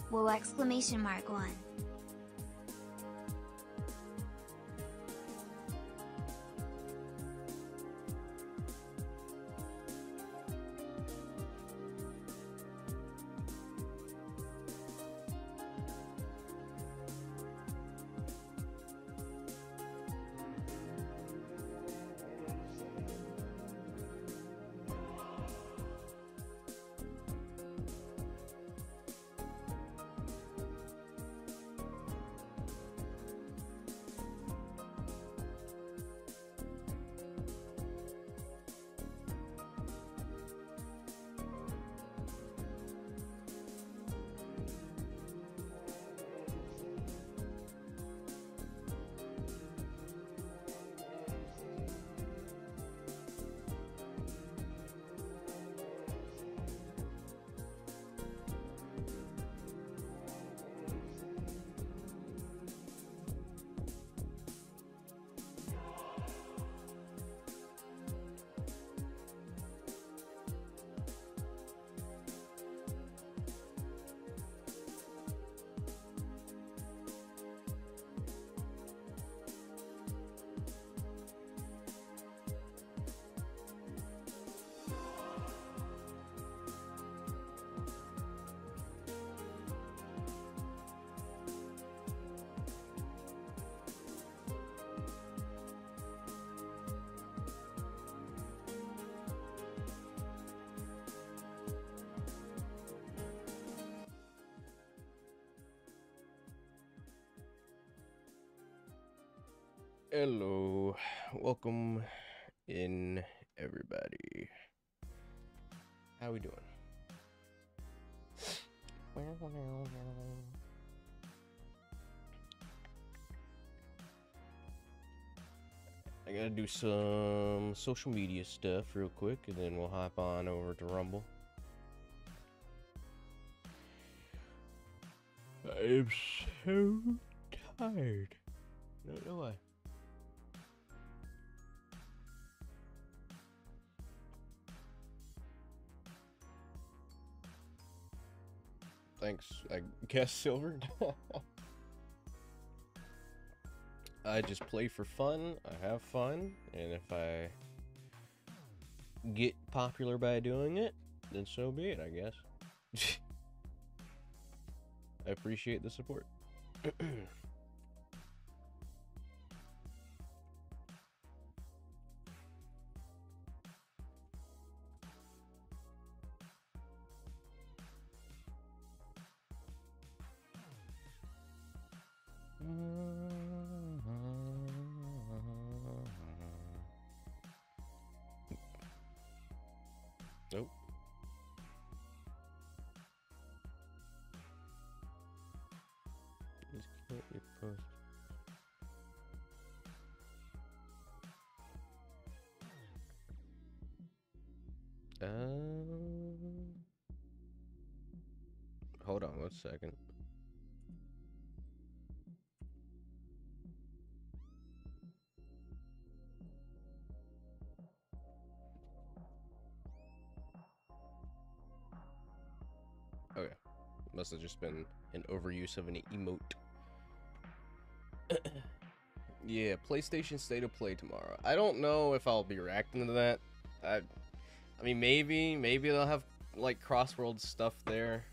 Whoa, exclamation mark 1. Hello, welcome in everybody. How we doing? I gotta do some social media stuff real quick and then we'll hop on over to Rumble. I am so tired. I don't know why. Thanks, I guess, Silver. I just play for fun, I have fun, and if I get popular by doing it, then so be it, I guess. I appreciate the support. Nope. Just can't get post. Hold on 1 second. Okay, must have just been an overuse of an emote. Yeah, PlayStation State of Play tomorrow. I don't know if I'll be reacting to that. I mean, maybe they'll have like cross-world stuff there.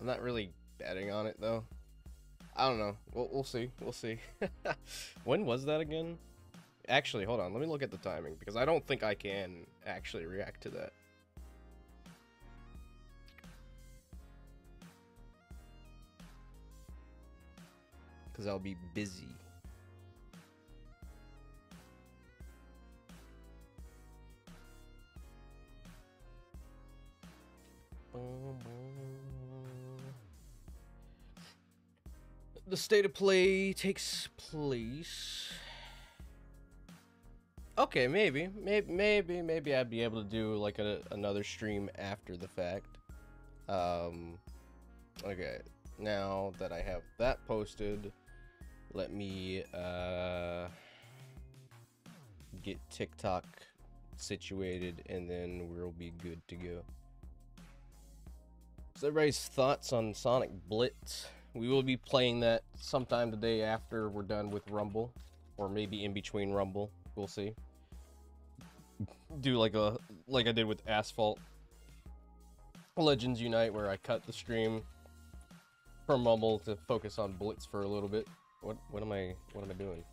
I'm not really betting on it though. I don't know. We'll see. We'll see. When was that again? Actually, hold on. Let me look at the timing because I don't think I can actually react to that. Because I'll be busy. The State of Play takes place. Okay, maybe I'd be able to do like another stream after the fact. Okay, now that I have that posted, let me get TikTok situated and then we'll be good to go. So everybody's thoughts on Sonic Blitz. We will be playing that sometime today after we're done with Rumble, or maybe in between Rumble. We'll see. Do like I did with Asphalt Legends Unite, where I cut the stream from Rumble to focus on Blitz for a little bit. What am I doing?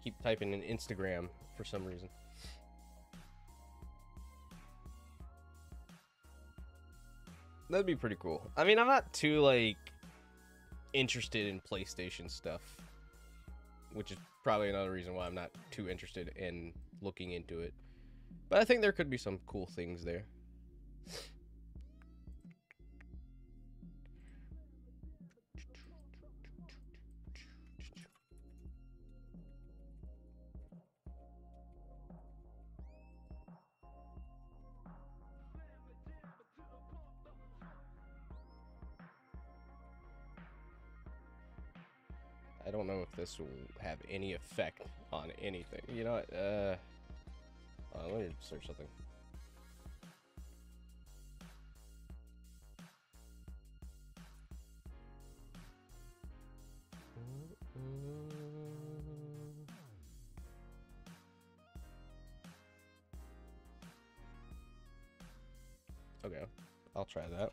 Keep typing in Instagram for some reason. That'd be pretty cool. I mean, I'm not too, like, interested in PlayStation stuff, which is probably another reason why I'm not too interested in looking into it. But I think there could be some cool things there. I don't know if this will have any effect on anything. You know what? Let me search something. Okay, I'll try that.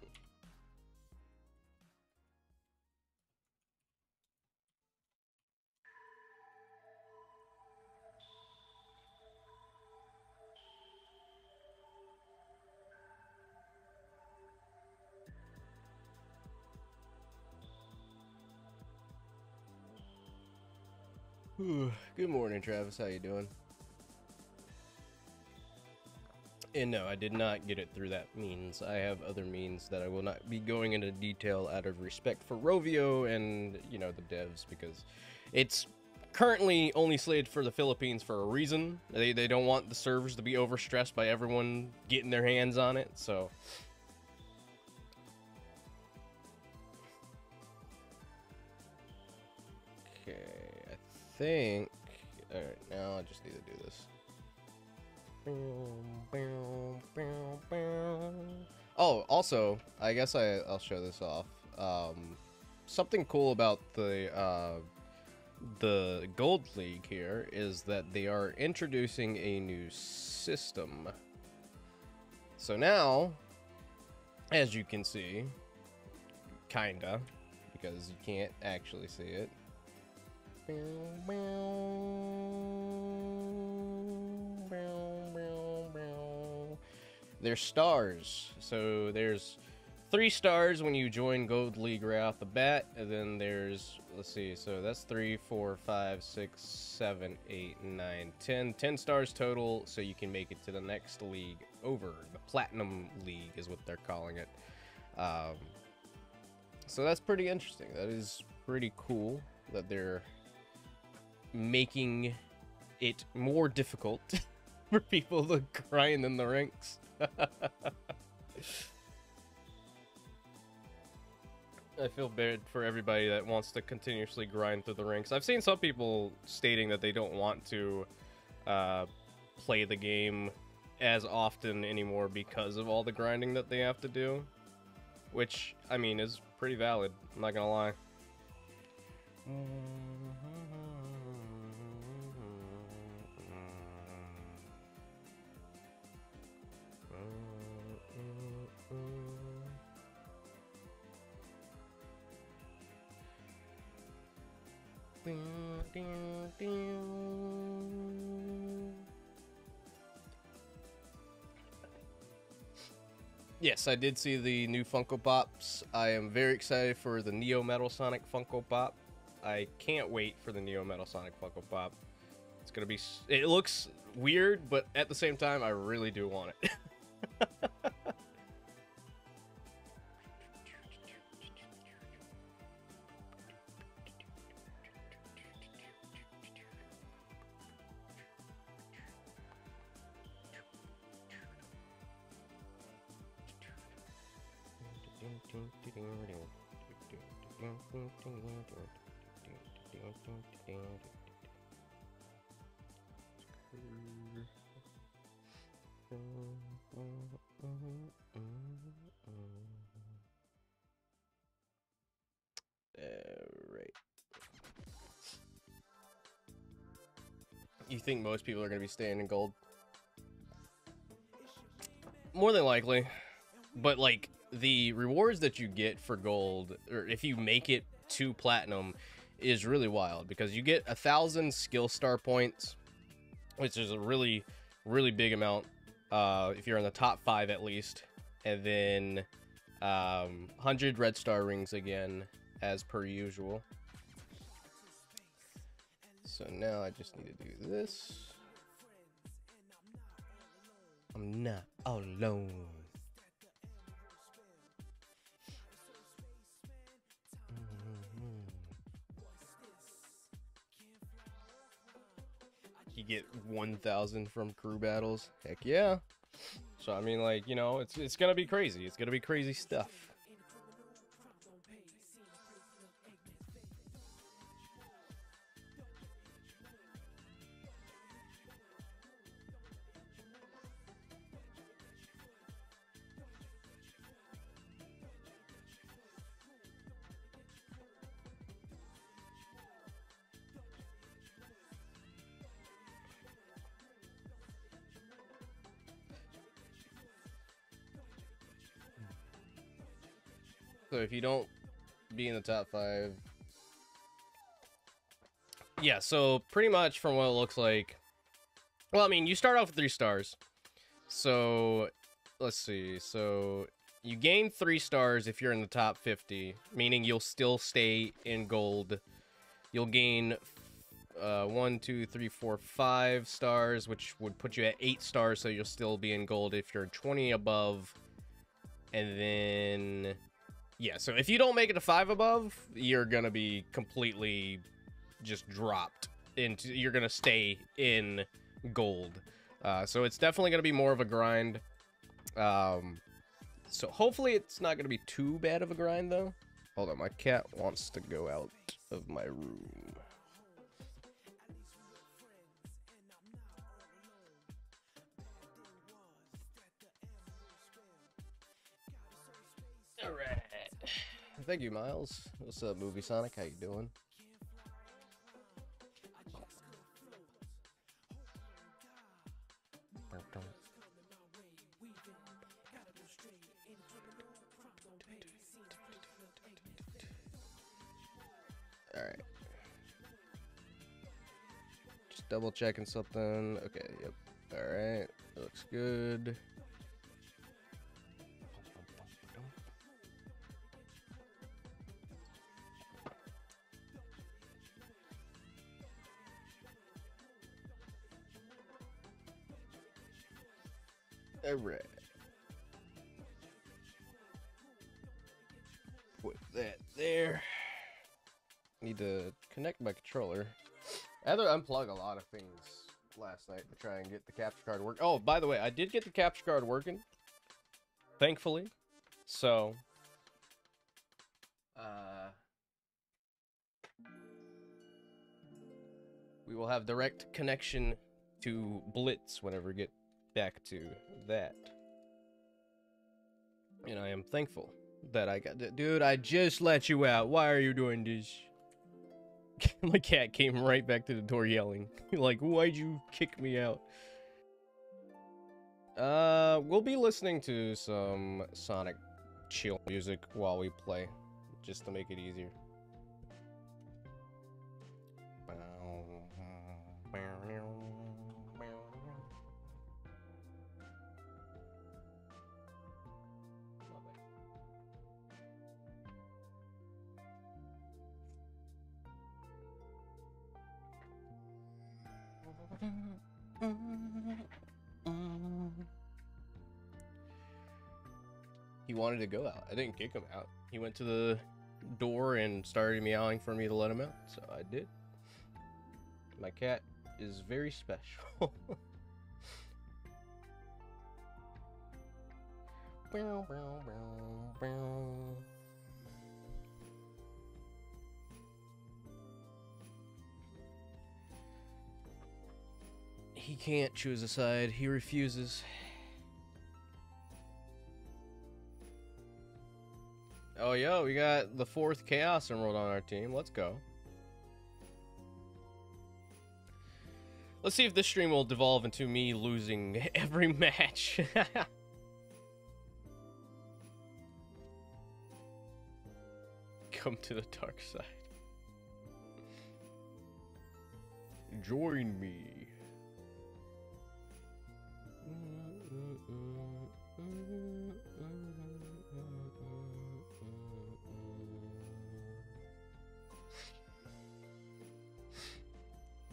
Good morning, Travis. How you doing? And no, I did not get it through that means. I have other means that I will not be going into detail out of respect for Rovio and, you know, the devs, because it's currently only slated for the Philippines for a reason. They don't want the servers to be overstressed by everyone getting their hands on it, so... think... Alright, now I just need to do this. Oh, also, I guess I'll show this off. Something cool about the Gold League here is that they are introducing a new system. So now, as you can see, kinda, because you can't actually see it. There's stars. So there's 3 stars when you join Gold League right off the bat, and then there's, let's see, so that's 3, 4, 5, 6, 7, 8, 9, 10. 10 stars total, so you can make it to the next league over. The Platinum League is what they're calling it. So that's pretty interesting. That is pretty cool that they're making it more difficult for people to grind in the ranks. I feel bad for everybody that wants to continuously grind through the ranks. I've seen some people stating that they don't want to play the game as often anymore because of all the grinding that they have to do, which, I mean, is pretty valid, I'm not gonna lie. Yes, I did see the new Funko Pops. I am very excited for the Neo Metal Sonic Funko Pop. I can't wait for the Neo Metal Sonic Funko Pop. It's gonna be... It looks weird, but at the same time, I really do want it. You think most people are going to be staying in gold? More than likely. But, like, the rewards that you get for gold, or if you make it to platinum, is really wild. Because you get 1,000 skill star points, which is a really, really big amount. If you're in the top 5 at least. And then 100 red star rings again, as per usual. So now I just need to do this. I'm not all alone. You get 1,000 from crew battles. Heck yeah. So I mean, like, you know, it's gonna be crazy. It's gonna be crazy stuff. So if you don't be in the top 5, yeah, so pretty much from what it looks like, well, I mean, you start off with 3 stars. So let's see. So you gain 3 stars if you're in the top 50, meaning you'll still stay in gold. You'll gain 1, 2, 3, 4, 5 stars, which would put you at 8 stars, so you'll still be in gold if you're 20 above. And then, yeah, so if you don't make it to 5 above, you're gonna be completely just dropped into, you're gonna stay in gold. So it's definitely gonna be more of a grind. So hopefully it's not gonna be too bad of a grind though. Hold on, my cat wants to go out of my room. All right. Thank you, Miles. What's up, Movie Sonic? How you doing? All right. Just double checking something. Okay. Yep. All right. Looks good. All right. Put that there. Need to connect my controller. I had to unplug a lot of things last night to try and get the capture card work. Oh, by the way, I did get the capture card working, thankfully. So, we will have direct connection to Blitz whenever we get back to that. And I am thankful that I got... Dude, I just let you out. Why are you doing this? My cat came right back to the door yelling. Like, why'd you kick me out? We'll be listening to some Sonic chill music while we play, just to make it easier. He wanted to go out. I didn't kick him out. He went to the door and started meowing for me to let him out, so I did. My cat is very special. He can't choose a side. He refuses. Oh, yo, we got the 4th Chaos Emerald on our team. Let's go. Let's see if this stream will devolve into me losing every match. Come to the dark side. Join me.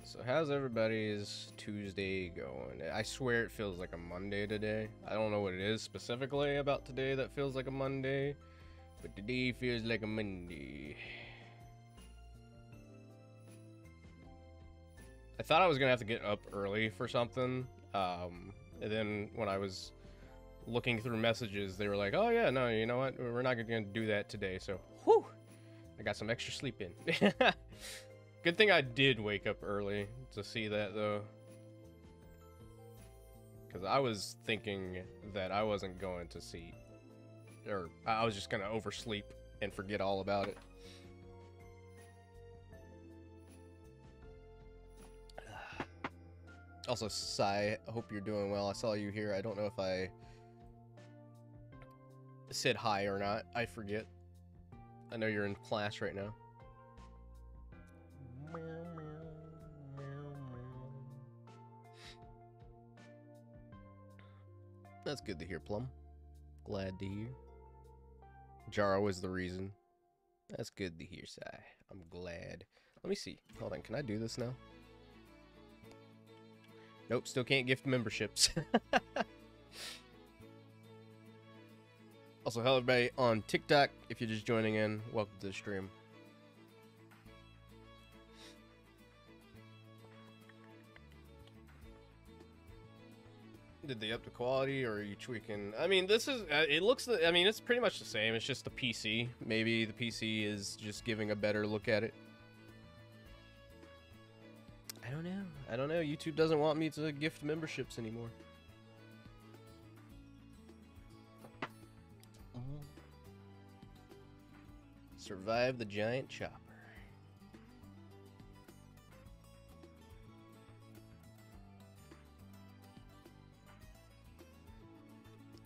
So how's everybody's Tuesday going? I swear it feels like a Monday today. I don't know what it is specifically about today that feels like a Monday, but today feels like a Monday. I thought I was gonna have to get up early for something, and then when I was looking through messages, they were like, oh yeah, no, you know what, we're not gonna do that today, so whew, I got some extra sleep in. Good thing I did wake up early to see that, though. Because I was thinking that I wasn't going to see, or I was just going to oversleep and forget all about it. Also, Sai, I hope you're doing well. I saw you here. I don't know if I said hi or not. I forget. I know you're in class right now. That's good to hear, Plum. Glad to hear. Jaro is the reason. That's good to hear, Sai. I'm glad. Let me see. Hold on, can I do this now? Nope, still can't gift memberships. Also, hello everybody on TikTok. If you're just joining in, welcome to the stream. Did they up the quality, or are you tweaking? I mean, this is, it looks, I mean, it's pretty much the same. It's just the PC. Maybe the PC is just giving a better look at it. I don't know. I don't know. YouTube doesn't want me to gift memberships anymore. Survive the giant chopper.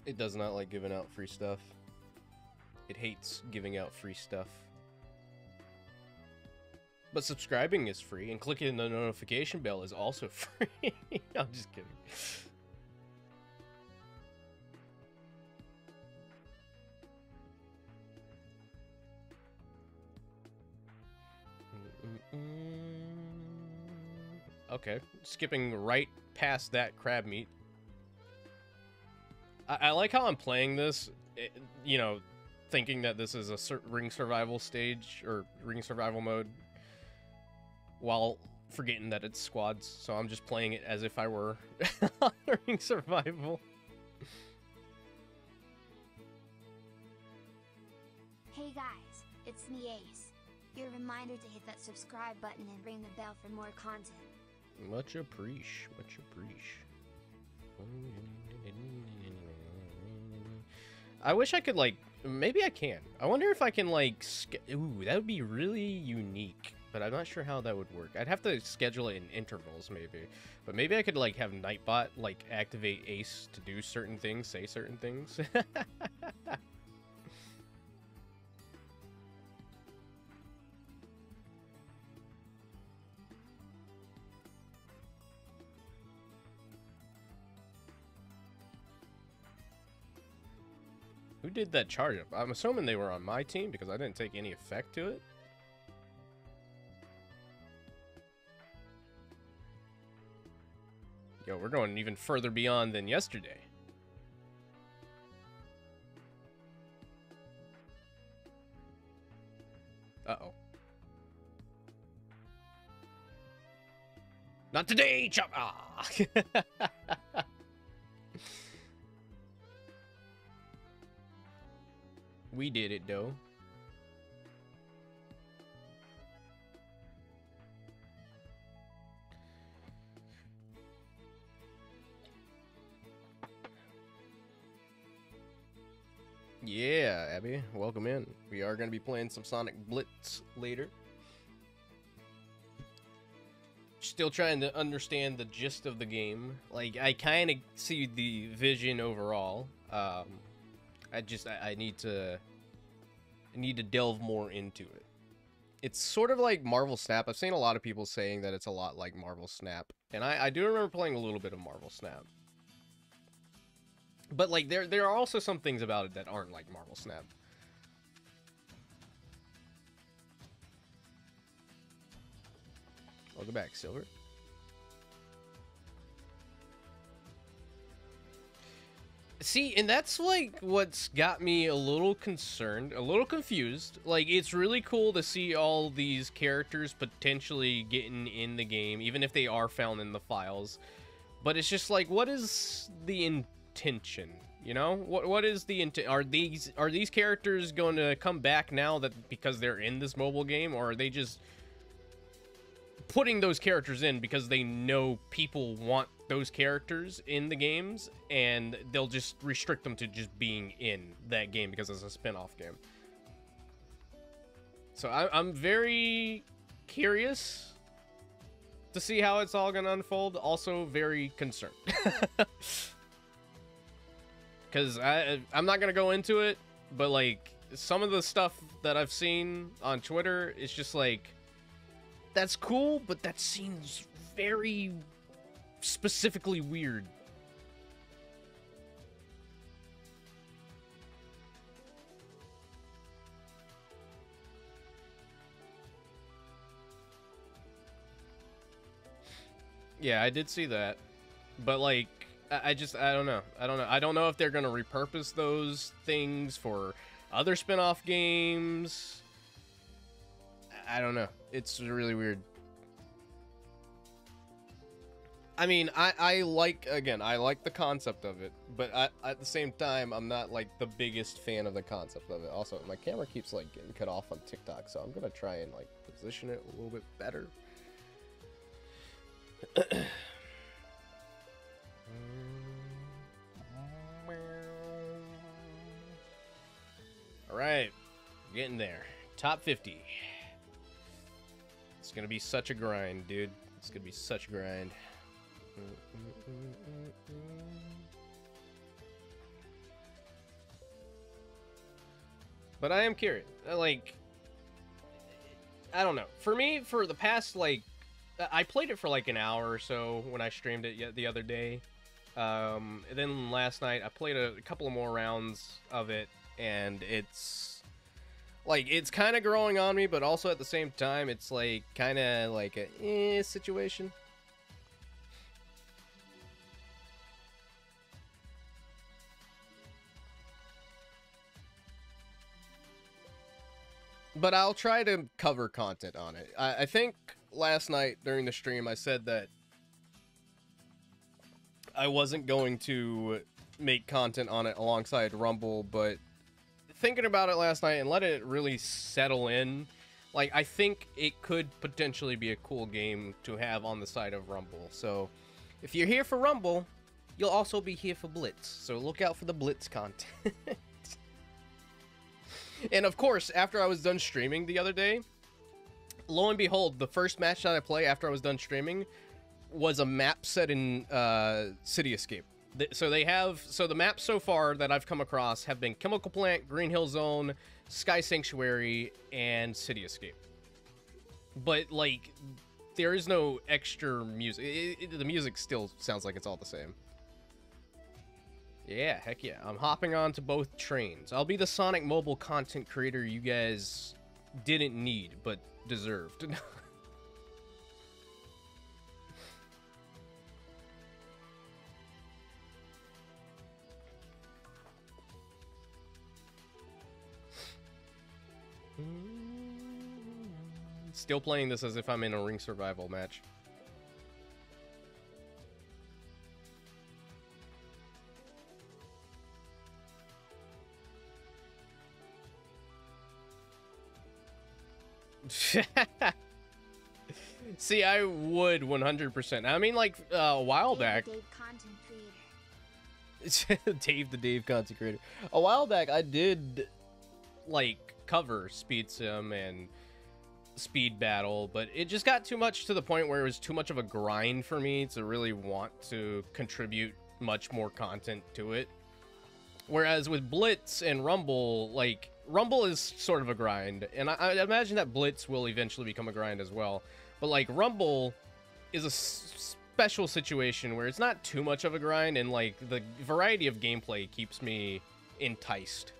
It does not like giving out free stuff. It hates giving out free stuff. But subscribing is free, and clicking the notification bell is also free. I'm just kidding. Okay, skipping right past that crab meat. I like how I'm playing this, you know, thinking that this is a ring survival stage, or ring survival mode, while forgetting that it's squads. So I'm just playing it as if I were ring survival. Hey guys, it's me Ace. Your reminder to hit that subscribe button and ring the bell for more content. Much appreciate, much appreciate. I wish I could, like, maybe I can. I wonder if I can, like, ooh, that would be really unique, but I'm not sure how that would work. I'd have to schedule it in intervals, maybe. But maybe I could, like, have Nightbot, like, activate Ace to do certain things, say certain things. Who did that charge up? I'm assuming they were on my team because I didn't take any effect to it. Yo, we're going even further beyond than yesterday. Uh-oh. Not today, chop! Ah! We did it, though. Yeah, Abby, welcome in. We are going to be playing some Sonic Blitz later. Still trying to understand the gist of the game. Like, I kind of see the vision overall. I need to delve more into it. It's sort of like Marvel Snap. I've seen a lot of people saying that it's a lot like Marvel Snap, and I do remember playing a little bit of Marvel Snap. But like there are also some things about it that aren't like Marvel Snap. Welcome back, Silver. See, and that's like what's got me a little concerned, a little confused. Like, it's really cool to see all these characters potentially getting in the game, even if they are found in the files. But it's just like, what is the intention? You know, what is the intent? Are these characters going to come back now that because they're in this mobile game, or are they just putting those characters in because they know people want those characters in the games, and they'll just restrict them to just being in that game because it's a spin-off game? So I'm very curious to see how it's all gonna unfold. Also very concerned. Because I'm not gonna go into it, but like some of the stuff that I've seen on Twitter, it's just like, that's cool, but that seems very specifically weird. Yeah, I did see that, but like, I don't know. I don't know if they're gonna repurpose those things for other spin-off games. I don't know. It's really weird. I mean, I like the concept of it, but at the same time, I'm not like the biggest fan of the concept of it. Also, my camera keeps like getting cut off on TikTok, so I'm gonna try and like position it a little bit better. All right, getting there. Top 50. It's gonna be such a grind, dude. It's gonna be such a grind. But I am curious. Like, I don't know. For me, for the past, like, I played it for like an hour or so when I streamed it the other day. And then last night I played a couple of more rounds of it, and it's like, it's kind of growing on me, but also at the same time, it's like kind of like a situation. But I'll try to cover content on it. I think last night during the stream I said that I wasn't going to make content on it alongside Rumble, but thinking about it last night and let it really settle in, like, I think it could potentially be a cool game to have on the side of Rumble. So if you're here for Rumble, you'll also be here for Blitz. So look out for the Blitz content. And of course, after I was done streaming the other day, lo and behold, the first match that I play after I was done streaming was a map set in City Escape. So the maps so far that I've come across have been Chemical Plant, Green Hill Zone, Sky Sanctuary, and City Escape. But like, there is no extra music. The music still sounds like it's all the same. Yeah, heck yeah. I'm hopping on to both trains. I'll be the Sonic mobile content creator you guys didn't need, but deserved. Still playing this as if I'm in a ring survival match. See, I would 100%. I mean, like, a while back. Dave, content creator. Dave the Dave content creator. A while back, I did, like, cover Speed Sim and speed battle, but it just got too much to the point where it was too much of a grind for me to really want to contribute much more content to it. Whereas with Blitz and Rumble, like, Rumble is sort of a grind, and I imagine that Blitz will eventually become a grind as well. But, like, Rumble is a special situation where it's not too much of a grind, and, like, the variety of gameplay keeps me enticed.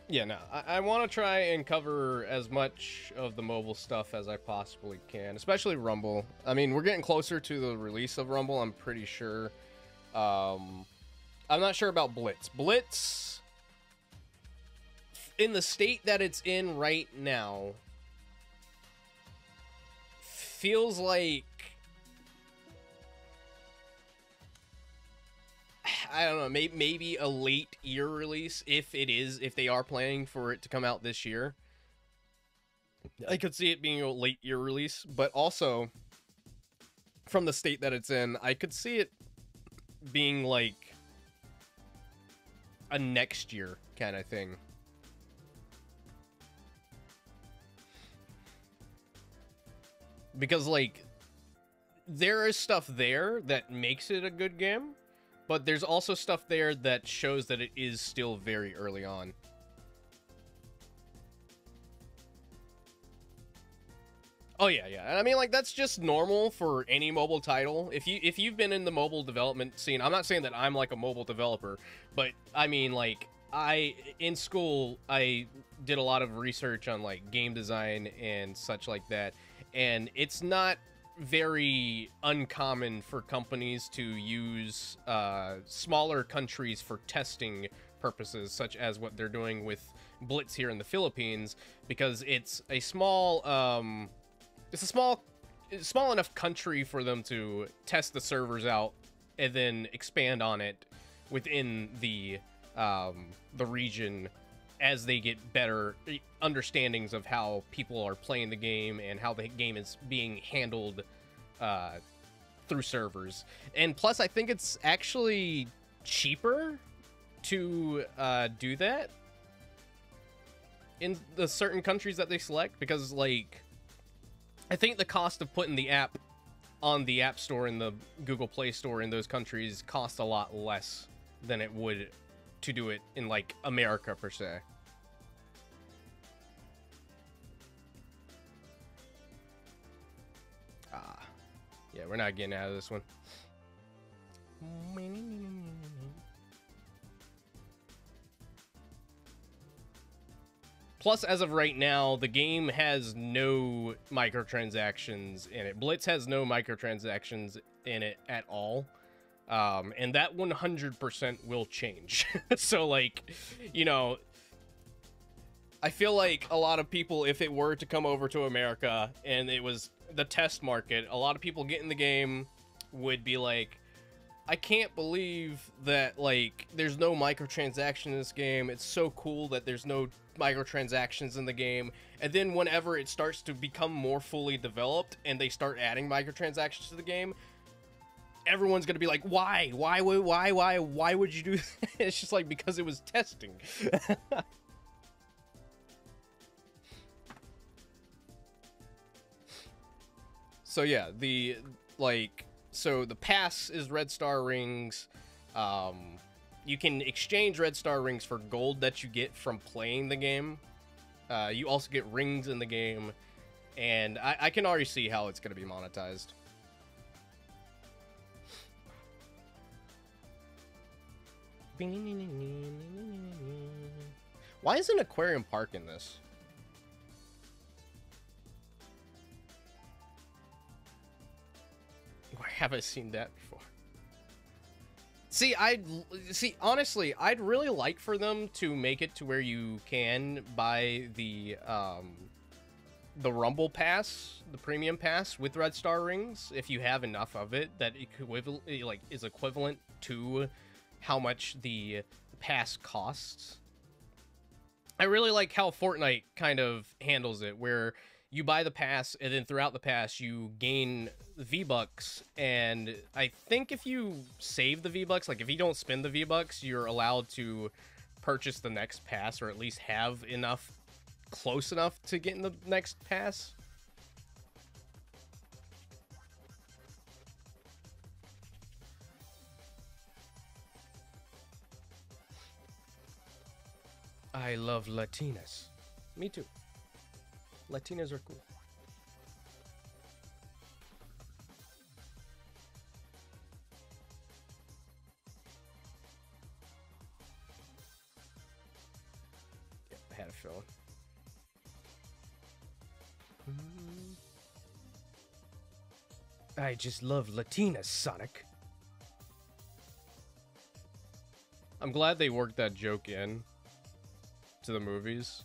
Yeah, no, I want to try and cover as much of the mobile stuff as I possibly can, especially Rumble. I mean, we're getting closer to the release of Rumble, I'm pretty sure. I'm not sure about Blitz. Blitz, in the state that it's in right now, feels like, I don't know, maybe a late year release, if they are planning for it to come out this year. I could see it being a late year release, but also, from the state that it's in, I could see it being like a next year kind of thing. Because, like, there is stuff there that makes it a good game, but there's also stuff there that shows that it is still very early on. Oh yeah, yeah. I mean, like, that's just normal for any mobile title. If you've been in the mobile development scene, I'm not saying that I'm like a mobile developer, but I mean, like, in school I did a lot of research on like game design and such like that, and it's not very uncommon for companies to use smaller countries for testing purposes, such as what they're doing with Blitz here in the Philippines, because it's a small small enough country for them to test the servers out and then expand on it within the region as they get better understandings of how people are playing the game and how the game is being handled through servers. And plus, I think it's actually cheaper to do that in the certain countries that they select, because, like, I think the cost of putting the app on the App Store and the Google Play Store in those countries costs a lot less than it would to do it in, like, America, per se. Yeah, we're not getting out of this one. Plus, as of right now, the game has no microtransactions in it. Blitz has no microtransactions in it at all. And that 100% will change. So, like, you know, I feel like a lot of people, if it were to come over to America and it was the test market, a lot of people get in the game would be like, I can't believe that, like, there's no microtransaction in this game. It's so cool that there's no microtransactions in the game. And then whenever it starts to become more fully developed and they start adding microtransactions to the game, everyone's gonna be like, why would you do that? It's just like, because it was testing. So yeah, the pass is red star rings. You can exchange red star rings for gold that you get from playing the game. You also get rings in the game, and I can already see how it's going to be monetized. Why isn't Aquarium Park in this? Where have I seen that before? See, honestly, I'd really like for them to make it to where you can buy the Rumble Pass, the Premium Pass with Red Star rings, if you have enough of it that is equivalent to how much the pass costs. I really like how Fortnite kind of handles it, where you buy the pass, and then throughout the pass, you gain V-Bucks, and I think if you save the V-Bucks, like if you don't spend the V-Bucks, you're allowed to purchase the next pass, or at least have enough, close enough to get in the next pass. I love Latinas. Me too. Latinas are cool. Yep, I had a feeling. I just love Latinas, Sonic. I'm glad they worked that joke in to the movies.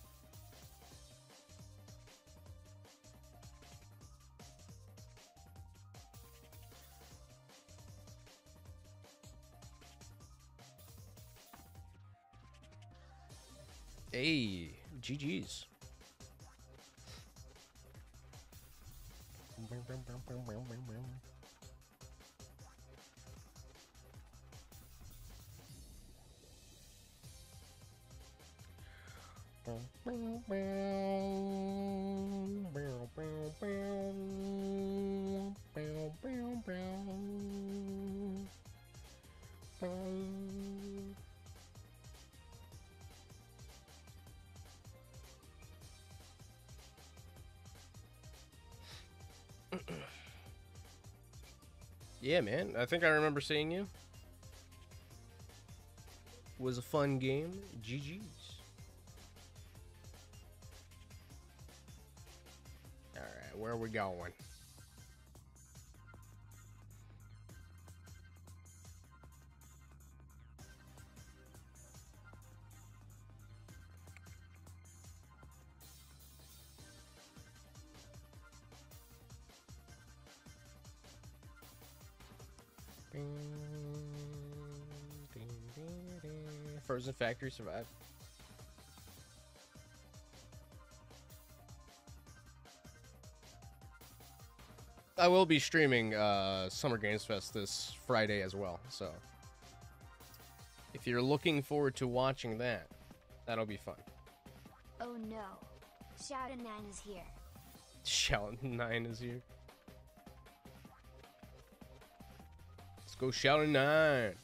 Hey, GG's. Yeah, man. I think I remember seeing you. Was a fun game. GG's. Alright, where are we going? Frozen Factory survived. I will be streaming Summer Games Fest this Friday as well, so if you're looking forward to watching that, that'll be fun. Oh no, Shoutin' 9 is here. Shoutin' 9 is here. Let's go Shoutin' 9.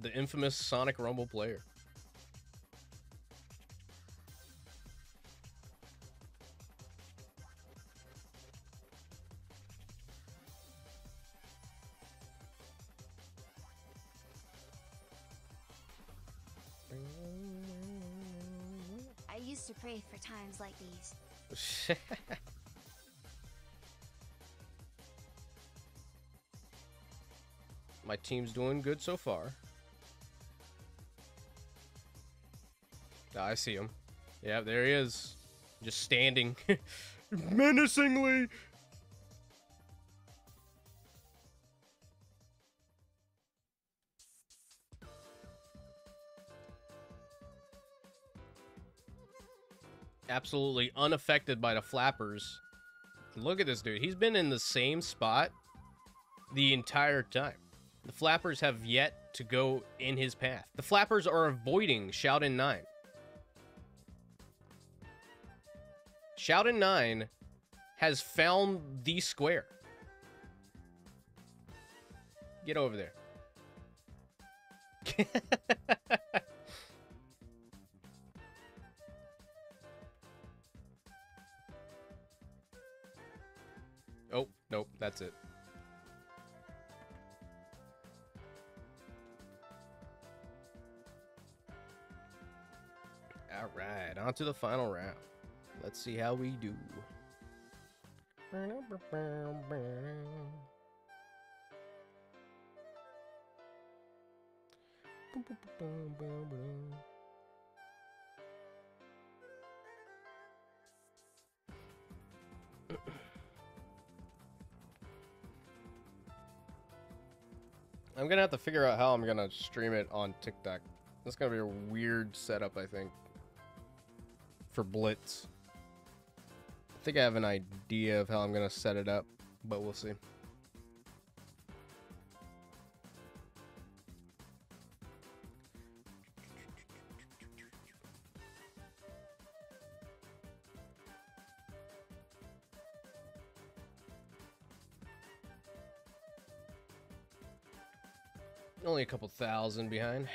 The infamous Sonic Rumble player. I used to pray for times like these. My team's doing good so far. I see him. Yeah, there he is. Just standing menacingly. Absolutely unaffected by the flappers. Look at this dude. He's been in the same spot the entire time. The flappers have yet to go in his path. The flappers are avoiding Shoutin' 9. Shoutin' 9 has found the square. Get over there. Oh, nope, that's it. All right, on to the final round. Let's see how we do. I'm gonna have to figure out how I'm gonna stream it on TikTok. That's gonna be a weird setup, I think, for Blitz. think I have an idea of how I'm gonna set it up, but we'll see. Only a couple thousand behind.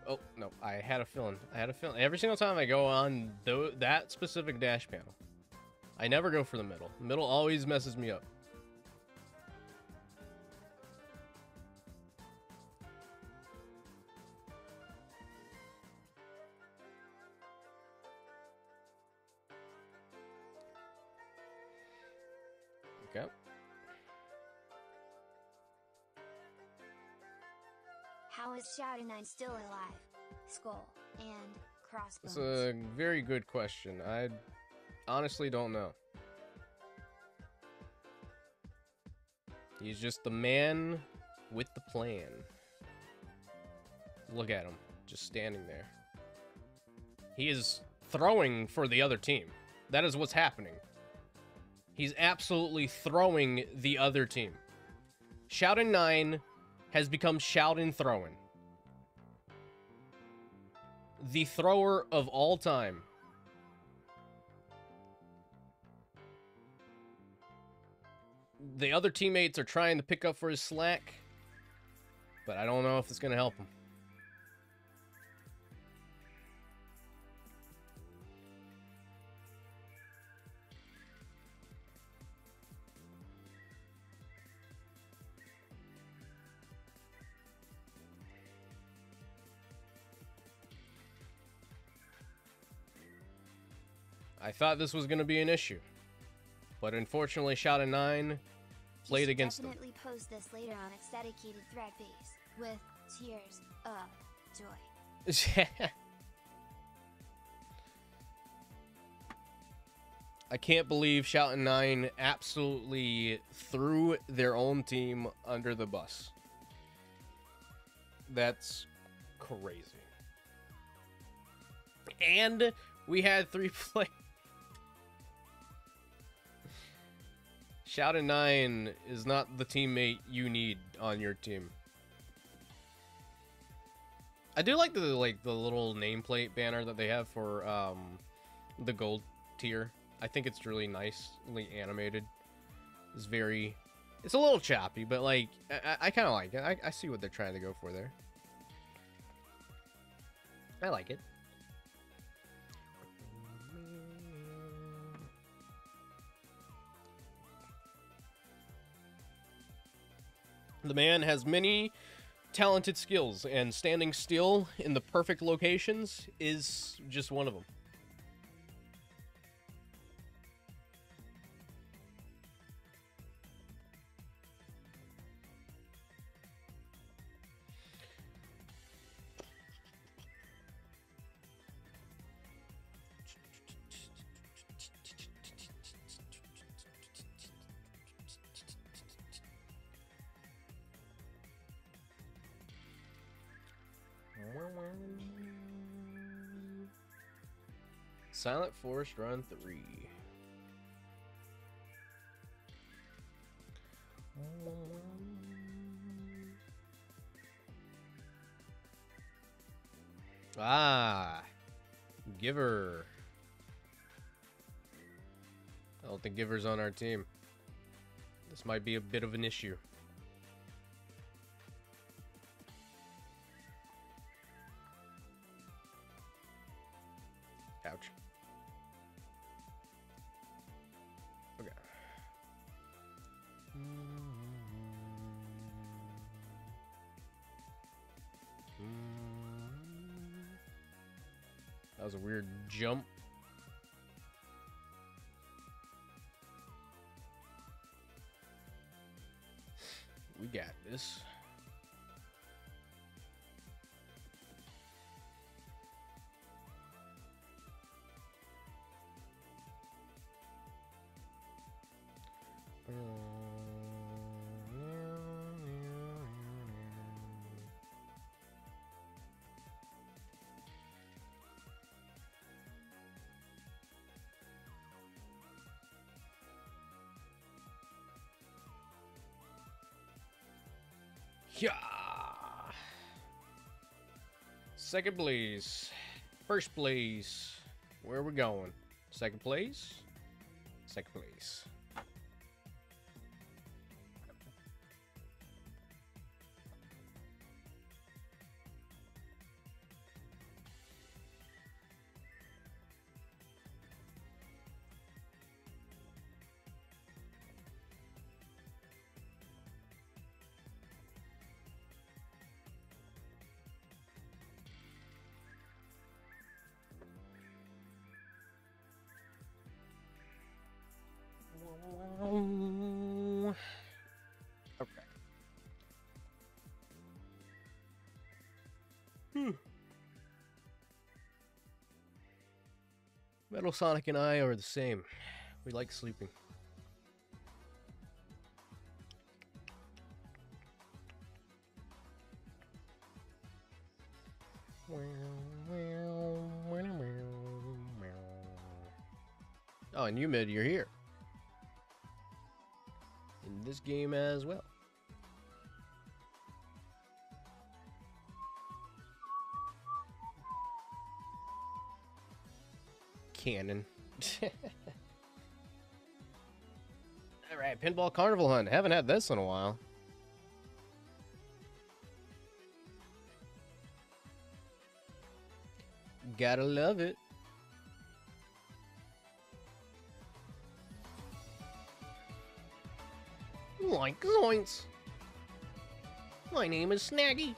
Oh, no, I had a feeling. Every single time I go on that specific dash panel, I never go for the middle. The middle always messes me up. Okay. How is Shouting 9 still alive? Skull and crossbones. That's a very good question. I honestly don't know. He's just the man with the plan. Look at him, just standing there. He is throwing for the other team. That is what's happening. He's absolutely throwing the other team. Shoutin' 9 has become Shoutin' Throwin'. The thrower of all time. The other teammates are trying to pick up for his slack, but I don't know if it's going to help him. I thought this was going to be an issue, but unfortunately, Shoutin' 9 played against him. Definitely post this later on its dedicated thread face with tears of joy. I can't believe Shoutin' 9 absolutely threw their own team under the bus. That's crazy. And we had 3 play. Shoutin' 9 is not the teammate you need on your team. I do like the little nameplate banner that they have for the gold tier. I think it's really nicely animated. It's a little choppy, but like I kind of like it. I see what they're trying to go for there. I like it. The man has many talented skills, and standing still in the perfect locations is just one of them. Silent Forest Run 3. Ah, Giver. I don't think Giver's on our team. This might be a bit of an issue. Ouch. Okay. That was a weird jump. We got this. Yeah. Second place. First place. Where are we going? Second place? Second place. Okay. Metal Sonic and I are the same. We like sleeping. Oh, and Umid, you're here. In this game as well. Cannon. Alright, Pinball Carnival Hunt. Haven't had this in a while. Gotta love it. Like zoinks. My name is Snaggy.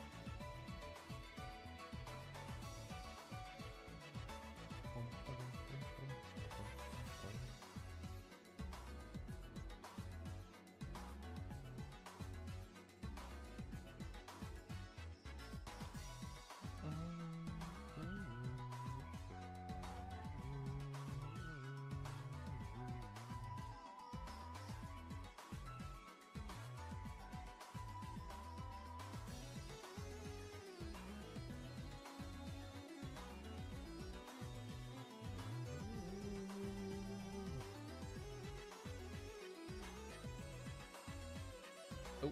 Oh.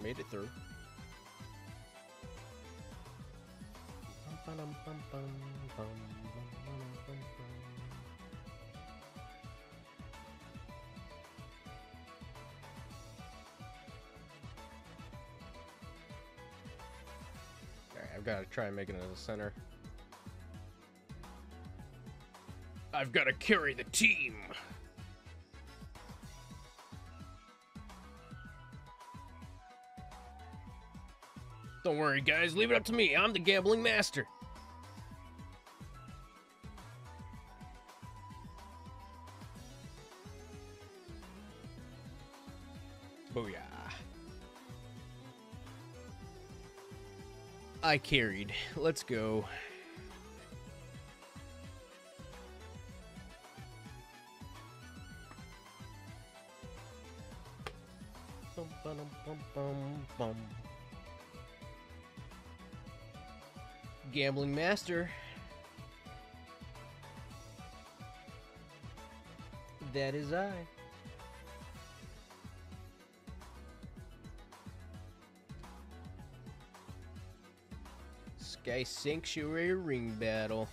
Made it through. Alright, I've got to try and make it into the center. I've got to carry the team. Don't worry, guys. Leave it up to me. I'm the gambling master. Booyah. I carried. Let's go. Bum, bum, bum, bum, bum. Gambling master. That is I. Sky Sanctuary ring battle.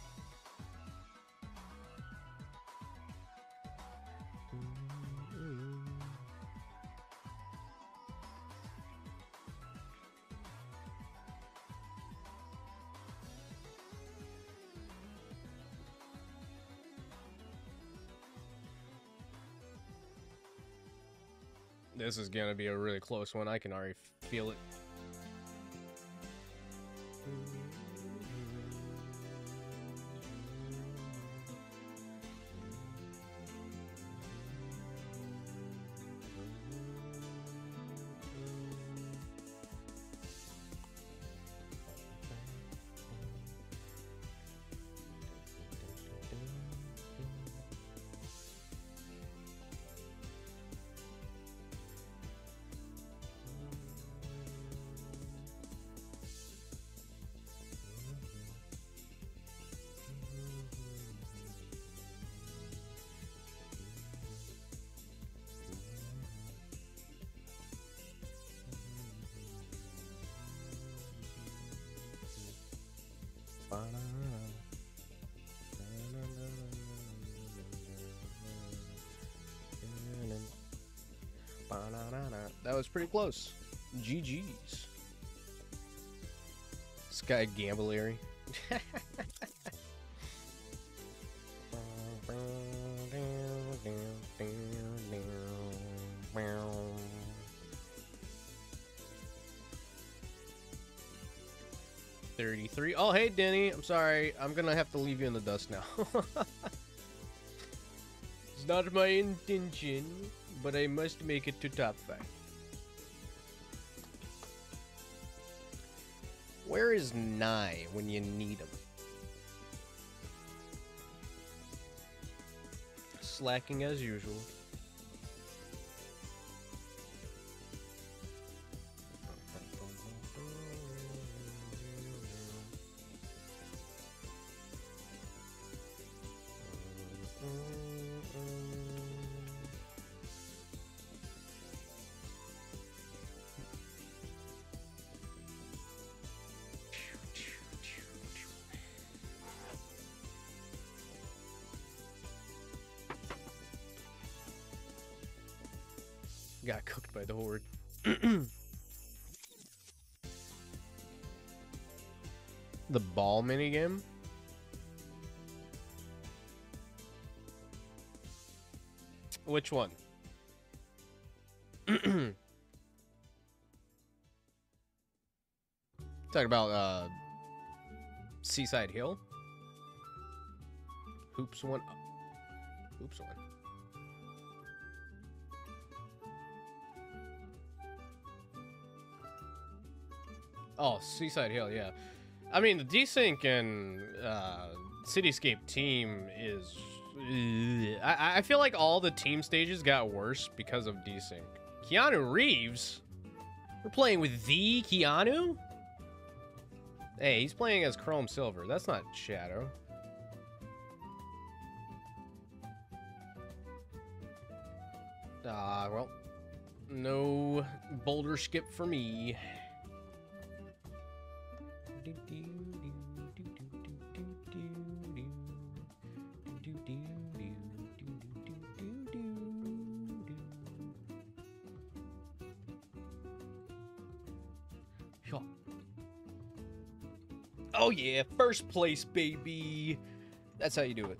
This is gonna be a really close one. I can already feel it. That was pretty close. GG's. Sky Gambleary. $33. Oh, hey, Denny. I'm sorry. I'm gonna have to leave you in the dust now. It's not my intention, but I must make it to top 5. Where is Nye when you need him? Slacking as usual. Got cooked by the horde. The ball minigame? Which one? Talking about Seaside Hill? Hoops one. Hoops one. Oh, Seaside Hill, yeah. I mean, the Desync and Cityscape team is... I feel like all the team stages got worse because of Desync. Keanu Reeves? We're playing with the Keanu? Hey, he's playing as Chrome Silver. That's not Shadow. Well, no boulder skip for me. Oh yeah, first place, baby. That's how you do it.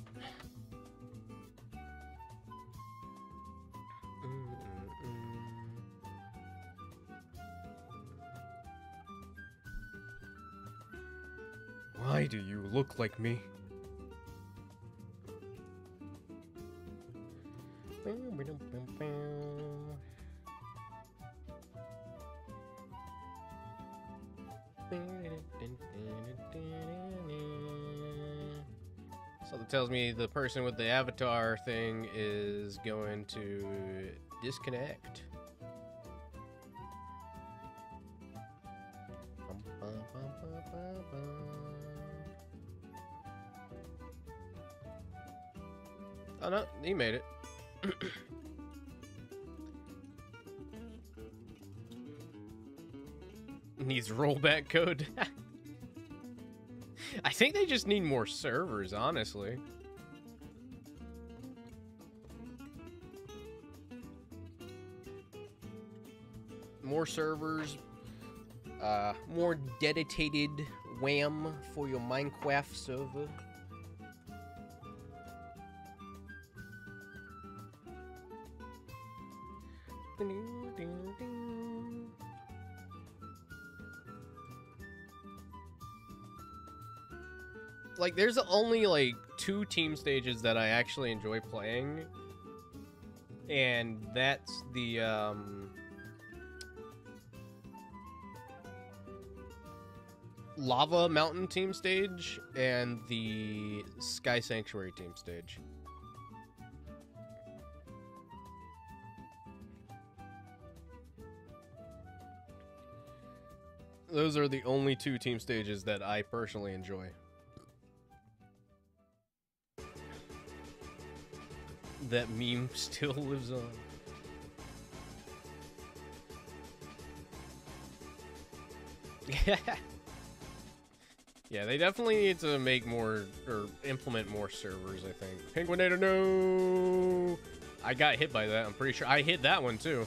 Why do you look like me? So that tells me the person with the avatar thing is going to disconnect. Oh no, he made it. Needs rollback code. I think they just need more servers, honestly. More servers, more dedicated WAM for your Minecraft server. Like, there's only, like, 2 team stages that I actually enjoy playing. And that's the, Lava Mountain team stage and the Sky Sanctuary team stage. Those are the only 2 team stages that I personally enjoy. That meme still lives on. Yeah, they definitely need to make more, or implement more servers, I think. Penguinator, no! I got hit by that, I'm pretty sure. I hit that one, too.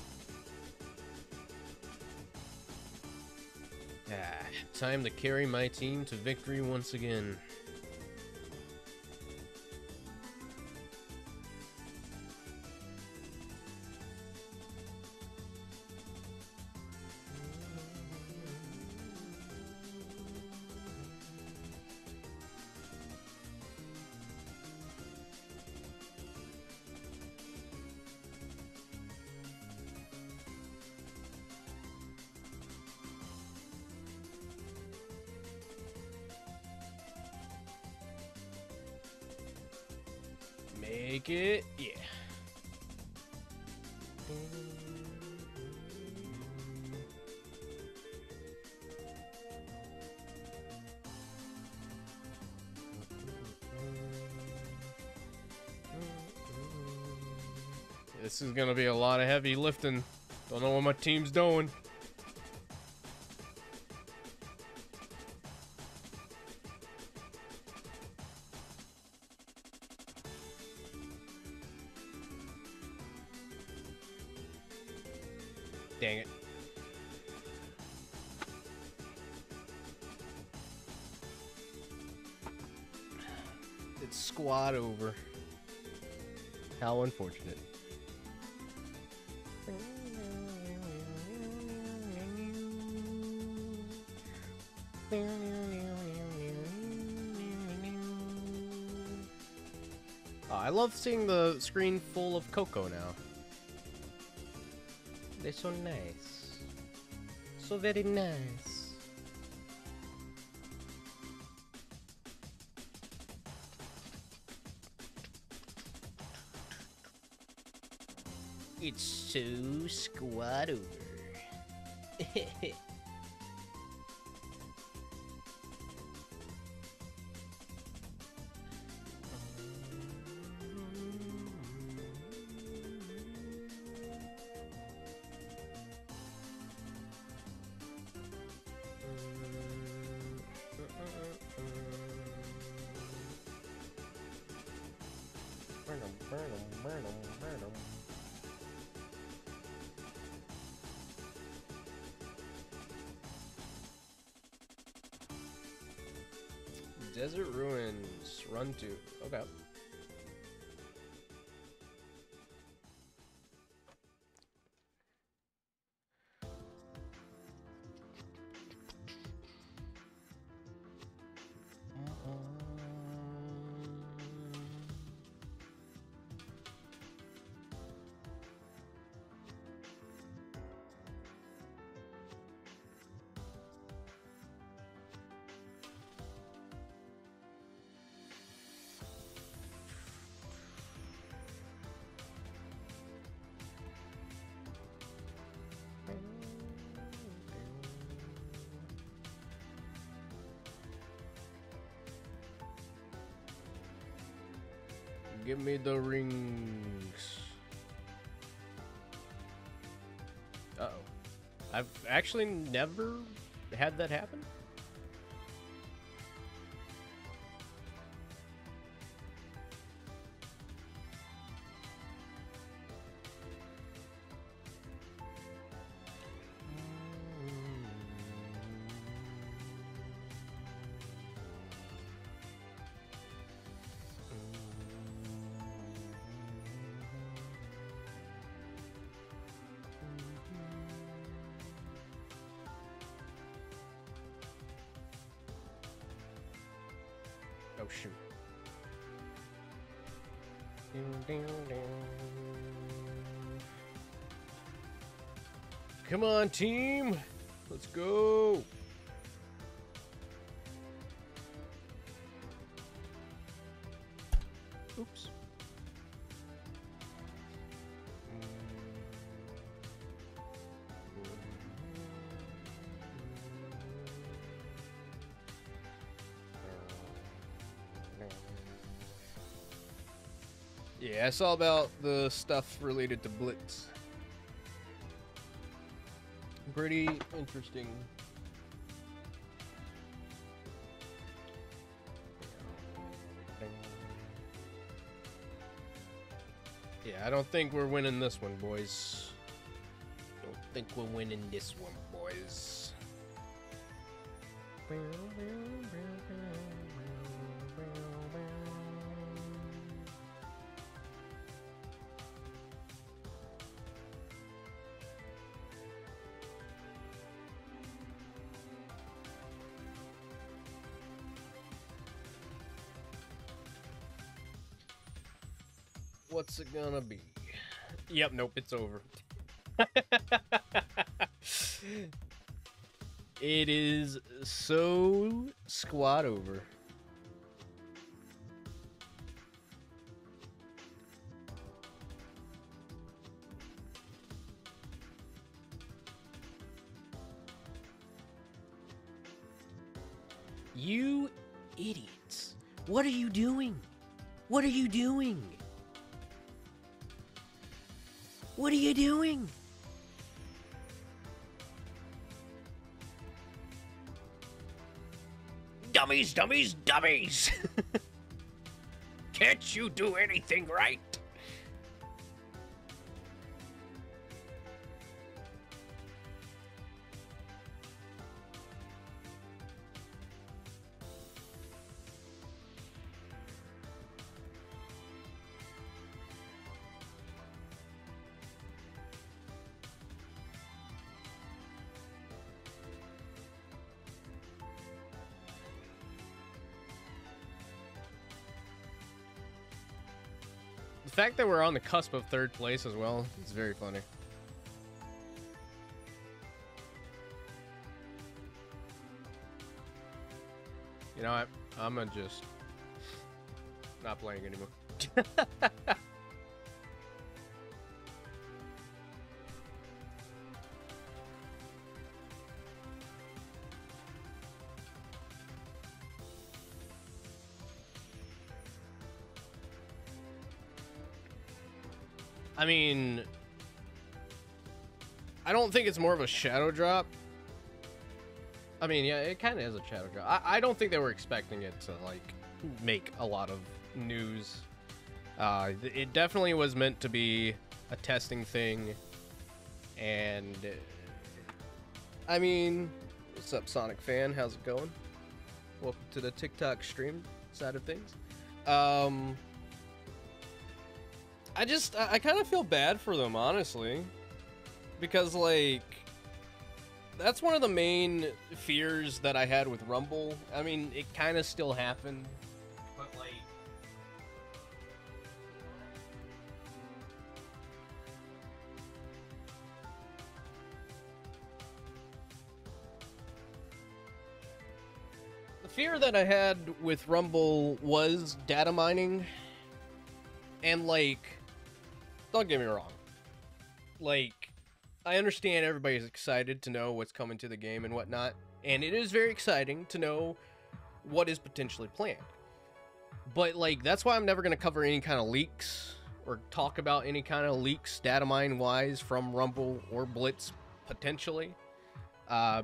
time to carry my team to victory once again. Make it, yeah. This is gonna be a lot of heavy lifting. Don't know what my team's doing. Dang it. It's squad over. How unfortunate. Oh, I love seeing the screen full of Coco now. They're so nice. So very nice. It's so squad over. Desert Ruins, run to. Okay. Give me the rings. Uh-oh. I've actually never had that happen. Oh shoot. Come on, team. Let's go. Oops. Yeah, it's all about the stuff related to Blitz. Pretty interesting. Yeah, I don't think we're winning this one, boys. Don't think we're winning this one, boys. What's it gonna be? Yep, nope, it's over. It is so squat over. You idiots. What are you doing? What are you doing? What are you doing? Dummies, dummies, dummies! Can't you do anything right? The fact that we're on the cusp of third place as well is very funny. You know what? I'm gonna just not playing anymore. I mean, I don't think it's more of a shadow drop. I mean, yeah, it kind of is a shadow drop. I don't think they were expecting it to, like, make a lot of news. It definitely was meant to be a testing thing. And, I mean, what's up, Sonic fan? How's it going? Welcome to the TikTok stream side of things. I kind of feel bad for them, honestly, because, like, that's one of the main fears that I had with Rumble. I mean, it kind of still happened, but, like, the fear that I had with Rumble was data mining, and, like, don't get me wrong. Like, I understand everybody's excited to know what's coming to the game and whatnot, and it is very exciting to know what is potentially planned. But, like, that's why I'm never going to cover any kind of leaks or talk about any kind of leaks data mine-wise from Rumble or Blitz, potentially.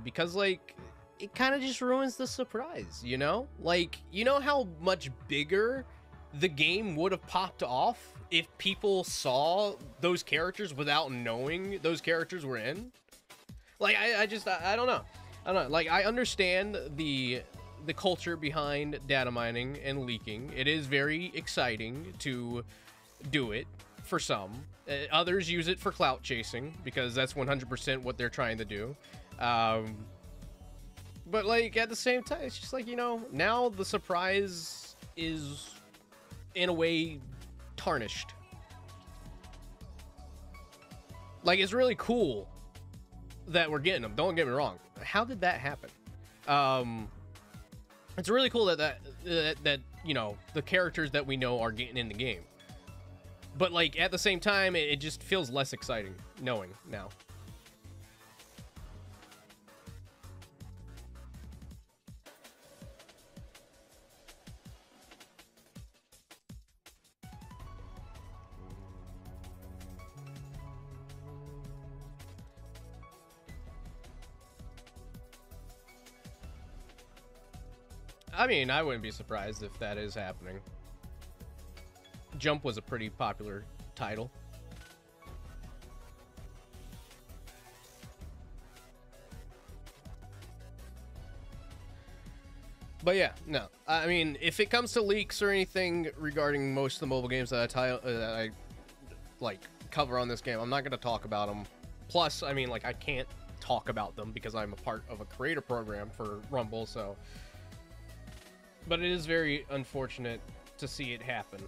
Because, like, it kind of just ruins the surprise, you know? Like, you know how much bigger the game would have popped off if people saw those characters without knowing those characters were in? Like, I don't know. I don't know. Like, I understand the culture behind data mining and leaking. It is very exciting to do it for some. Others use it for clout chasing because that's 100% what they're trying to do. But, like, at the same time, it's just like, you know, now the surprise is, in a way, tarnished. Like, it's really cool that we're getting them, don't get me wrong. How did that happen? It's really cool that you know, the characters that we know are getting in the game. But, like, at the same time, it just feels less exciting knowing now. I mean, I wouldn't be surprised if that is happening. Jump was a pretty popular title. But yeah, no. I mean, if it comes to leaks or anything regarding most of the mobile games that I like cover on this game, I'm not going to talk about them. Plus, I mean, like, I can't talk about them because I'm a part of a creator program for Rumble, so. But it is very unfortunate to see it happen.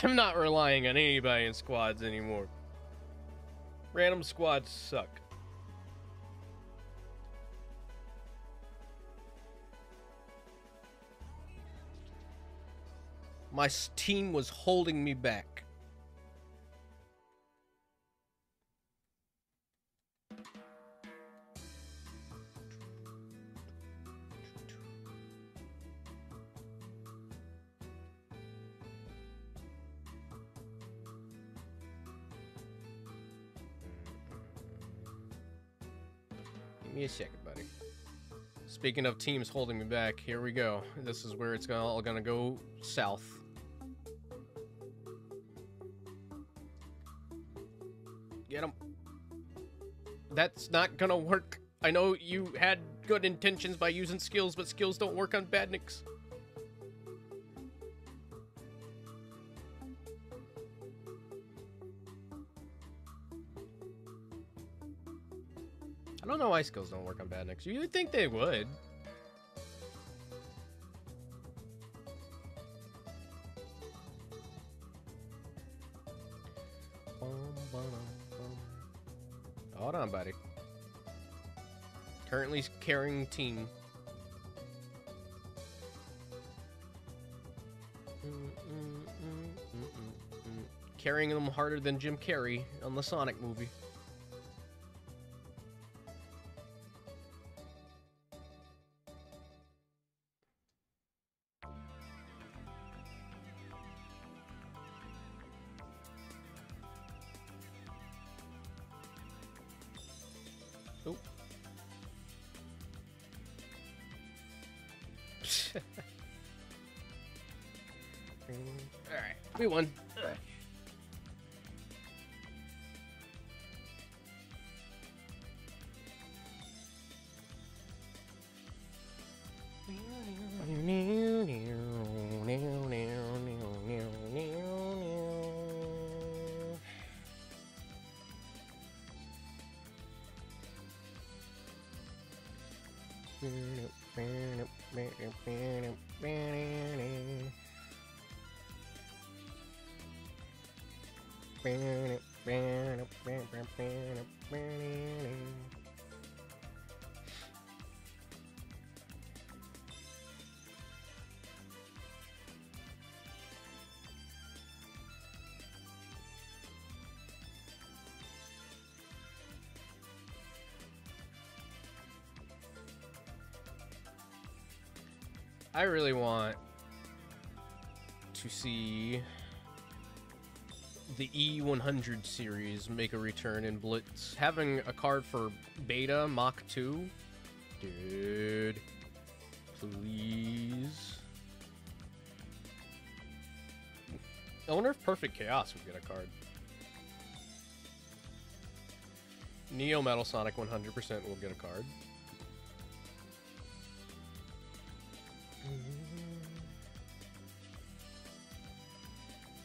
I'm not relying on anybody in squads anymore. Random squads suck. My team was holding me back. Give me a second, buddy. Speaking of teams holding me back, here we go. This is where it's all gonna go south. Get him. That's not gonna work. I know you had good intentions by using skills, but skills don't work on badniks. I don't know why skills don't work on badniks. You would think they would. Hold on, buddy. Currently carrying team. Carrying them harder than Jim Carrey on the Sonic movie. Alright, we won. I really want to see the E100 series make a return in Blitz. Having a card for Beta Mach 2? Dude. Please. I wonder if Perfect Chaos would get a card. Neo Metal Sonic 100% will get a card.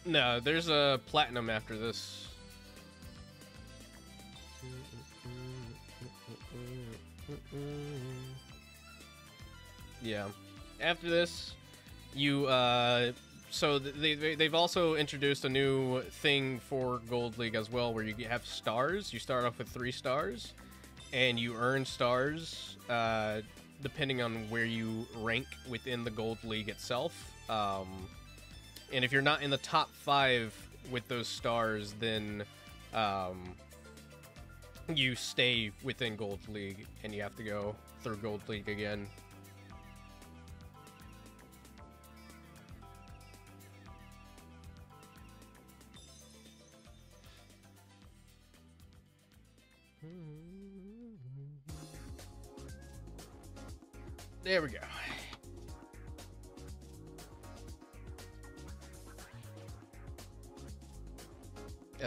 No, there's a platinum after this. Yeah. After this, you, so they've also introduced a new thing for Gold League as well, where you have stars. You start off with 3 stars, and you earn stars, depending on where you rank within the Gold League itself. And if you're not in the top 5 with those stars, then you stay within Gold League, and you have to go through Gold League again. There we go.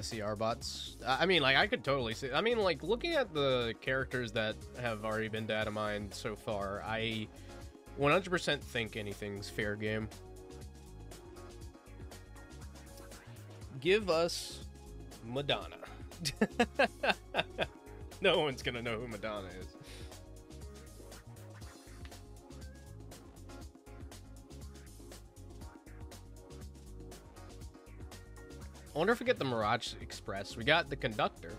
SCR bots. I mean, like, I could totally see. I mean, like, looking at the characters that have already been data mined so far, I 100% think anything's fair game. Give us Madonna. No one's gonna know who Madonna is. I wonder if we get the Mirage Express. We got the Conductor.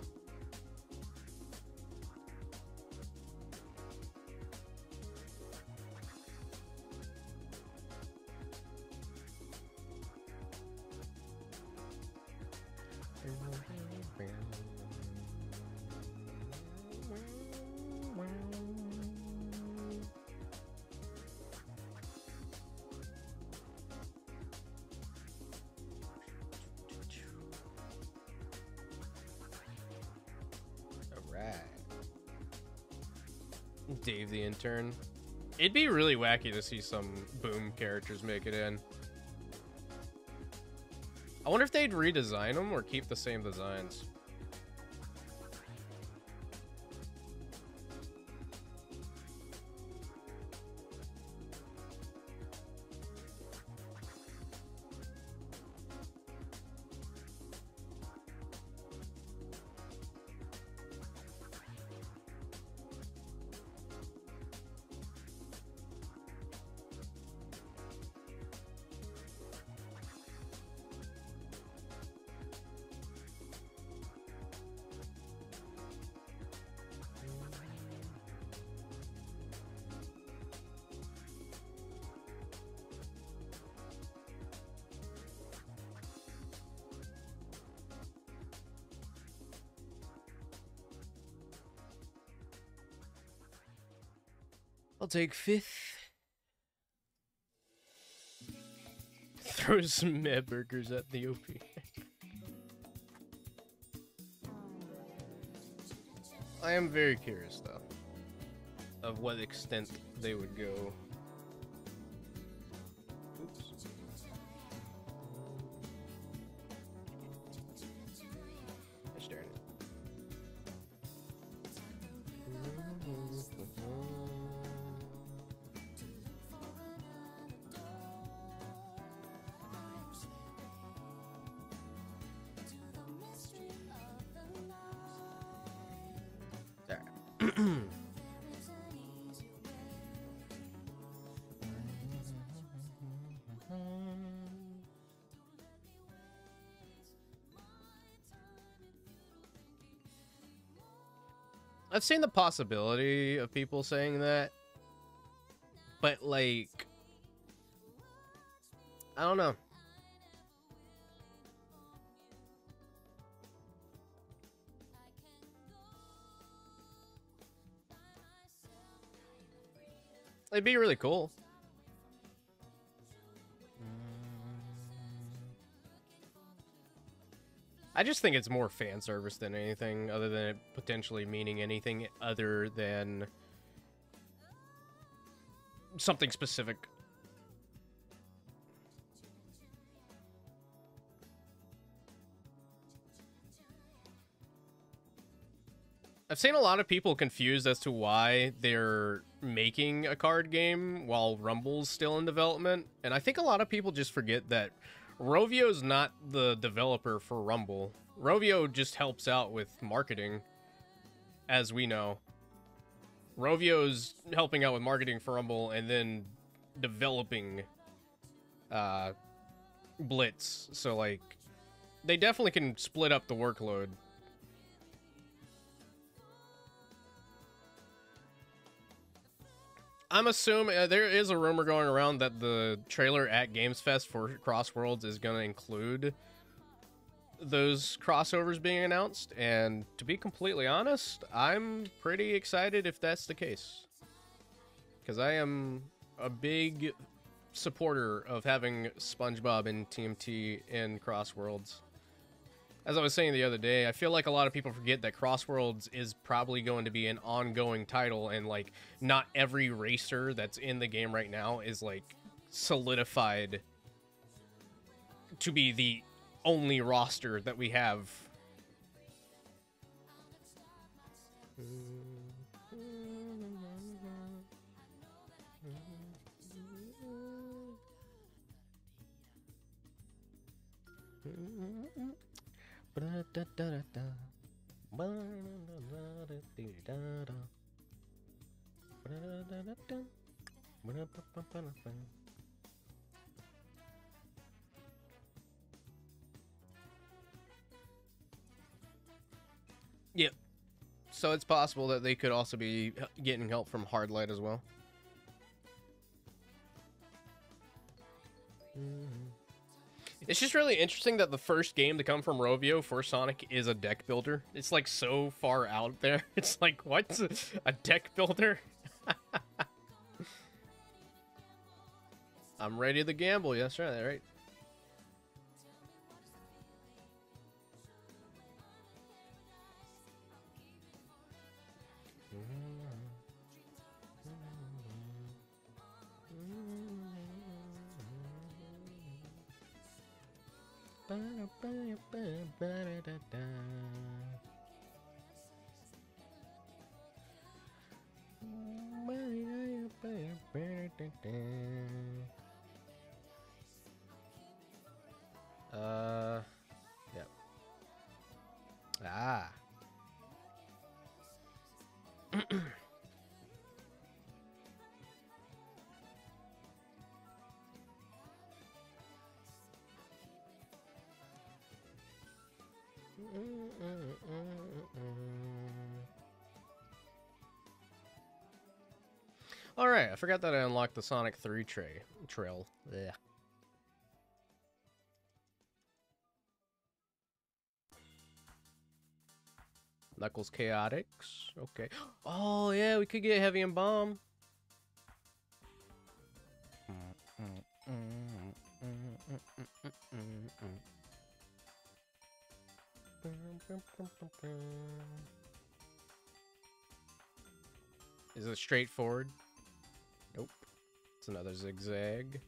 Dave the Intern. It'd be really wacky to see some Boom characters make it in. I wonder if they'd redesign them or keep the same designs. I'll take 5th. Throw some mad burgers at the OP. I am very curious, though, of what extent they would go. Oops. Gosh darn it. I've seen the possibility of people saying that, but like, I don't know. It'd be really cool. I just think it's more fan service than anything, other than it potentially meaning anything other than something specific. I've seen a lot of people confused as to why they're making a card game while Rumble's still in development. And I think a lot of people just forget that Rovio's not the developer for Rumble. Rovio just helps out with marketing, as we know. Rovio's helping out with marketing for Rumble and then developing Blitz. So, like, they definitely can split up the workload. I'm assuming there is a rumor going around that the trailer at Games Fest for Crossworlds is going to include those crossovers being announced. And to be completely honest, I'm pretty excited if that's the case. Because I am a big supporter of having SpongeBob and TMT in Crossworlds. As I was saying the other day, I feel like a lot of people forget that Crossworlds is probably going to be an ongoing title, and like not every racer that's in the game right now is like solidified to be the only roster that we have Yep. So it's possible that they could also be getting help from Hardlight as well. It's just really interesting that the first game to come from Rovio for Sonic is a deck builder. It's like so far out there. It's like, what? A deck builder? I'm ready to gamble. Yes, right. Yeah. Ah. Alright, I forgot that I unlocked the Sonic 3 trail. Yeah. Knuckles Chaotix. Okay. Oh, yeah, we could get Heavy and Bomb. Is it straightforward? Nope. It's another zigzag.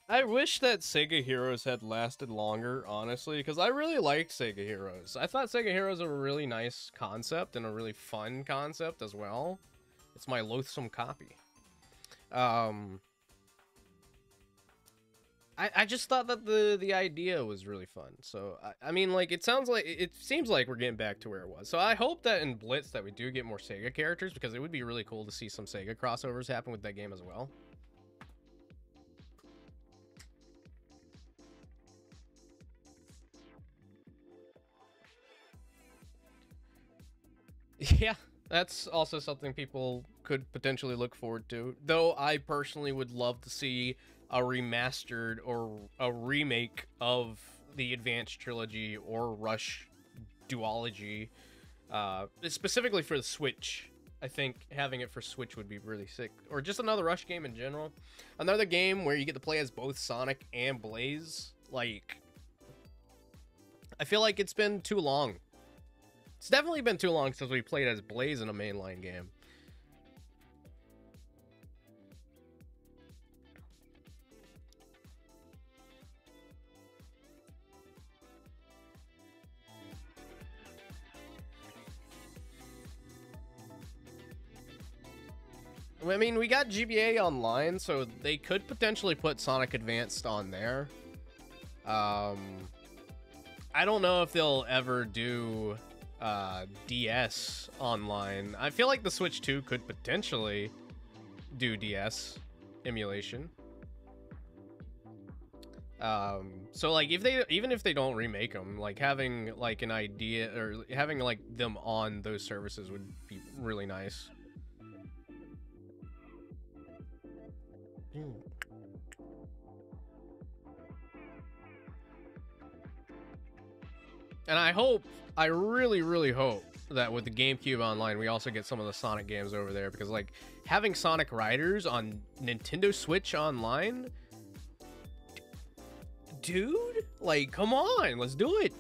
I wish that Sega Heroes had lasted longer, honestly, because I really liked Sega Heroes. I thought Sega Heroes were a really nice concept and a really fun concept as well. It's my loathsome copy. I just thought that the idea was really fun. So I mean, like, it seems like we're getting back to where it was. So I hope that in Blitz that we do get more Sega characters, because it would be really cool to see some Sega crossovers happen with that game as well. Yeah, that's also something people could potentially look forward to. Though I personally would love to see a remastered or a remake of the Advanced Trilogy or Rush duology, specifically for the Switch. I think having it for Switch would be really sick. Or just another Rush game in general. Another game where you get to play as both Sonic and Blaze. Like, I feel like it's been too long. It's definitely been too long since we played as Blaze in a mainline game. I mean, we got GBA Online, so they could potentially put Sonic Advanced on there. I don't know if they'll ever do DS Online. I feel like the Switch 2 could potentially do DS emulation. So like even if they don't remake them, like having like an idea or having like them on those services would be really nice. And I really, really hope that with the GameCube Online, we also get some of the Sonic games over there, because like having Sonic Riders on Nintendo Switch Online, dude, like come on, let's do it.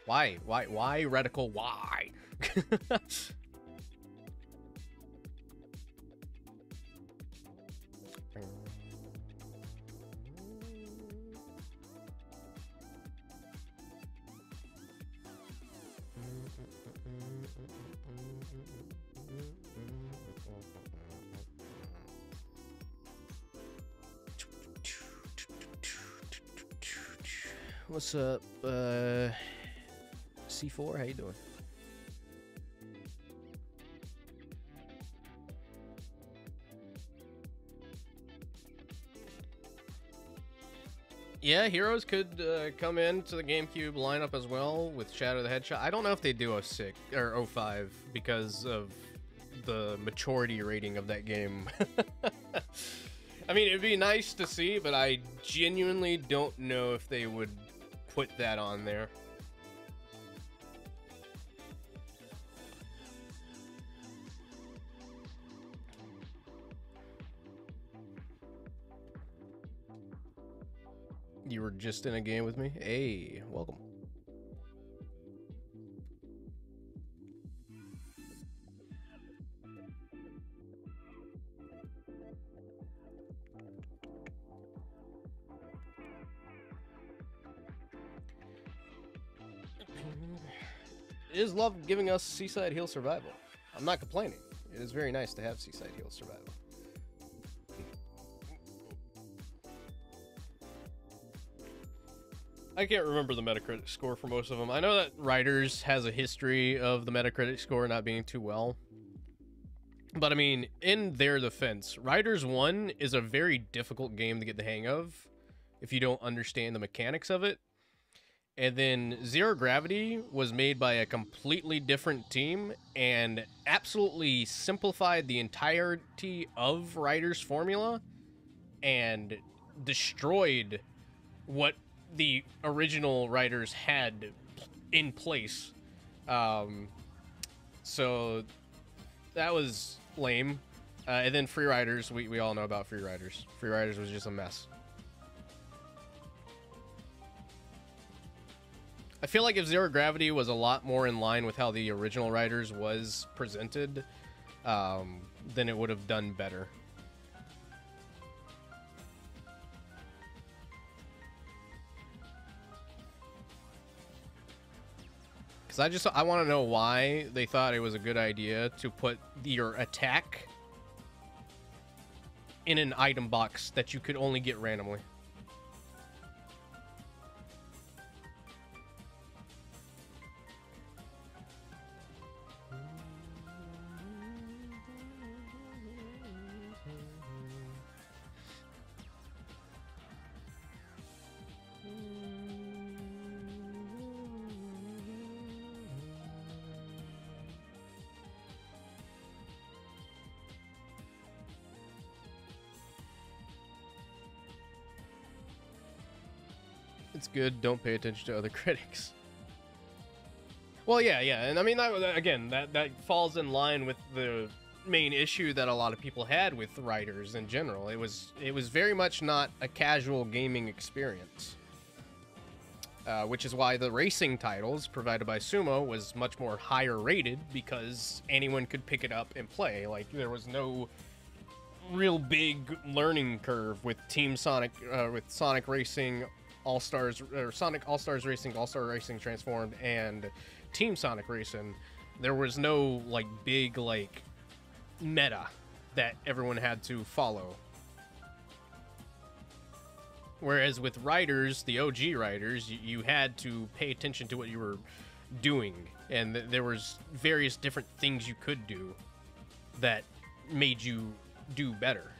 Why, Reticle, why? What's up, C4? How you doing? Yeah, Heroes could come into the GameCube lineup as well with Shadow the Hedgehog. I don't know if they do 06 or 05 because of the maturity rating of that game. I mean, it'd be nice to see, but I genuinely don't know if they would put that on there. You were just in a game with me? Hey, welcome. It is love giving us Seaside Hill Survival. I'm not complaining. It is very nice to have Seaside Hill Survival. I can't remember the Metacritic score for most of them. I know that Riders has a history of the Metacritic score not being too well. But I mean, in their defense, Riders 1 is a very difficult game to get the hang of if you don't understand the mechanics of it. And then Zero Gravity was made by a completely different team and absolutely simplified the entirety of Riders formula and destroyed what the original Riders had in place. So that was lame. And then Free Riders, we all know about Free Riders. Free Riders was just a mess. I feel like if Zero Gravity was a lot more in line with how the original Riders was presented, then it would have done better. Because I want to know why they thought it was a good idea to put your attack in an item box that you could only get randomly. It's good. Don't pay attention to other critics. Well, yeah, and I mean, that falls in line with the main issue that a lot of people had with Riders in general. It was very much not a casual gaming experience, which is why the racing titles provided by Sumo was much more higher rated, because anyone could pick it up and play. Like, there was no real big learning curve with Team Sonic, with Sonic Racing All-Stars, or Sonic All-Stars Racing, All-Star Racing Transformed, and Team Sonic Racing. There was no, like, big, like, meta that everyone had to follow. Whereas with Riders, the OG Riders, you had to pay attention to what you were doing, and there was various different things you could do that made you do better.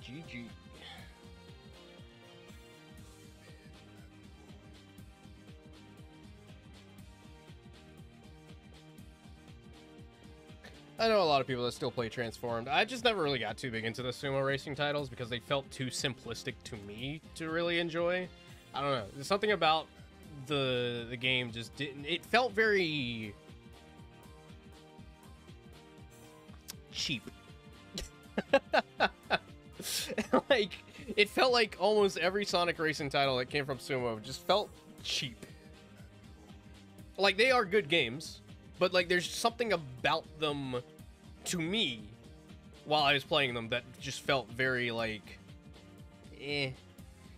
GG. I know a lot of people that still play Transformed. I just never really got too big into the sumo racing titles because they felt too simplistic to me to really enjoy. I don't know. There's something about the game just didn't... It felt very... cheap. Like, it felt like almost every Sonic racing title that came from Sumo just felt cheap. Like, they are good games, but like there's something about them to me while I was playing them that just felt very like eh.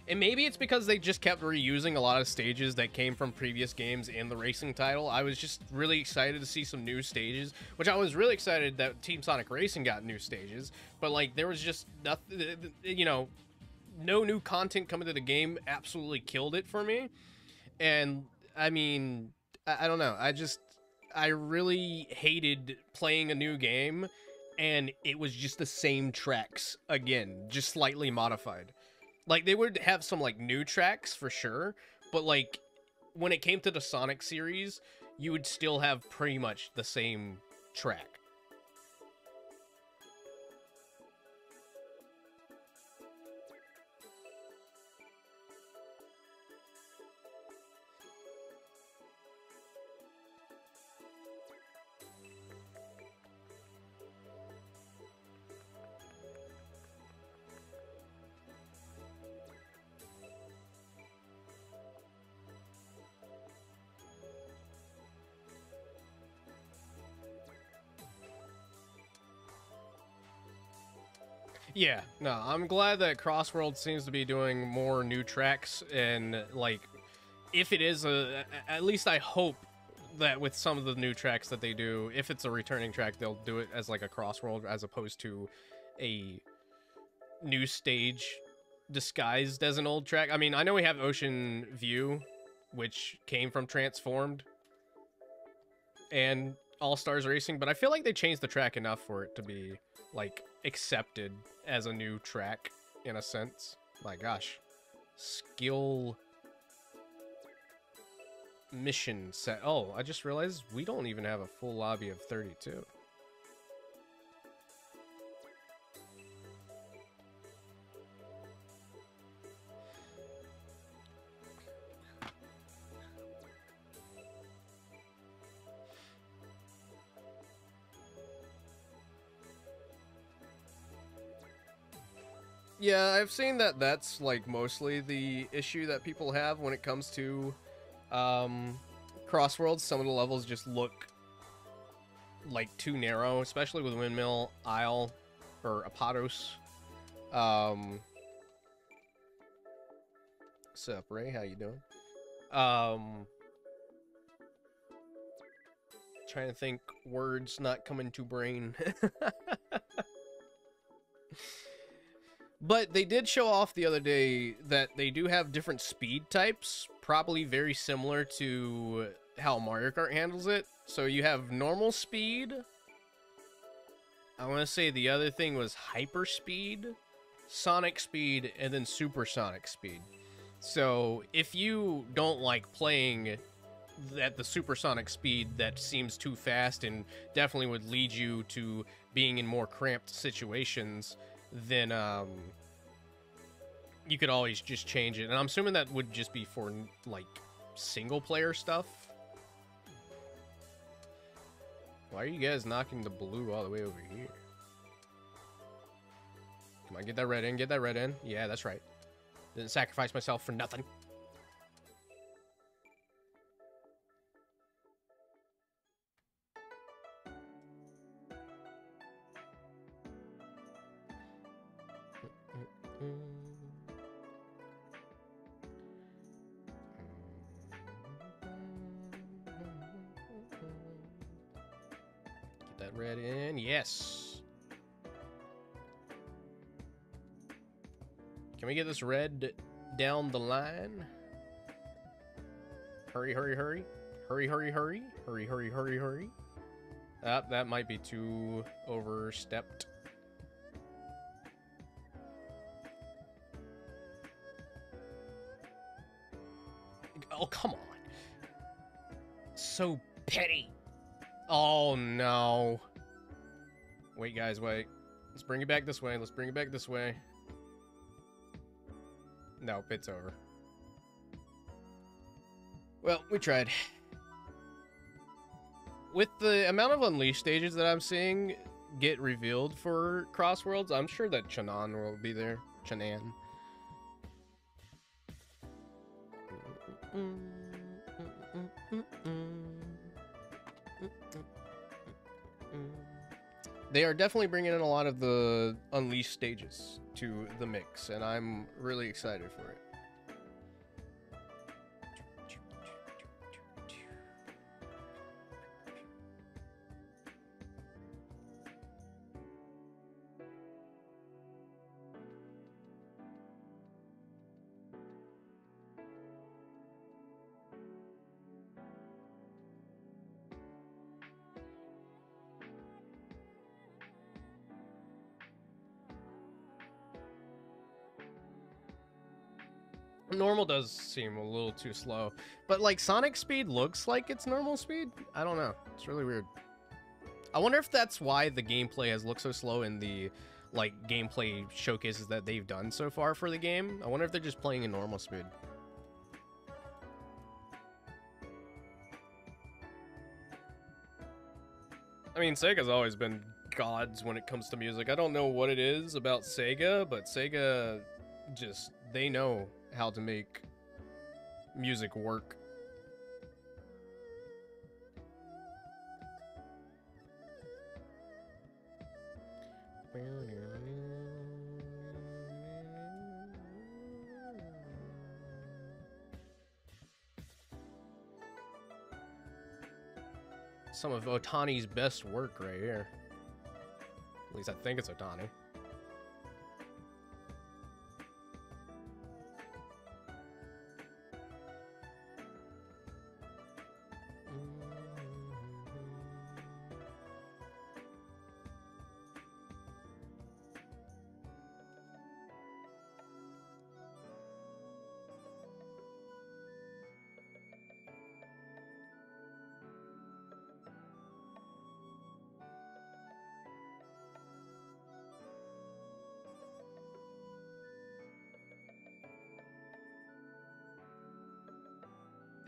And maybe it's because they just kept reusing a lot of stages that came from previous games in the racing title. I was just really excited to see some new stages, which I was really excited that Team Sonic Racing got new stages, but like there was just nothing, you know, no new content coming to the game absolutely killed it for me. And I mean, I don't know. I really hated playing a new game and it was just the same tracks again, just slightly modified. Like, they would have some, like, new tracks, for sure, but, like, when it came to the Sonic series, you would still have pretty much the same track. Yeah, no, I'm glad that Crossworld seems to be doing more new tracks, and, like, if it is at least I hope that with some of the new tracks that they do, if it's a returning track, they'll do it as, like, a Crossworld as opposed to a new stage disguised as an old track. I mean, I know we have Ocean View, which came from Transformed and All-Stars Racing, but I feel like they changed the track enough for it to be, like, accepted as a new track in a sense. My gosh. Skill mission set. Oh, I just realized we don't even have a full lobby of 32. Yeah, I've seen that that's, like, mostly the issue that people have when it comes to, Crossworlds. Some of the levels just look, like, too narrow, especially with Windmill, Isle, or Apatos. Sup, Ray? How you doing? Trying to think, words not coming to brain. But they did show off the other day that they do have different speed types, probably very similar to how Mario Kart handles it. So you have normal speed. I want to say the other thing was hyper speed, sonic speed, and then supersonic speed. So if you don't like playing at the supersonic speed that seems too fast and definitely would lead you to being in more cramped situations, then you could always just change it. And I'm assuming that would just be for, like, single-player stuff. Why are you guys knocking the blue all the way over here? Come on, get that red in, get that red in. Yeah, that's right. Didn't sacrifice myself for nothing. Get that red in. Yes. Can we get this red down the line? Hurry, hurry, hurry. Hurry, hurry, hurry. Hurry, hurry, hurry, hurry. That might be too overstepped. Oh, come on. So petty. Oh, no. Wait, guys, wait. Let's bring it back this way. Let's bring it back this way. Nope, it's over. Well, we tried. With the amount of Unleashed stages that I'm seeing get revealed for Crossworlds, I'm sure that Chanan will be there. Chanan. They are definitely bringing in a lot of the Unleashed stages to the mix, and I'm really excited for it. Normal does seem a little too slow, but like Sonic speed looks like it's normal speed. I don't know. It's really weird. I wonder if that's why the gameplay has looked so slow in the like gameplay showcases that they've done so far for the game. I wonder if they're just playing in normal speed. I mean, Sega's always been gods when it comes to music. I don't know what it is about Sega, but Sega just, they know how to make music work. Some of Otani's best work right here. At least I think it's Otani.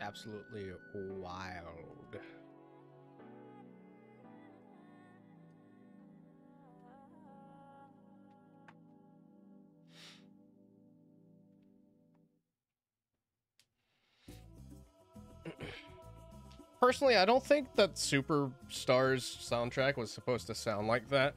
Absolutely wild. Personally, I don't think that Superstar's soundtrack was supposed to sound like that.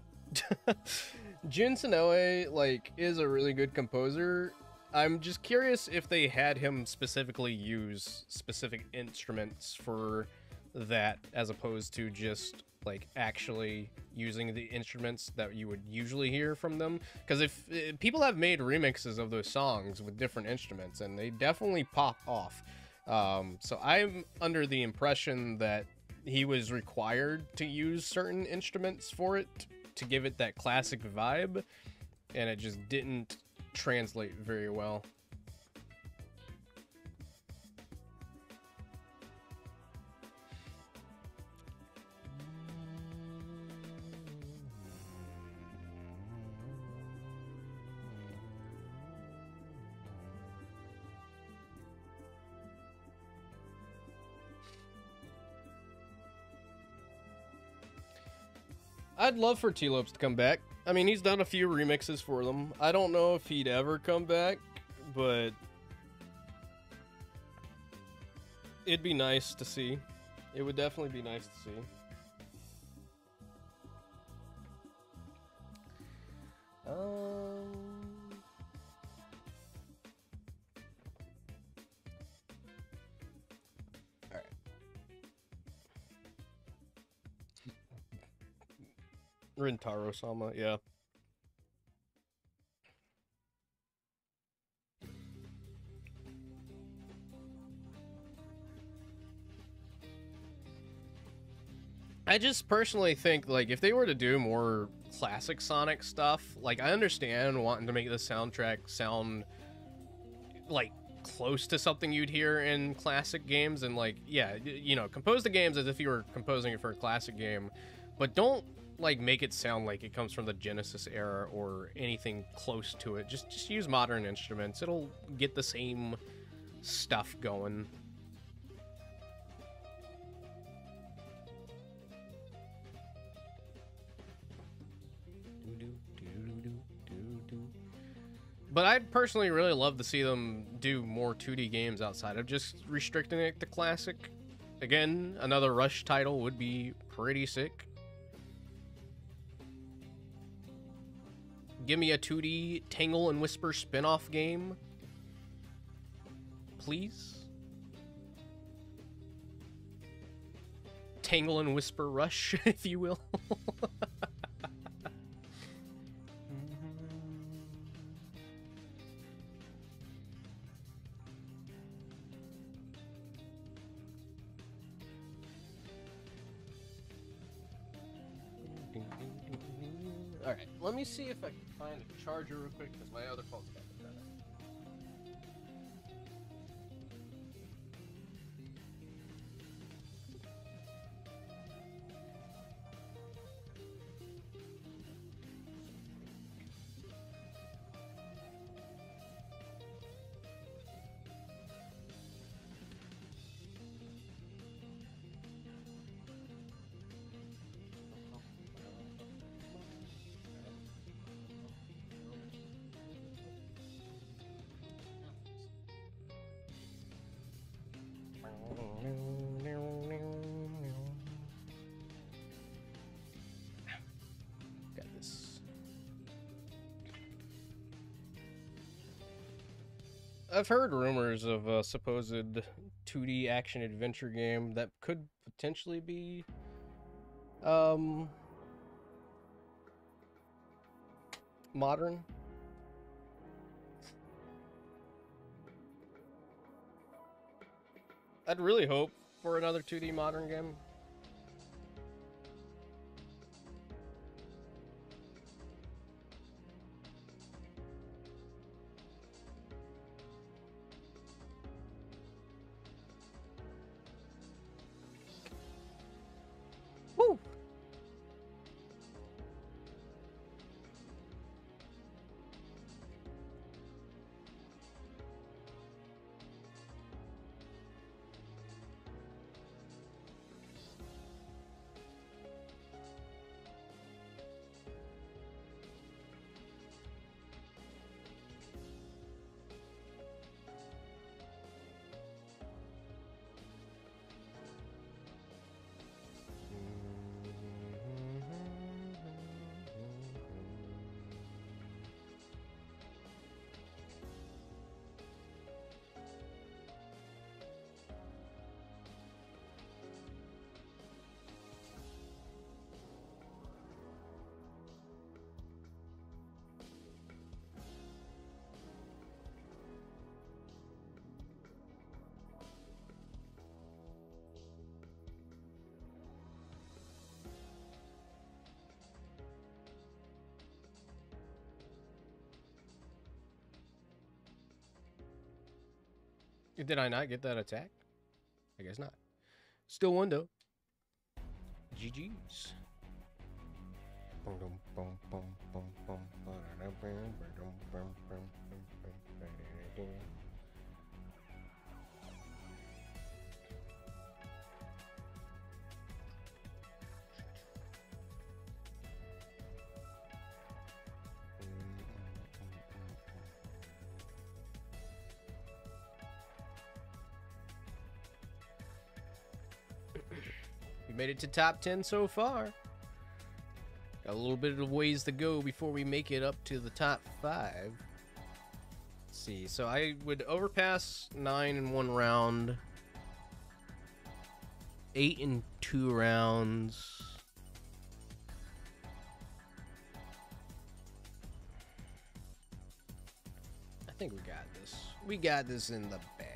Jun Sonoe, like, is a really good composer. I'm just curious if they had him specifically use specific instruments for that, as opposed to just, like, actually using the instruments that you would usually hear from them. Because if people have made remixes of those songs with different instruments, and they definitely pop off. So I'm under the impression that he was required to use certain instruments for it to give it that classic vibe, and it just didn't translate very well. I'd love for T-Lopes to come back. I mean, he's done a few remixes for them. I don't know if he'd ever come back, but it'd be nice to see. It would definitely be nice to see. Rintaro-sama, yeah. I just personally think, like, if they were to do more classic Sonic stuff, like, I understand wanting to make the soundtrack sound, like, close to something you'd hear in classic games, and like, yeah, you know, compose the games as if you were composing it for a classic game, but don't like make it sound like it comes from the Genesis era or anything close to it. Just use modern instruments. It'll get the same stuff going. But I'd personally really love to see them do more 2D games outside of just restricting it to classic. Again, another Rush title would be pretty sick. Give me a 2D Tangle and Whisper spin-off game, please. Tangle and Whisper Rush, if you will. Alright, let me see if I can find a charger real quick, because my other phone's got the better. Got this. I've heard rumors of a supposed 2D action adventure game that could potentially be modern. I'd really hope for another 2D modern game. Woo! Did I not get that attack? I guess not. Still one though. GG's. Made it to top 10 so far. Got a little bit of ways to go before we make it up to the top 5. Let's see. So I would overpass 9 in 1 round, 8 in 2 rounds. I think we got this. We got this in the bag.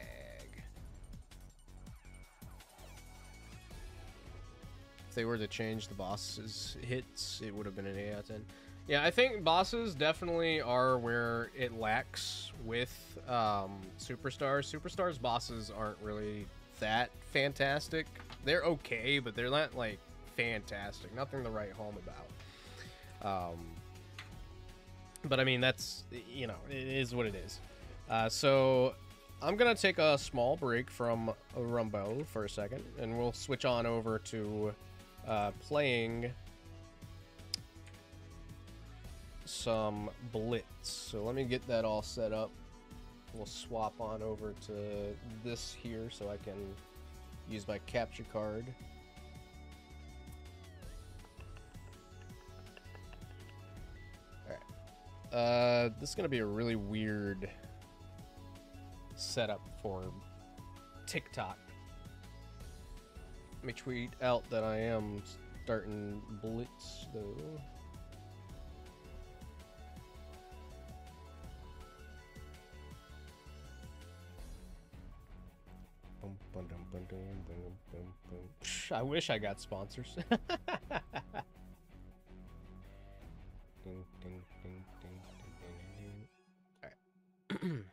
If they were to change the boss's hits, it would have been an 8 out of 10. Yeah, I think bosses definitely are where it lacks with Superstars. Superstars bosses aren't really that fantastic. They're okay, but they're not, like, fantastic. Nothing to write home about. But, I mean, that's, you know, it is what it is. So, I'm going to take a small break from Rumbo for a second, and we'll switch on over to playing some Blitz. So let me get that all set up. We'll swap on over to this here so I can use my capture card. Alright. This is gonna be a really weird setup for TikTok. Let me tweet out that I am starting Blitz though. I wish I got sponsors. Alright.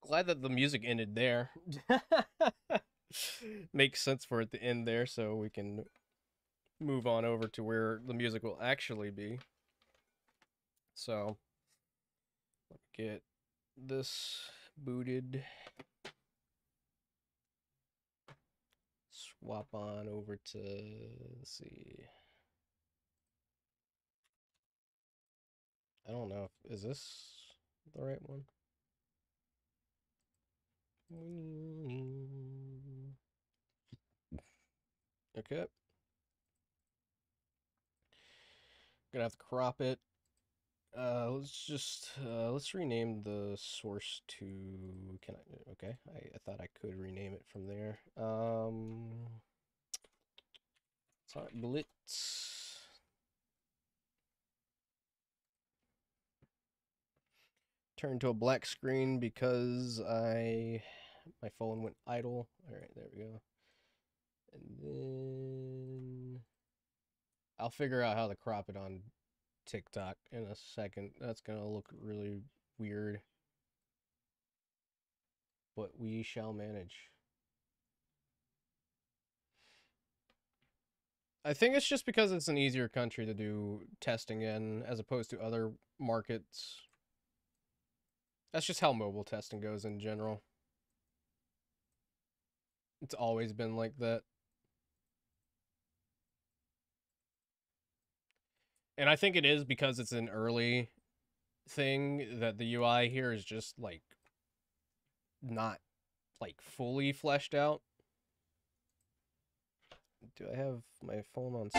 Glad that the music ended there. Makes sense for it to end there, so we can move on over to where the music will actually be. So, let me get this booted. Swap on over to, let's see. I don't know if, is this the right one? Okay. Gonna have to crop it. Let's rename the source to, can I, okay, I thought I could rename it from there. Sorry, Blitz. Turned to a black screen because my phone went idle. All right, there we go. And then I'll figure out how to crop it on TikTok in a second. That's gonna look really weird, but we shall manage. I think it's just because it's an easier country to do testing in as opposed to other markets. That's just how mobile testing goes in general. It's always been like that. And I think it is because it's an early thing that the UI here is just, like, not, like, fully fleshed out. Do I have my phone on?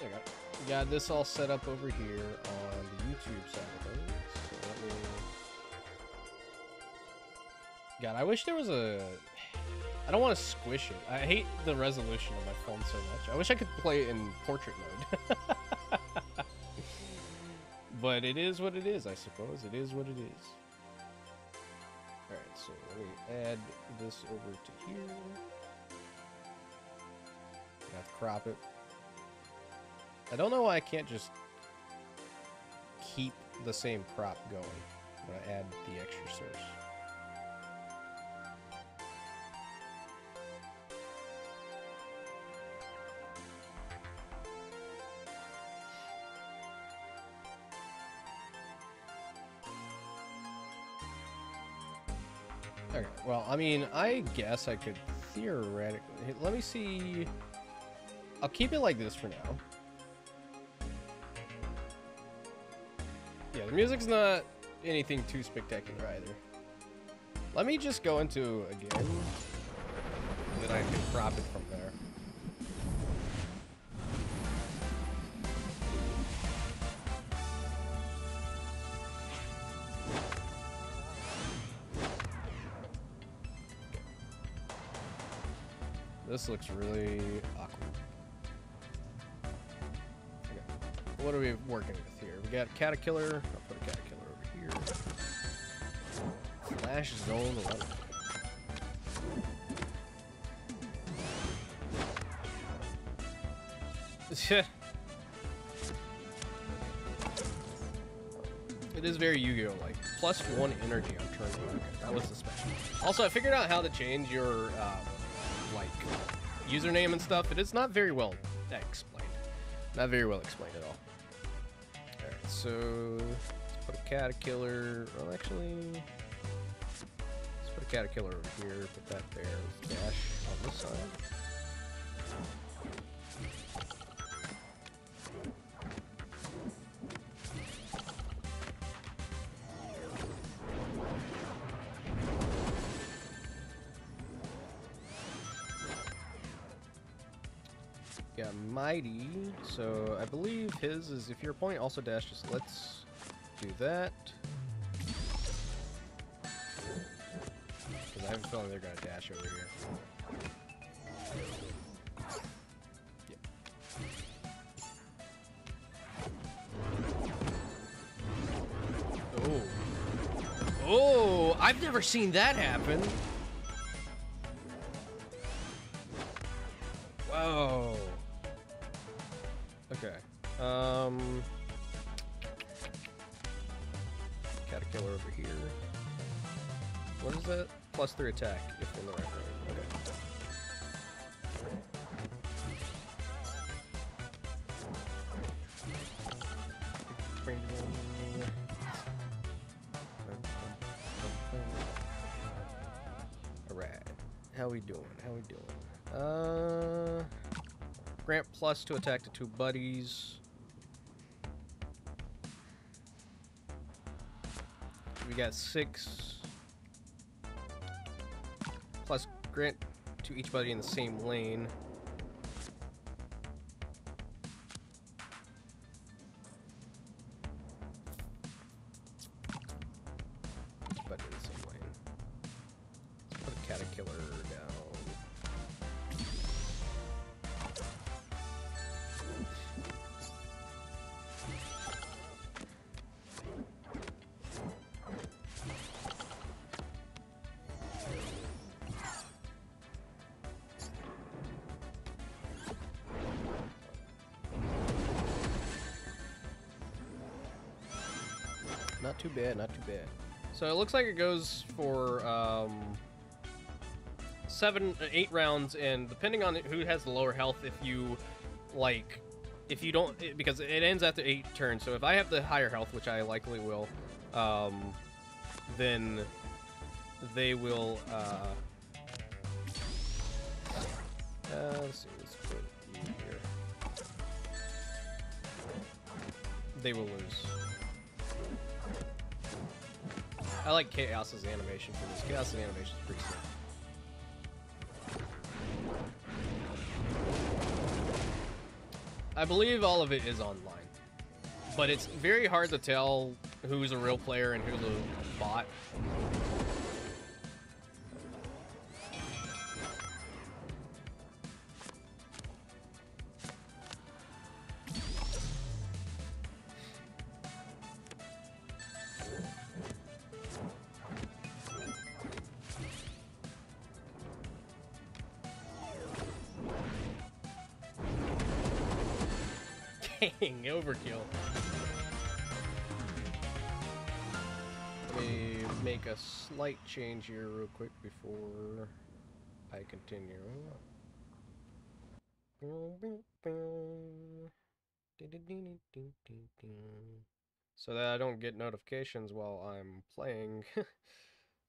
There we go. Got this all set up over here on the YouTube side of things. So let me... God, I wish there was a... I don't want to squish it. I hate the resolution of my phone so much. I wish I could play it in portrait mode. But it is what it is, I suppose. It is what it is. Alright, so let me add this over to here. I have to crop it. I don't know why I can't just keep the same crop going when I add the extra source. Okay, well, I mean, I guess I could theoretically... Let me see... I'll keep it like this for now. Yeah, the music's not anything too spectacular either. Let me just go into, again... then I can crop it from there. This looks really awkward. Okay. What are we working with here? We got Caterkiller. I'll put a Caterkiller over here. Flash Zone 11. It is very Yu-Gi-Oh! Like. +1 energy on turn 1. Okay, that was the special. Also, I figured out how to change your, like, username and stuff. It is not very well explained. Not very well explained at all. Alright, so let's put a Caterkiller. Well, actually, let's put a Caterkiller over here. Put that there. Let's dash on this side. Got Mighty, so I believe his is if your opponent also dashes. Let's do that. Because I have a feeling they're going to dash over here. Yeah. Oh. Oh, I've never seen that happen. Whoa. Okay. Caterkiller over here. What is that? +3 attack if in the right way. Okay. Alright. How we doing? How we doing? Grant +2 attack to 2 buddies. We got 6. Plus grant to each buddy in the same lane. Each buddy in the same lane. Let's put a Caterkiller down. Not too bad, not too bad. So it looks like it goes for 8 rounds, and depending on who has the lower health, if you don't, because it ends after 8 turns. So if I have the higher health, which I likely will, then they will. Let's see. Let's put E here. They will lose. I like Chaos's animation for this. Chaos's animation is pretty sick. I believe all of it is online, but it's very hard to tell who's a real player and who's a bot. Dang, overkill. Let me make a slight change here real quick before I continue. So that I don't get notifications while I'm playing.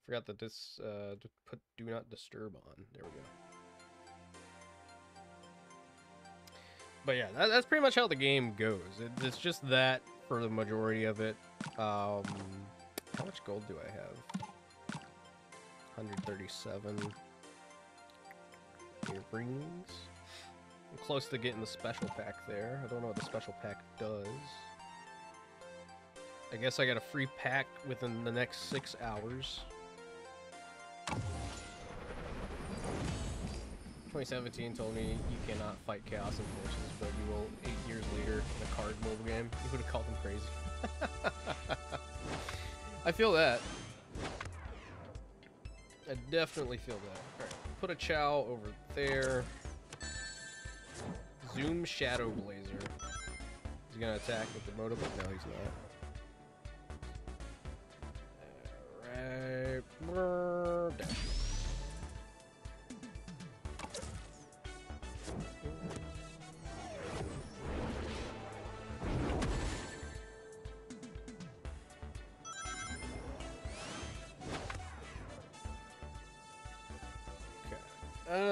Forgot that this to put do not disturb on. There we go. But yeah, that's pretty much how the game goes. It's just that for the majority of it. How much gold do I have? 137. rings. I'm close to getting the special pack there. I don't know what the special pack does. I guess I got a free pack within the next 6 hours. 2017 told me you cannot fight Chaos and Forces, but you will 8 years later in a card mobile game. You would have called them crazy. I feel that. I definitely feel that. Alright, put a Chow over there. Zoom Shadow Blazer. He's gonna attack with the moto, but no, he's not. Alright. Dash.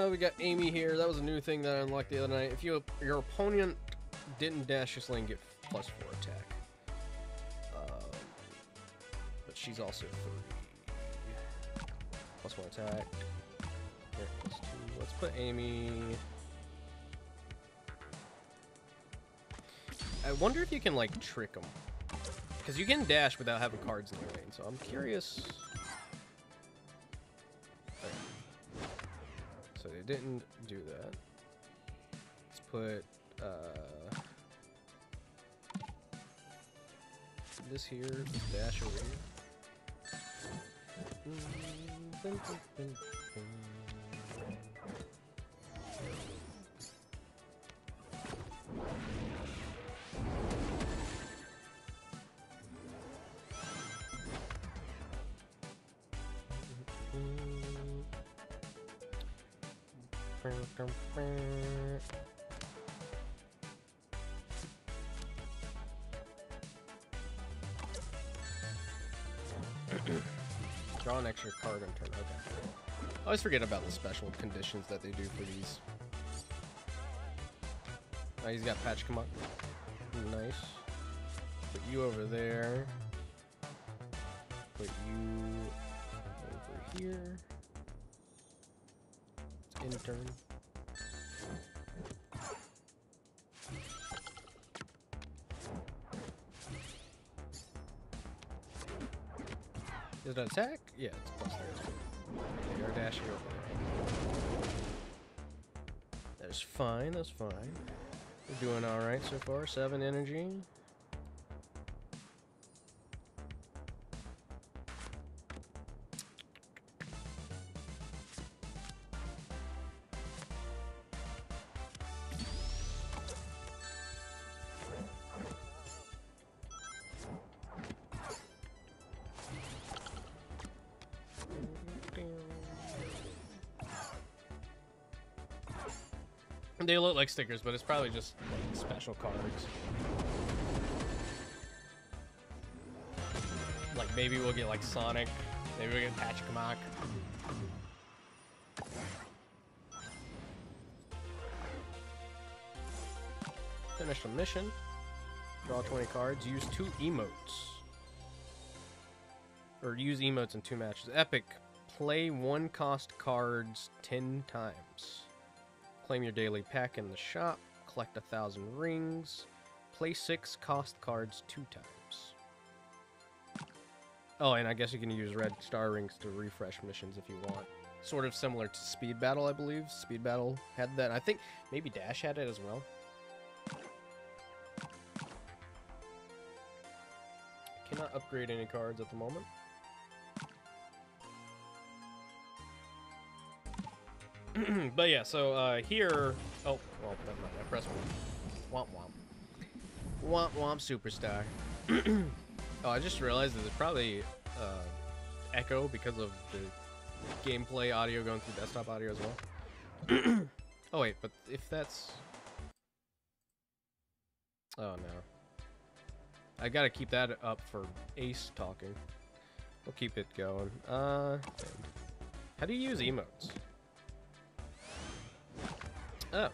We got Amy here. That was a new thing that I unlocked the other night. If your opponent didn't dash this lane, get +4 attack. But she's also 3. +1 attack. Here, +2. Let's put Amy. I wonder if you can like trick them, because you can dash without having cards in your lane. So I'm curious. So they didn't do that. Let's put this here, this dash over here. Draw an extra card on turn. Okay. I always forget about the special conditions that they do for these. Oh, he's got patch come up. Nice. Put you over there. Put you over here. It's intern. Is it an attack? Yeah, it's +3. They are dashing over there. That's fine, that's fine. We're doing alright so far. 7 energy. They look like stickers, but it's probably just like special cards. Like maybe we'll get like Sonic, maybe we'll get Pachkamak. Finish the mission. Draw 20 cards. Use 2 emotes. Or use emotes in 2 matches. Epic. Play 1 cost cards 10 times. Claim your daily pack in the shop. Collect 1,000 rings. Play 6 cost cards 2 times. Oh, and I guess you can use red star rings to refresh missions if you want. Sort of similar to Speed Battle, I believe. Speed Battle had that. I think maybe Dash had it as well. Cannot upgrade any cards at the moment. But yeah, so here. Oh, well, never mind. I pressed 1. Womp womp. Womp womp superstar. Oh, I just realized that there's probably echo because of the gameplay audio going through desktop audio as well. Oh wait, but if that's. Oh no. I gotta keep that up for Ace talking. We'll keep it going. How do you use emotes? Oh.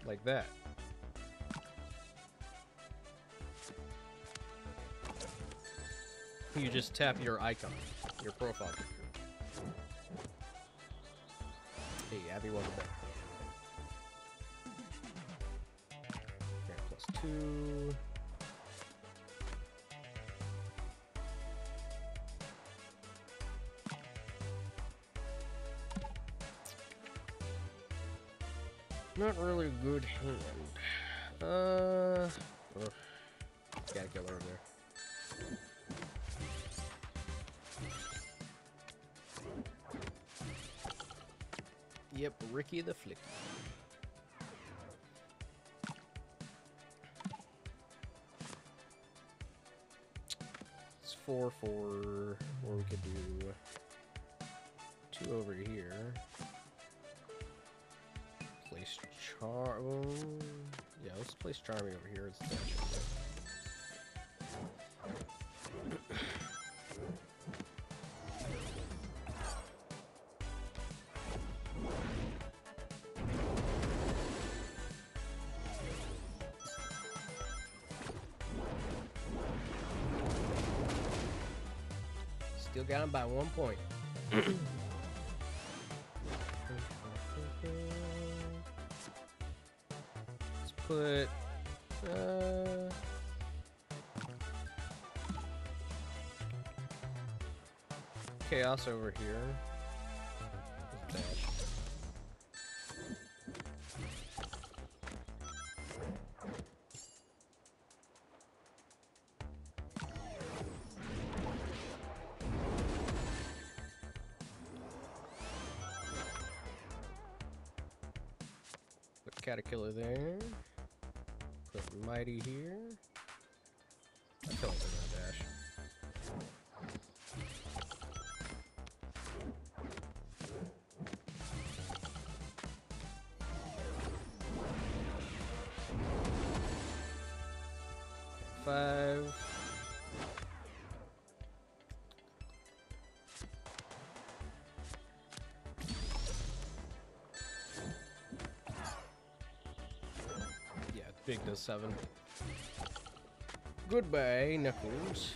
Like that. You just tap your icon, your profile picture. Hey, Abby, welcome back. Okay, +2. Not really a good hand. Gotta kill her over there. Yep, Ricky the Flicky. It's 4-4, or we could do 2 over here. Place yeah, let's place Charming over here instead. Still got him by 1 point. Let's put Chaos over here. Dash. Put Caterkiller there. Put Mighty here. I feel like they're gonna dash. Five. Yeah, big does 7. Goodbye, Knuckles.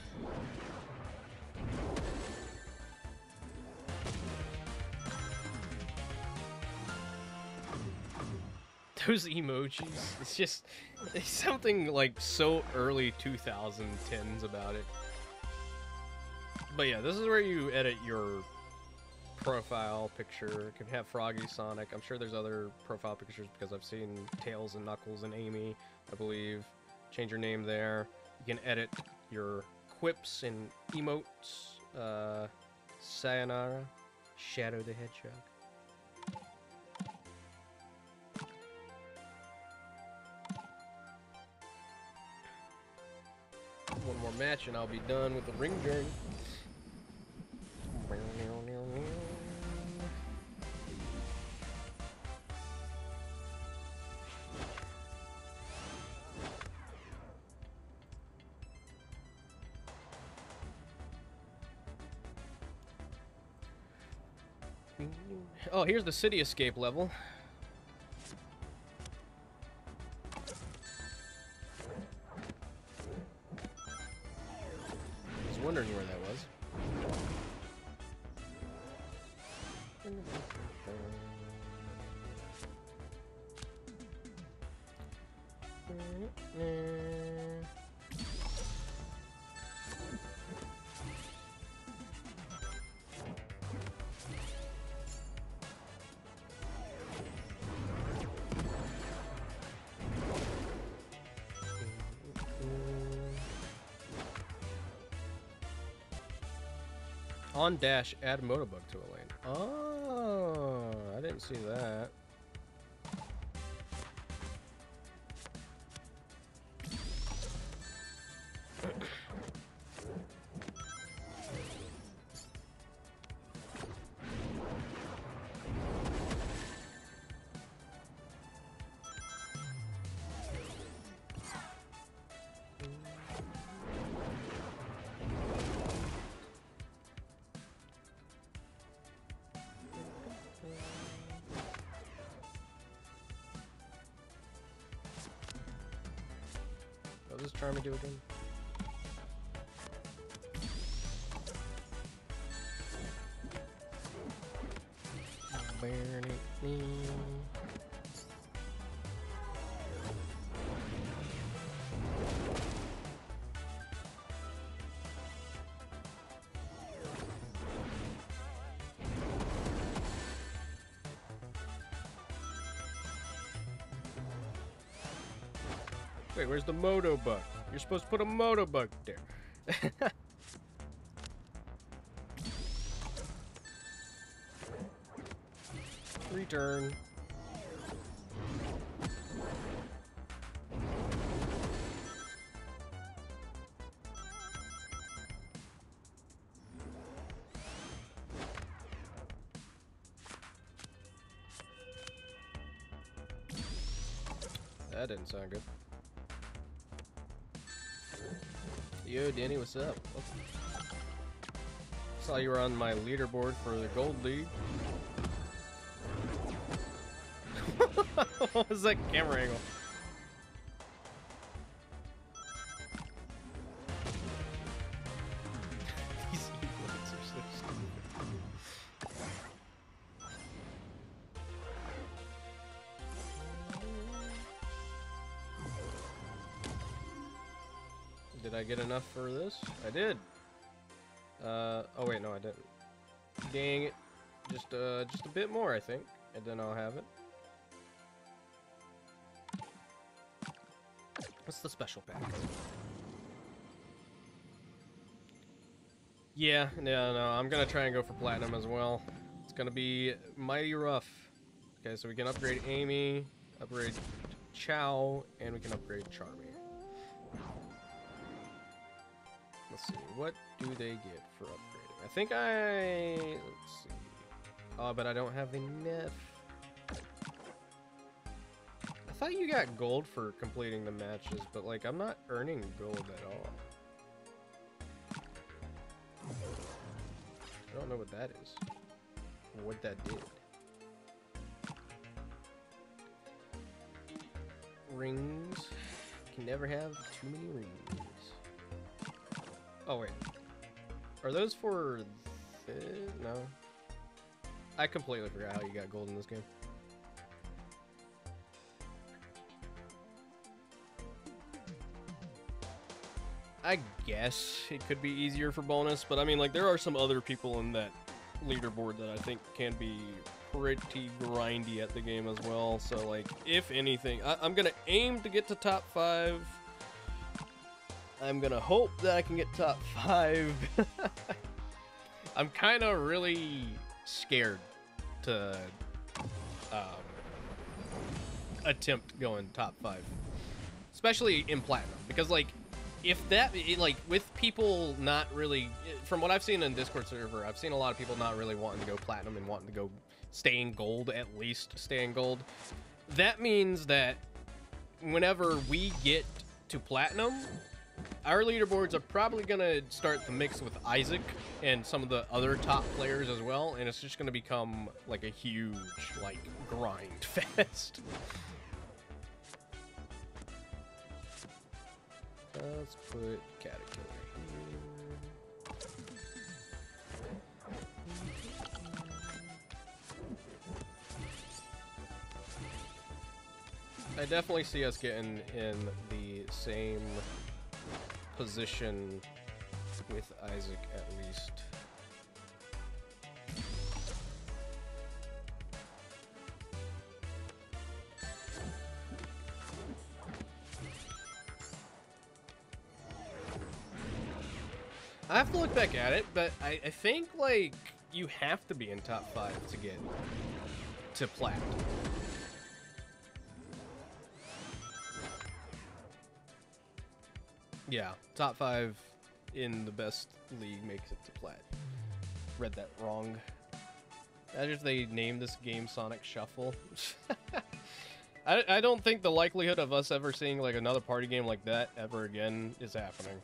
Those emojis, it's just, there's something like so early 2010s about it. But yeah, this is where you edit your profile picture. It can have Froggy, Sonic. I'm sure there's other profile pictures because I've seen Tails and Knuckles and Amy, I believe. Change your name there. You can edit your quips and emotes. Sayonara, Shadow the Hedgehog. One more match and I'll be done with the ring journey. Oh, here's the City Escape level. I was wondering where that was. On dash, add Motobug to a lane. Oh, I didn't see that. What does Charmy do again? Wait, where's the moto bug? You're supposed to put a moto bug there. Return. That didn't sound good. Yo, Danny, what's up? Saw you were on my leaderboard for the gold league. What was that camera angle? These emotes are so stupid. Did I get enough for this? I did. Oh wait, no, I didn't. Dang it! Just a bit more, I think, and then I'll have it. What's the special pack? Yeah, no, I'm gonna try and go for platinum as well. It's gonna be mighty rough. Okay, so we can upgrade Amy, upgrade Chow, and we can upgrade Charmy. Let's see, what do they get for upgrading? I think let's see. Oh, but I don't have enough. I thought you got gold for completing the matches, but like I'm not earning gold at all. I don't know what that is. Or what that did. Rings. Can never have too many rings. Oh wait. Are those for no? I completely forgot how you got gold in this game. I guess it could be easier for bonus, but I mean, like, there are some other people in that leaderboard that I think can be pretty grindy at the game as well. So, like, if anything, I'm gonna aim to get to top 5. I'm gonna hope that I can get top 5. I'm kind of really scared to attempt going top 5, especially in platinum, because like if that like with people not really, from what I've seen in Discord server, I've seen a lot of people not really wanting to go platinum and wanting to go stay in gold, at least stay in gold. That means that whenever we get to platinum, our leaderboards are probably gonna start to mix with Isaac and some of the other top players as well, and it's just gonna become like a huge like grind fest. Let's put Caterpillar here. I definitely see us getting in the same position with Isaac at least. I have to look back at it, but I think like you have to be in top 5 to get to plat. Yeah, top 5 in the best league makes it to plat. Read that wrong. Imagine if they named this game Sonic Shuffle. I don't think the likelihood of us ever seeing like another party game like that ever again is happening.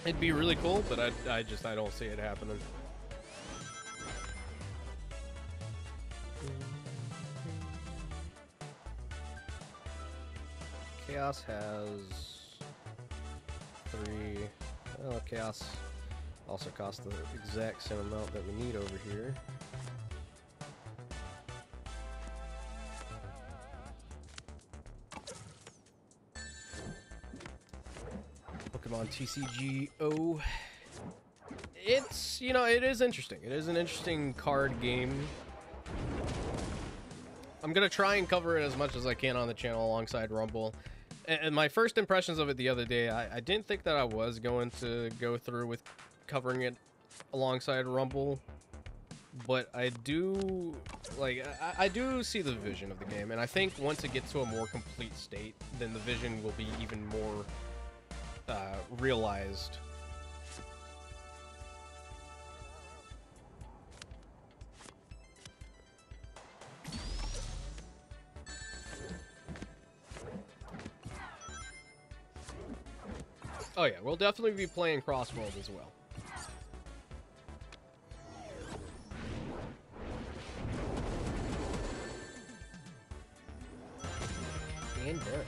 It'd be really cool, but I don't see it happening. Chaos has 3. Well, Chaos also costs the exact same amount that we need over here. Pokemon TCGO. It's, you know, it is interesting. It is an interesting card game. I'm gonna try and cover it as much as I can on the channel alongside Rumble. And my first impressions of it the other day, I didn't think that I was going to go through with covering it alongside Rumble, but I do, like, I do see the vision of the game, and I think once it gets to a more complete state, then the vision will be even more realized. Oh yeah, we'll definitely be playing Crossworld as well. And there.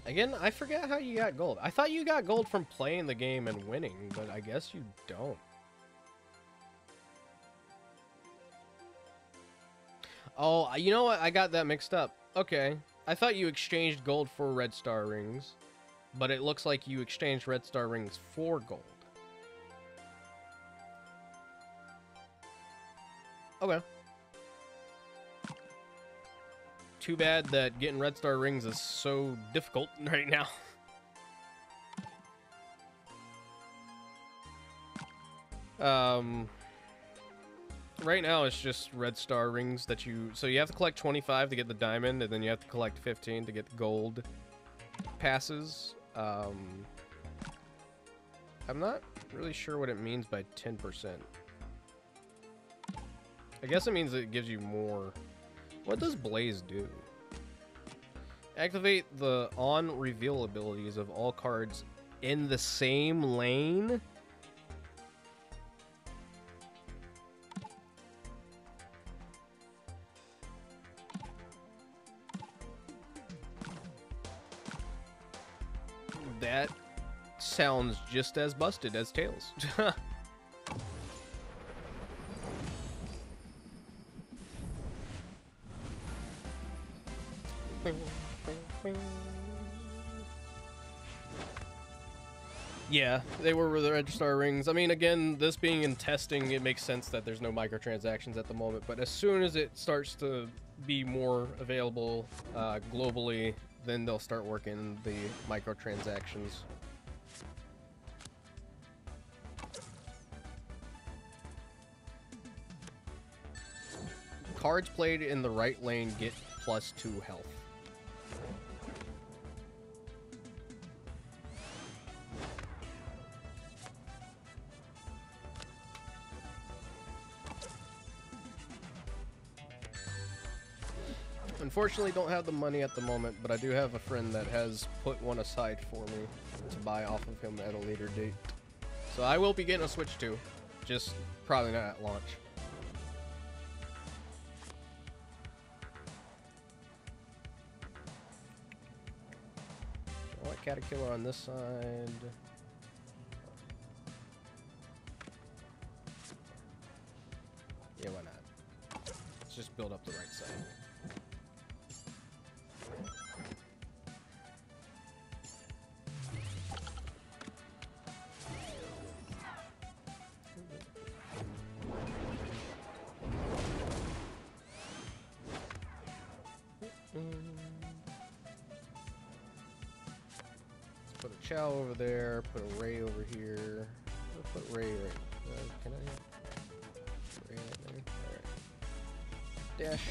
Again, I forget how you got gold. I thought you got gold from playing the game and winning, but I guess you don't. Oh, you know what? I got that mixed up. Okay. I thought you exchanged gold for red star rings, but it looks like you exchanged red star rings for gold. Okay. Too bad that getting red star rings is so difficult right now. Right now it's just red star rings that so you have to collect 25 to get the diamond, and then you have to collect 15 to get the gold passes. I'm not really sure what it means by 10%. I guess it means it gives you more. What does Blaze do? Activate the on-reveal abilities of all cards in the same lane? That sounds just as busted as Tails. Yeah, they were the red star rings. I mean, again, this being in testing, it makes sense that there's no microtransactions at the moment, but as soon as it starts to be more available globally, then they'll start working the microtransactions. Cards played in the right lane get +2 health. Unfortunately, don't have the money at the moment, but I do have a friend that has put one aside for me to buy off of him at a later date. So I will be getting a Switch too, just probably not at launch. I want Caterpillar on this side. Yeah, why not? Let's just build up the right side. Put a Chow over there, put a Ray over here. I'll put Ray right. Can I? Ray right there. Alright. Dash.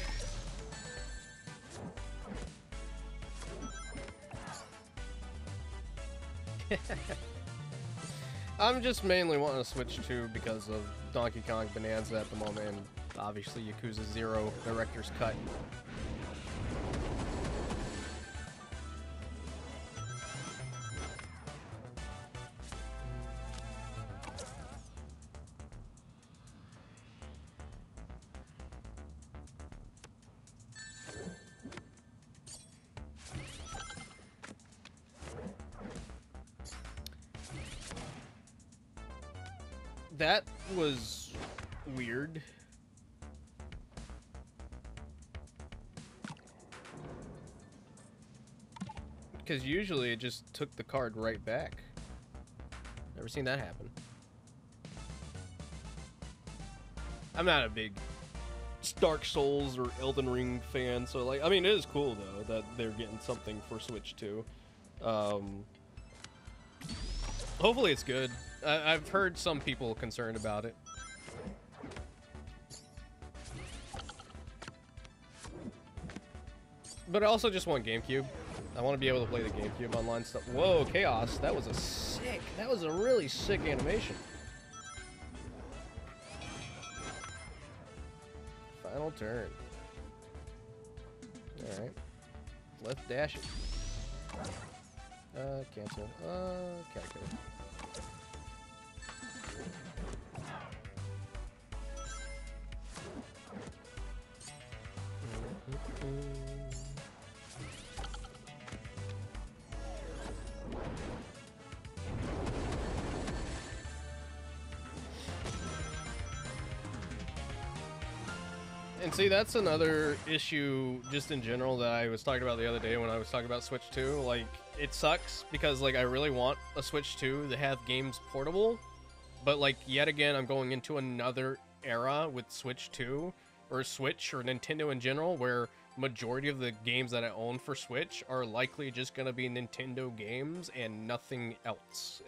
I'm just mainly wanting to switch to because of Donkey Kong Bonanza at the moment, and obviously Yakuza 0 Director's Cut. that was weird. Because usually it just took the card right back. Never seen that happen. I'm not a big Dark Souls or Elden Ring fan, so like, I mean, it is cool though that they're getting something for Switch 2. Hopefully it's good. I've heard some people concerned about it. But I also just want GameCube. I want to be able to play the GameCube online stuff. Whoa, Chaos. That was a really sick animation. Final turn. Alright. Let's dash it. Cancel. Calculate. And see, that's another issue just in general that I was talking about the other day when I was talking about Switch 2. Like, it sucks because, like, I really want a Switch 2 to have games portable. But, like, yet again, I'm going into another era with Switch 2, or Switch, or Nintendo in general, where majority of the games that I own for Switch are likely just going to be Nintendo games and nothing else.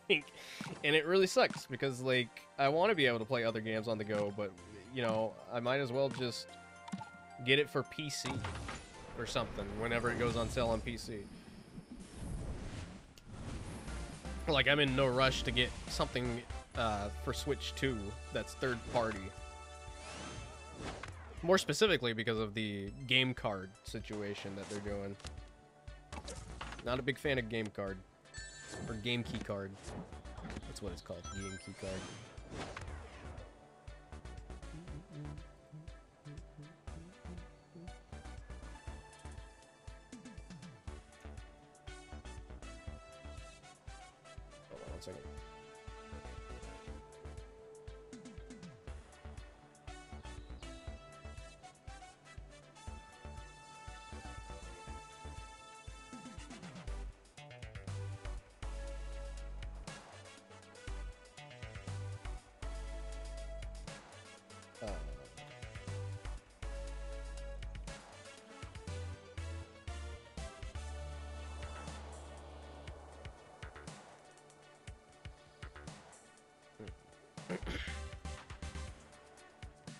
And it really sucks because, like, I want to be able to play other games on the go, but, you know, I might as well just get it for PC or something whenever it goes on sale on PC. Like, I'm in no rush to get something for Switch 2 that's third party. More specifically because of the game card situation that they're doing. Not a big fan of game card. Or game key card. That's what it's called, game key card. Hold on one second.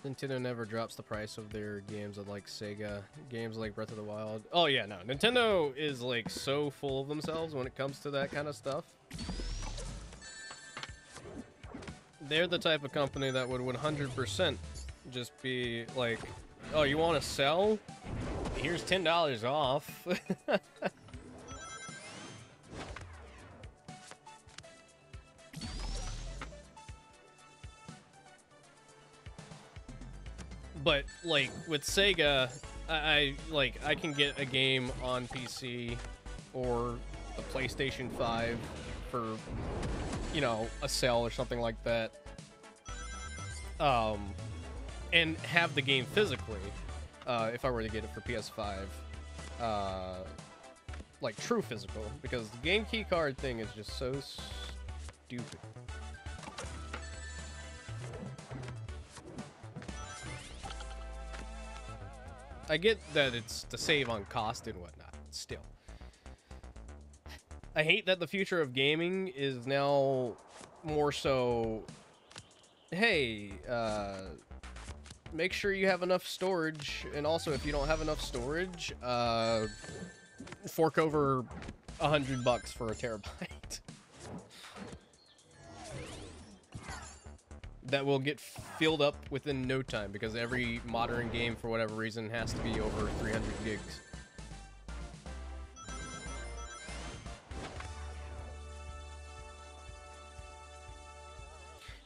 Nintendo never drops the price of their games unlike Sega. Games like Breath of the Wild. Oh yeah, no. Nintendo is like so full of themselves when it comes to that kind of stuff. They're the type of company that would 100% just be like, oh, you want to sell? Here's $10 off. But like with Sega, I can get a game on PC or a PlayStation 5 for, you know, a sale or something like that. And have the game physically, if I were to get it for PS5, like true physical, because the game key card thing is just so stupid. I get that it's to save on cost and whatnot, still. I hate that the future of gaming is now more so, hey, make sure you have enough storage, and also if you don't have enough storage, fork over $100 for a terabyte. That will get filled up within no time because every modern game, for whatever reason, has to be over 300 gigs.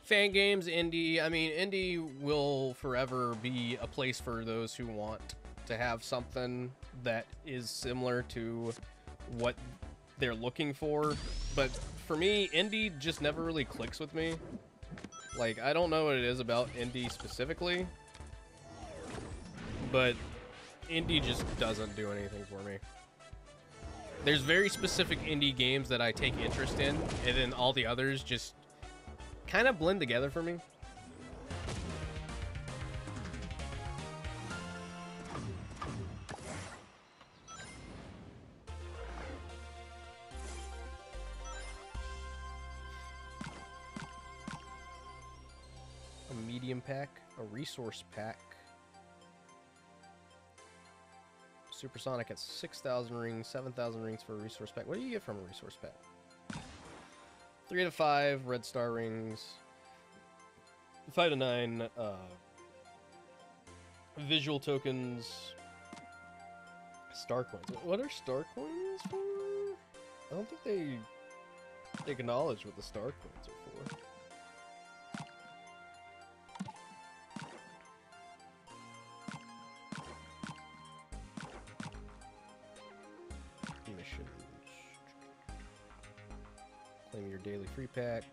Fan games, indie. I mean, indie will forever be a place for those who want to have something that is similar to what they're looking for. But for me, indie just never really clicks with me. Like, I don't know what it is about indie specifically, but indie just doesn't do anything for me. There's very specific indie games that I take interest in, and then all the others just kind of blend together for me. A medium pack, a resource pack. Supersonic at 6,000 rings, 7,000 rings for a resource pack. What do you get from a resource pack? 3 to 5 red star rings. 5 to 9 visual tokens. Star coins. What are star coins for? I don't think they acknowledge what the star coins are for. Claim your daily free pack.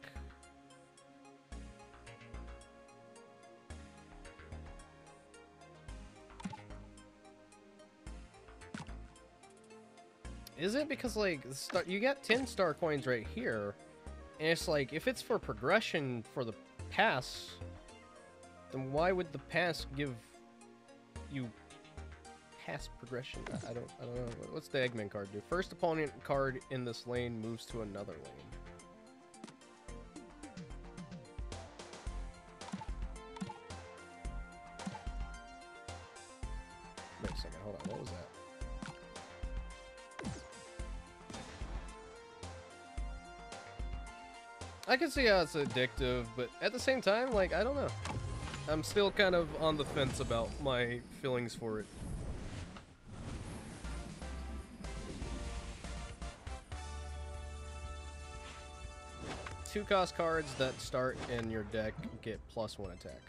Is it because, like, you get 10 star coins right here, and it's like, if it's for progression for the pass, then why would the pass give you pass progression? I don't know. What's the Eggman card do? First opponent card in this lane moves to another lane. Wait a second, hold on, what was that? I can see how it's addictive, but at the same time, like, I don't know. I'm still kind of on the fence about my feelings for it. Two cost cards that start in your deck get +1 attack.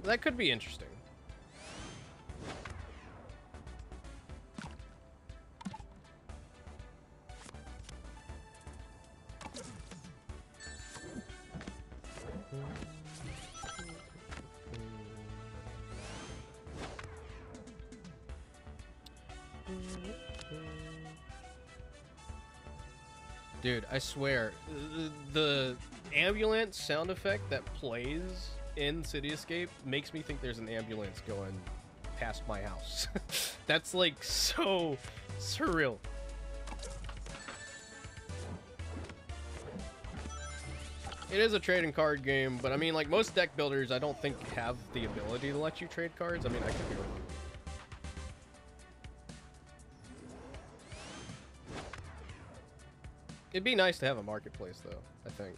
That could be interesting. Dude, I swear, the ambulance sound effect that plays in City Escape makes me think there's an ambulance going past my house. That's like so surreal. It is a trading card game, but I mean, like, most deck builders I don't think have the ability to let you trade cards. I mean, I could be wrong. It'd be nice to have a marketplace, though, I think.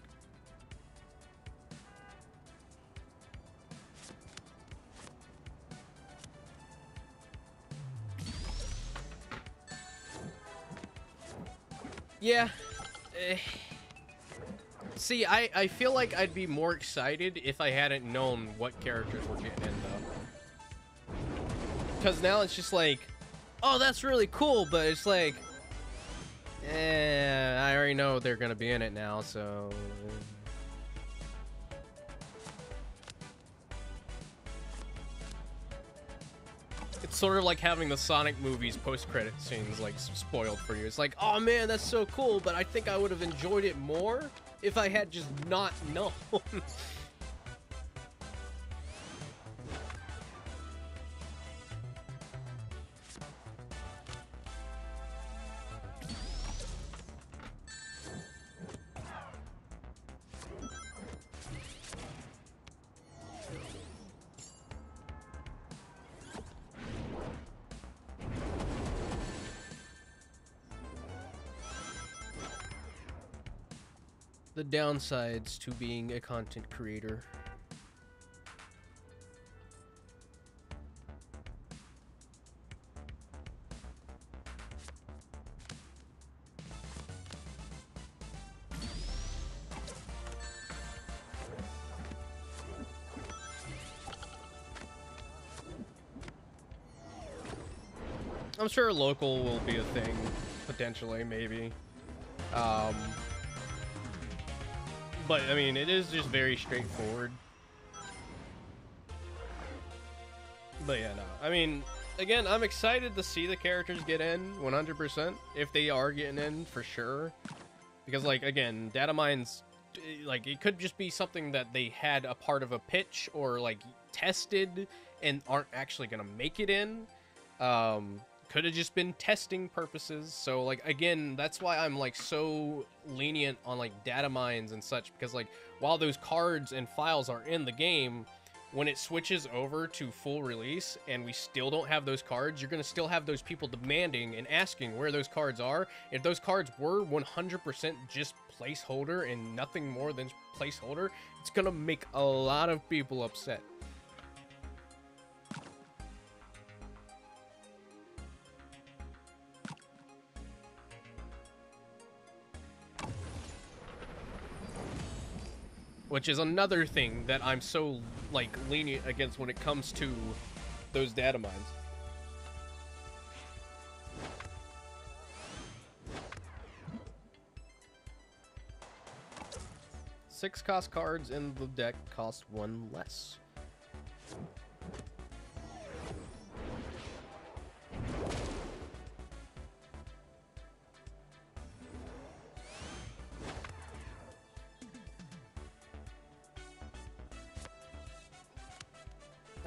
Yeah. See, I feel like I'd be more excited if I hadn't known what characters were getting in, though. Because now it's just like, oh, that's really cool, but it's like, I already know they're gonna be in it now, so... It's sort of like having the Sonic movies post-credit scenes, like, spoiled for you. It's like, oh man, that's so cool, but I think I would have enjoyed it more if I had just not known. The downsides to being a content creator. I'm sure local will be a thing potentially, maybe. But I mean, it is just very straightforward. But yeah, no. I mean, again, I'm excited to see the characters get in 100%. If they are getting in, for sure. Because, like, again, data mines, like, it could just be something that they had a part of a pitch or, like, tested and aren't actually going to make it in. Could have just been testing purposes. So, like, again, that's why I'm, like, so lenient on, like, data mines and such. Because, like, while those cards and files are in the game, when it switches over to full release and we still don't have those cards, you're going to still have those people demanding and asking where those cards are. If those cards were 100% just placeholder and nothing more than placeholder, it's going to make a lot of people upset. Which is another thing that I'm so, like, lenient against when it comes to those data mines. Six cost cards in the deck cost one less.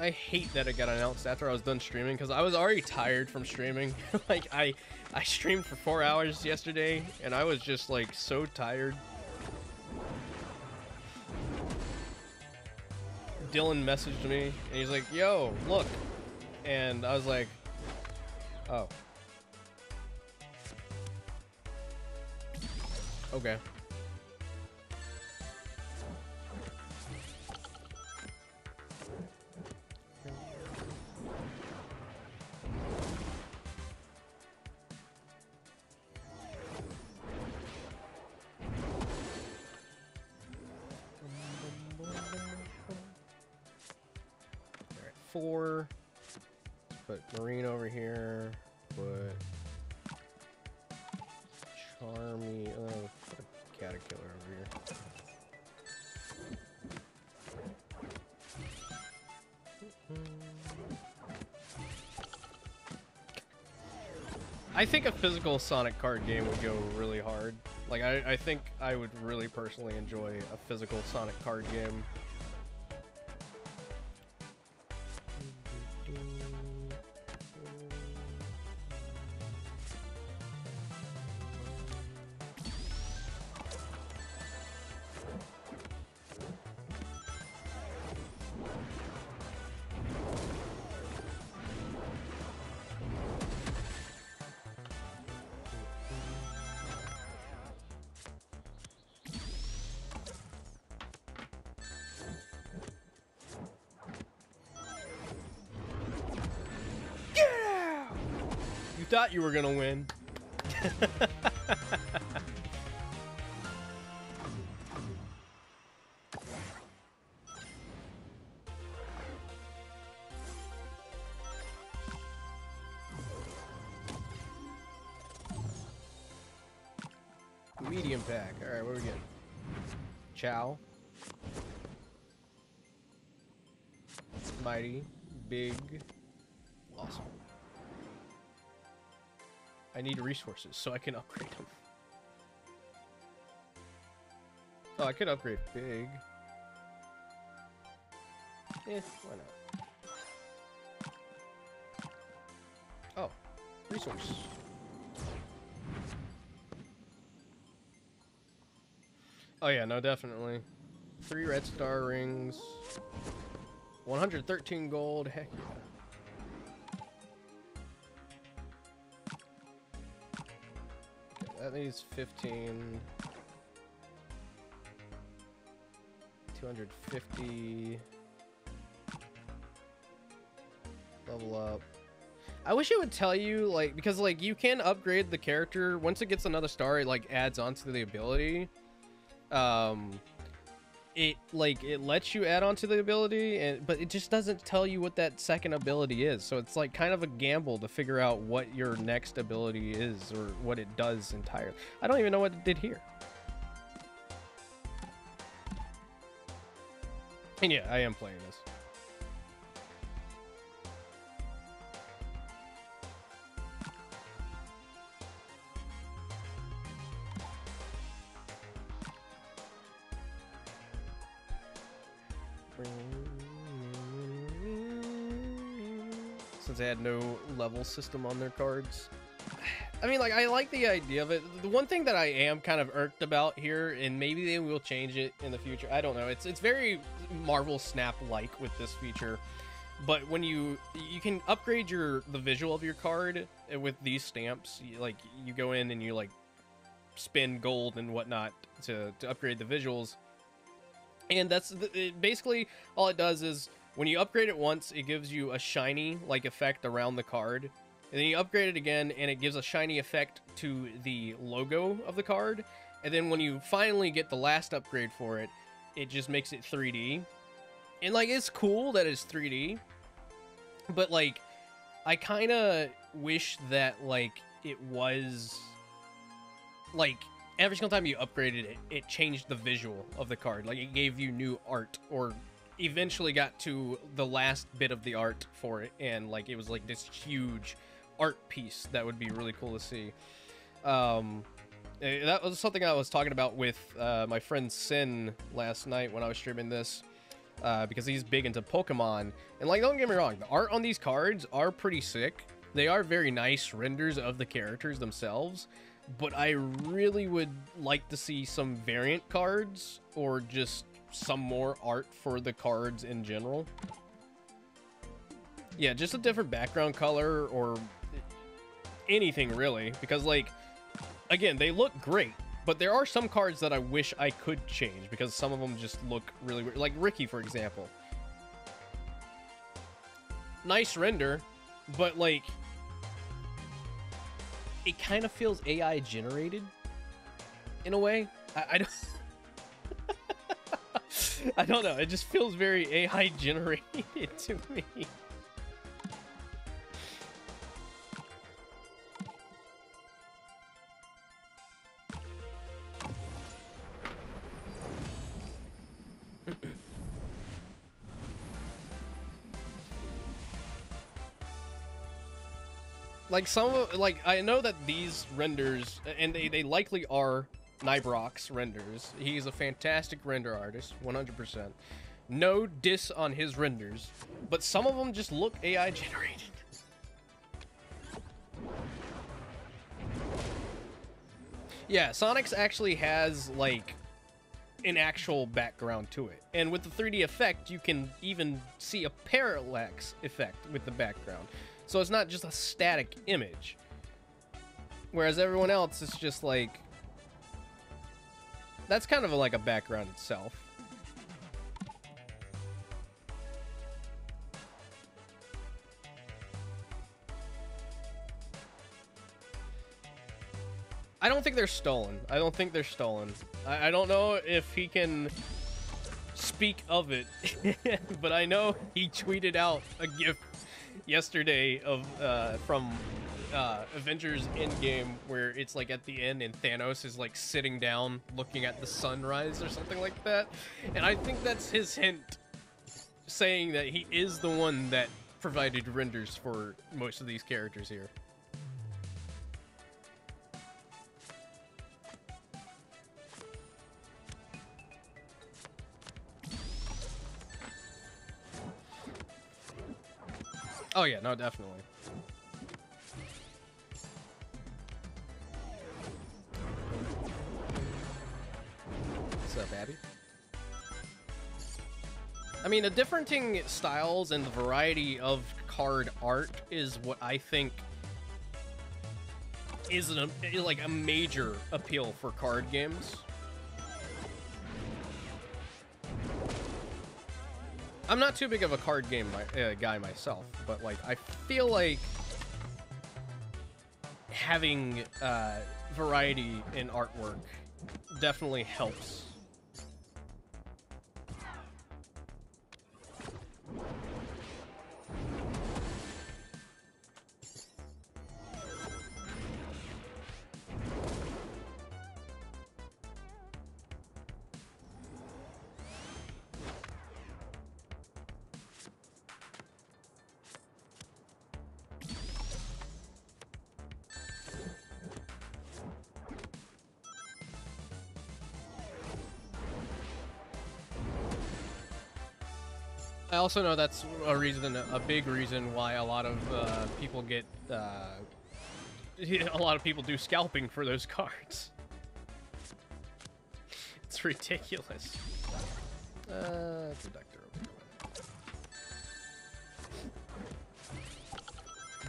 I hate that it got announced after I was done streaming, because I was already tired from streaming. Like, I streamed for 4 hours yesterday, and I was just, like, so tired. Dylan messaged me, and he's like, yo, look. And I was like, oh. Okay. Four. Put Marine over here. Put Charmy. Oh, put a Caterpillar over here. I think a physical Sonic card game would go really hard. Like, I think I would really personally enjoy a physical Sonic card game. Thought you were gonna win. Medium pack. All right, what are we getting? Chow. Mighty. Big. Awesome. I need resources so I can upgrade them. Oh, I could upgrade big. Eh, why not? Oh, resource. Oh yeah, no, definitely. 3 red star rings. 113 gold, heck yeah. That needs 15. 250. Level up. I wish it would tell you, like, because, like, you can upgrade the character. Once it gets another star, it, like, adds on to the ability. it lets you add on to the ability, but it just doesn't tell you what that second ability is. So it's like kind of a gamble to figure out what your next ability is or what it does entirely. I don't even know what it did here. And yeah, I am playing this. Since they had no level system on their cards. I mean, like, I like the idea of it. The one thing that I am kind of irked about here, and maybe they will change it in the future, I don't know. It's very Marvel Snap-like with this feature. But when you can upgrade the visual of your card with these stamps. You go in and you, like, spend gold and whatnot to upgrade the visuals. And that's basically all it does is when you upgrade it once, it gives you a shiny like effect around the card. And then you upgrade it again and it gives a shiny effect to the logo of the card. And then when you finally get the last upgrade for it, it just makes it 3D. And like, it's cool that it's 3D. But like, I kind of wish that like it was like every single time you upgraded it, it changed the visual of the card. Like, it gave you new art, or eventually got to the last bit of the art for it, and like it was like this huge art piece that would be really cool to see. That was something I was talking about with my friend Sin last night when I was streaming this, because he's big into Pokemon. And like, don't get me wrong, the art on these cards are pretty sick. They are very nice renders of the characters themselves. But I really would like to see some variant cards, or just some more art for the cards in general. Yeah, just a different background color, or anything really. Because, like, again, they look great, but there are some cards that I wish I could change, because some of them just look really weird. Like Ricky, for example. Nice render, but, like, it kind of feels AI generated in a way. I don't I don't know. It just feels very AI generated to me. Like, I know that these renders, and they likely are Nibrock's renders. He's a fantastic render artist, 100%. No diss on his renders, but some of them just look AI generated. Yeah, Sonic's actually has, like, an actual background to it. And with the 3D effect, you can even see a parallax effect with the background. So it's not just a static image. Whereas everyone else is just like... That's kind of like a background itself. I don't think they're stolen. I don't think they're stolen. I don't know if he can speak of it. But I know he tweeted out a GIF yesterday of from Avengers Endgame, where it's like at the end and Thanos is like sitting down looking at the sunrise or something like that. And I think that's his hint, saying that he is the one that provided renders for most of these characters here. Oh yeah, no, definitely. What's up, Abby? I mean, the differing styles and the variety of card art is what I think is like a major appeal for card games. I'm not too big of a card game guy myself, but like I feel like having variety in artwork definitely helps. I also know that's a reason, a big reason why a lot of people get, a lot of people do scalping for those cards. It's ridiculous. Protector over here.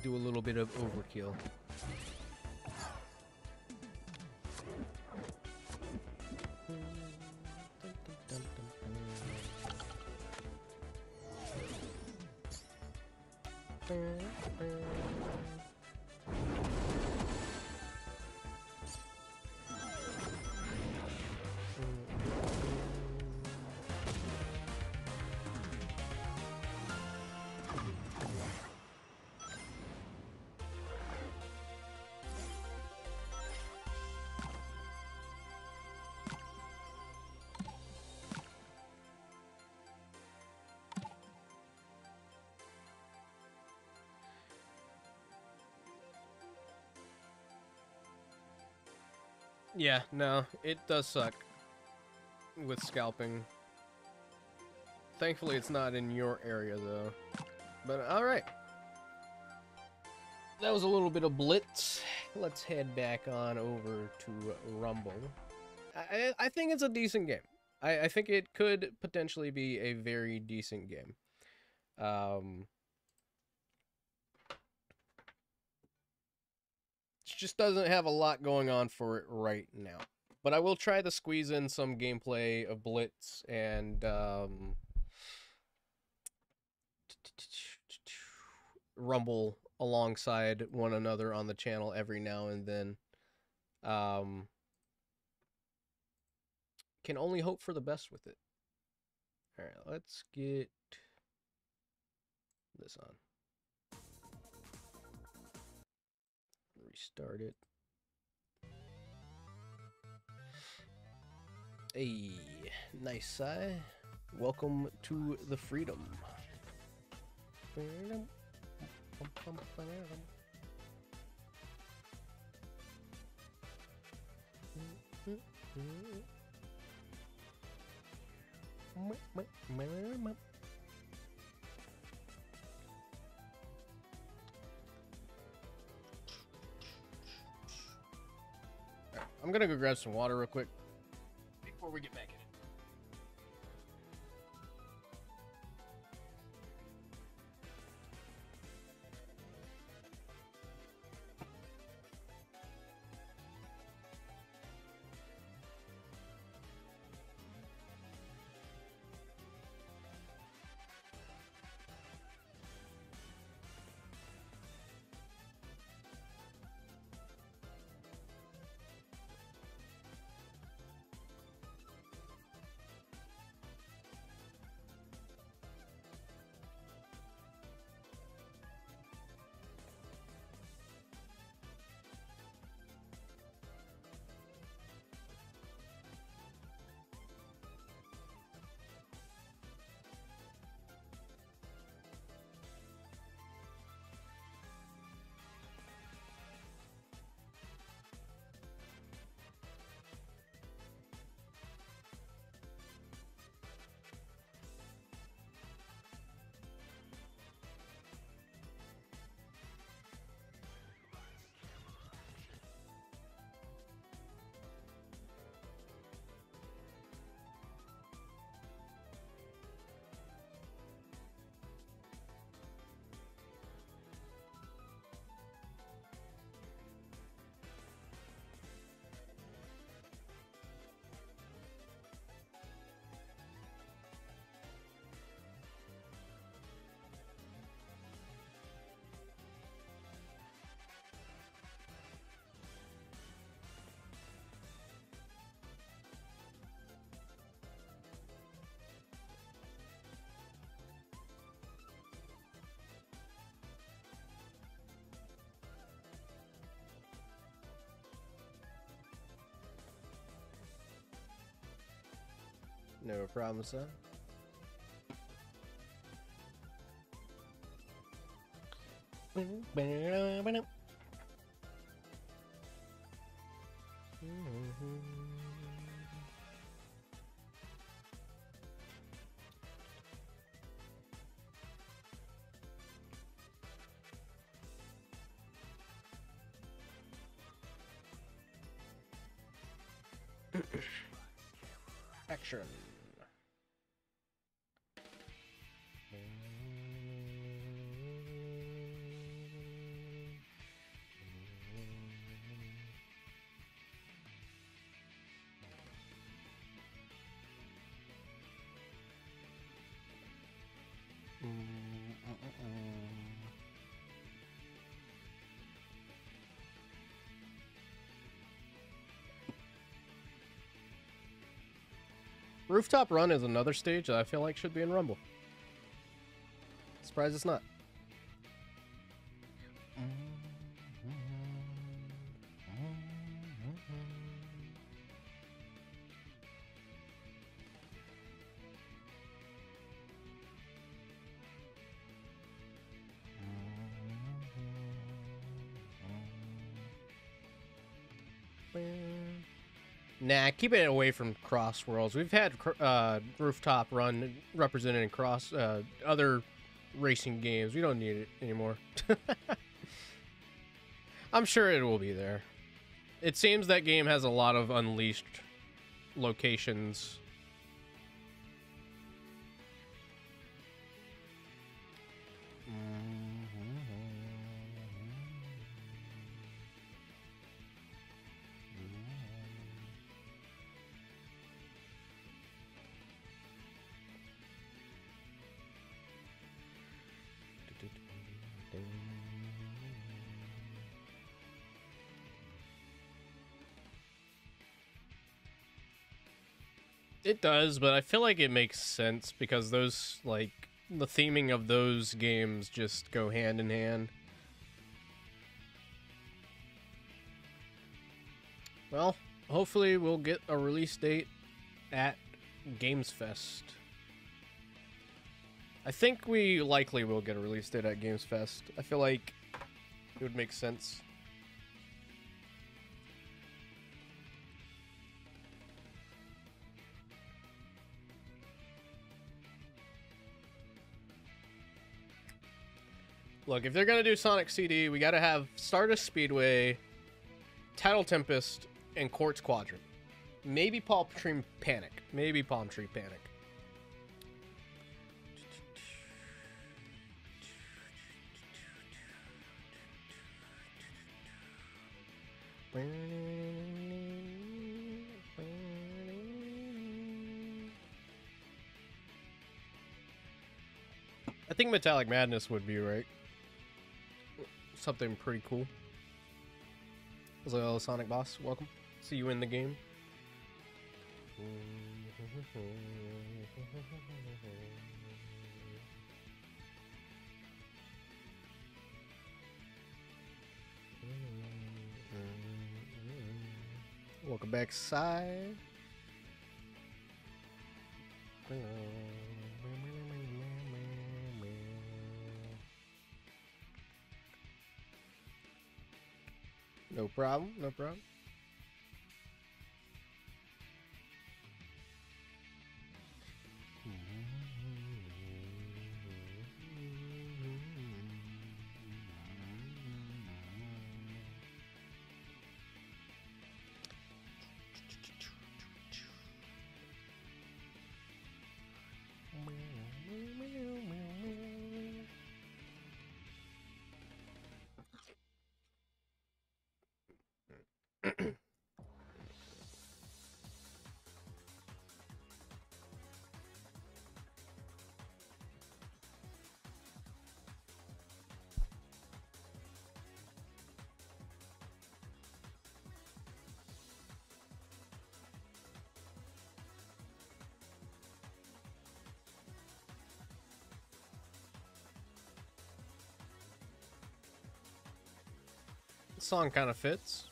Do a little bit of overkill. Yeah, no, it does suck with scalping. Thankfully, it's not in your area, though. But, alright. That was a little bit of Blitz. Let's head back on over to Rumble. I think it's a decent game. I think it could potentially be a very decent game. It just doesn't have a lot going on for it right now. But I will try to squeeze in some gameplay of Blitz and Rumble alongside one another on the channel every now and then. Can only hope for the best with it. Alright, let's get this on. Restart it. Hey, nice side. Welcome to the freedom. I'm gonna go grab some water real quick before we get back in it. No problem, sir. Action. Rooftop Run is another stage that I feel like should be in Rumble. Surprised it's not. Nah, keep it away from Cross Worlds. We've had Rooftop Run represented in other racing games. We don't need it anymore. I'm sure it will be there. It seems that game has a lot of unleashed locations. It does, but I feel like it makes sense because those, like, the theming of those games just go hand in hand. Well, hopefully we'll get a release date at Games Fest. I think we likely will get a release date at Games Fest. I feel like it would make sense. Look, if they're going to do Sonic CD, we got to have Stardust Speedway, Tidal Tempest, and Quartz Quadrant. Maybe Palm Tree Panic. Maybe Palm Tree Panic. I think Metallic Madness would be right. Something pretty cool. Hello, Sonic Boss. Welcome. See you in the game. Welcome back, Sai. No problem, no problem. Song kind of fits.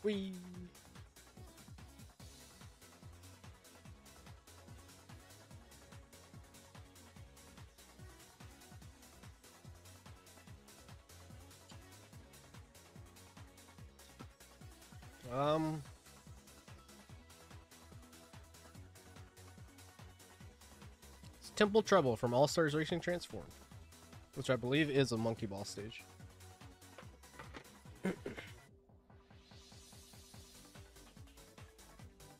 Whee! It's Temple Trouble from All Stars Racing Transformed, which I believe is a Monkey Ball stage.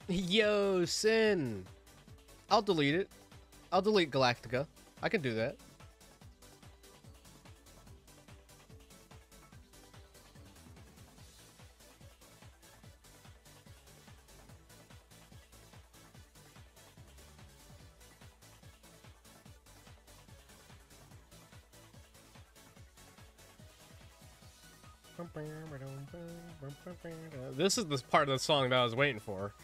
Yo, Sin! I'll delete it. I'll delete Galactica. I can do that. This is the part of the song that I was waiting for.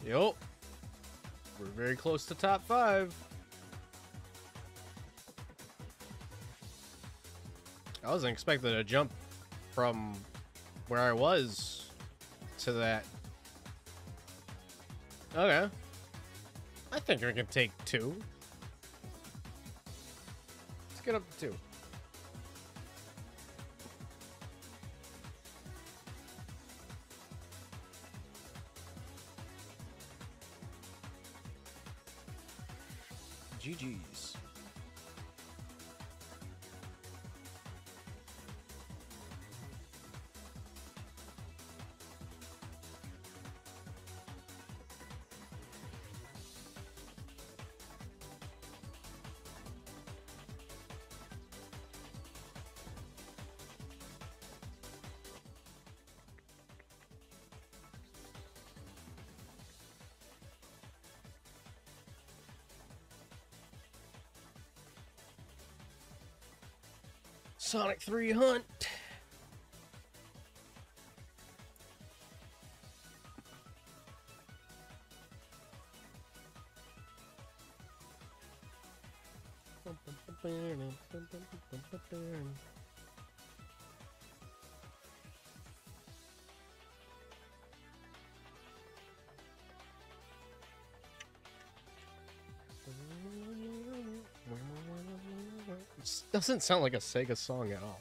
Yo, we're very close to top 5. I wasn't expecting a jump from where I was to that. Okay. I think we can take 2. Let's get up to 2. GG's. Sonic 3 Hunt. This doesn't sound like a Sega song at all.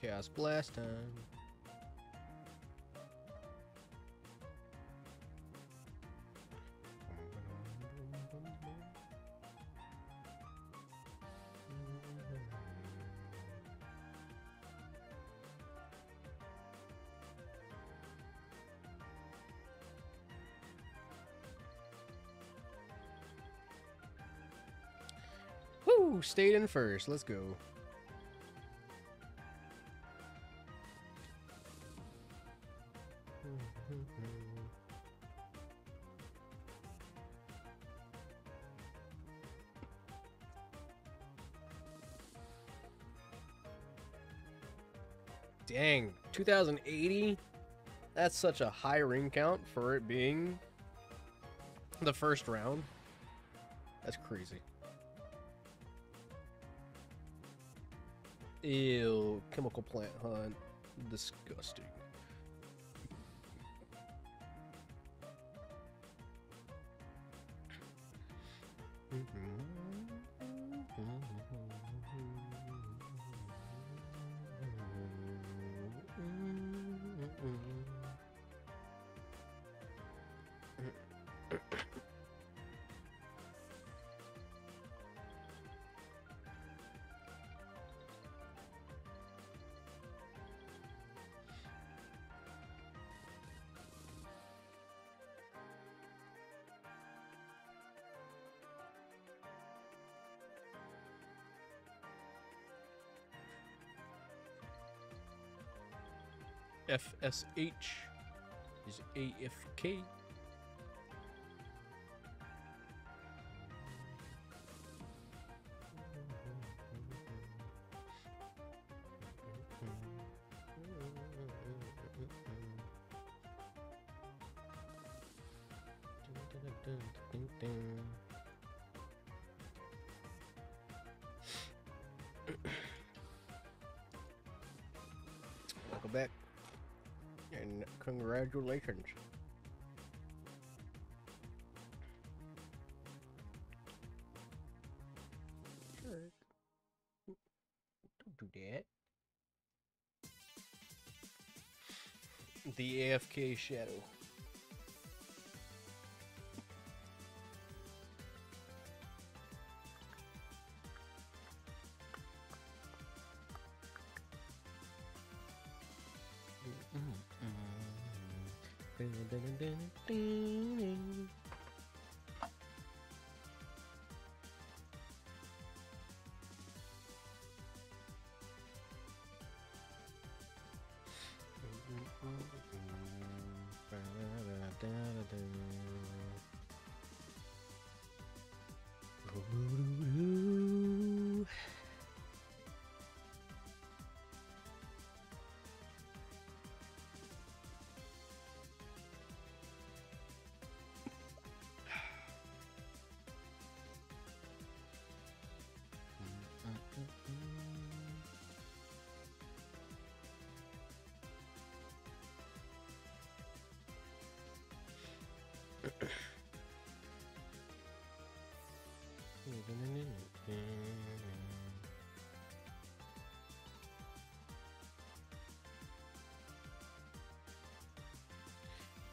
Chaos Blast time. Woo! Stayed in first. Let's go. Dang, 2080? That's such a high ring count for it being the first round. That's crazy. Ew, chemical plant hunt. Disgusting. FSH is AFK. Welcome back. And congratulations. Sure. Don't do that. The AFK shadow.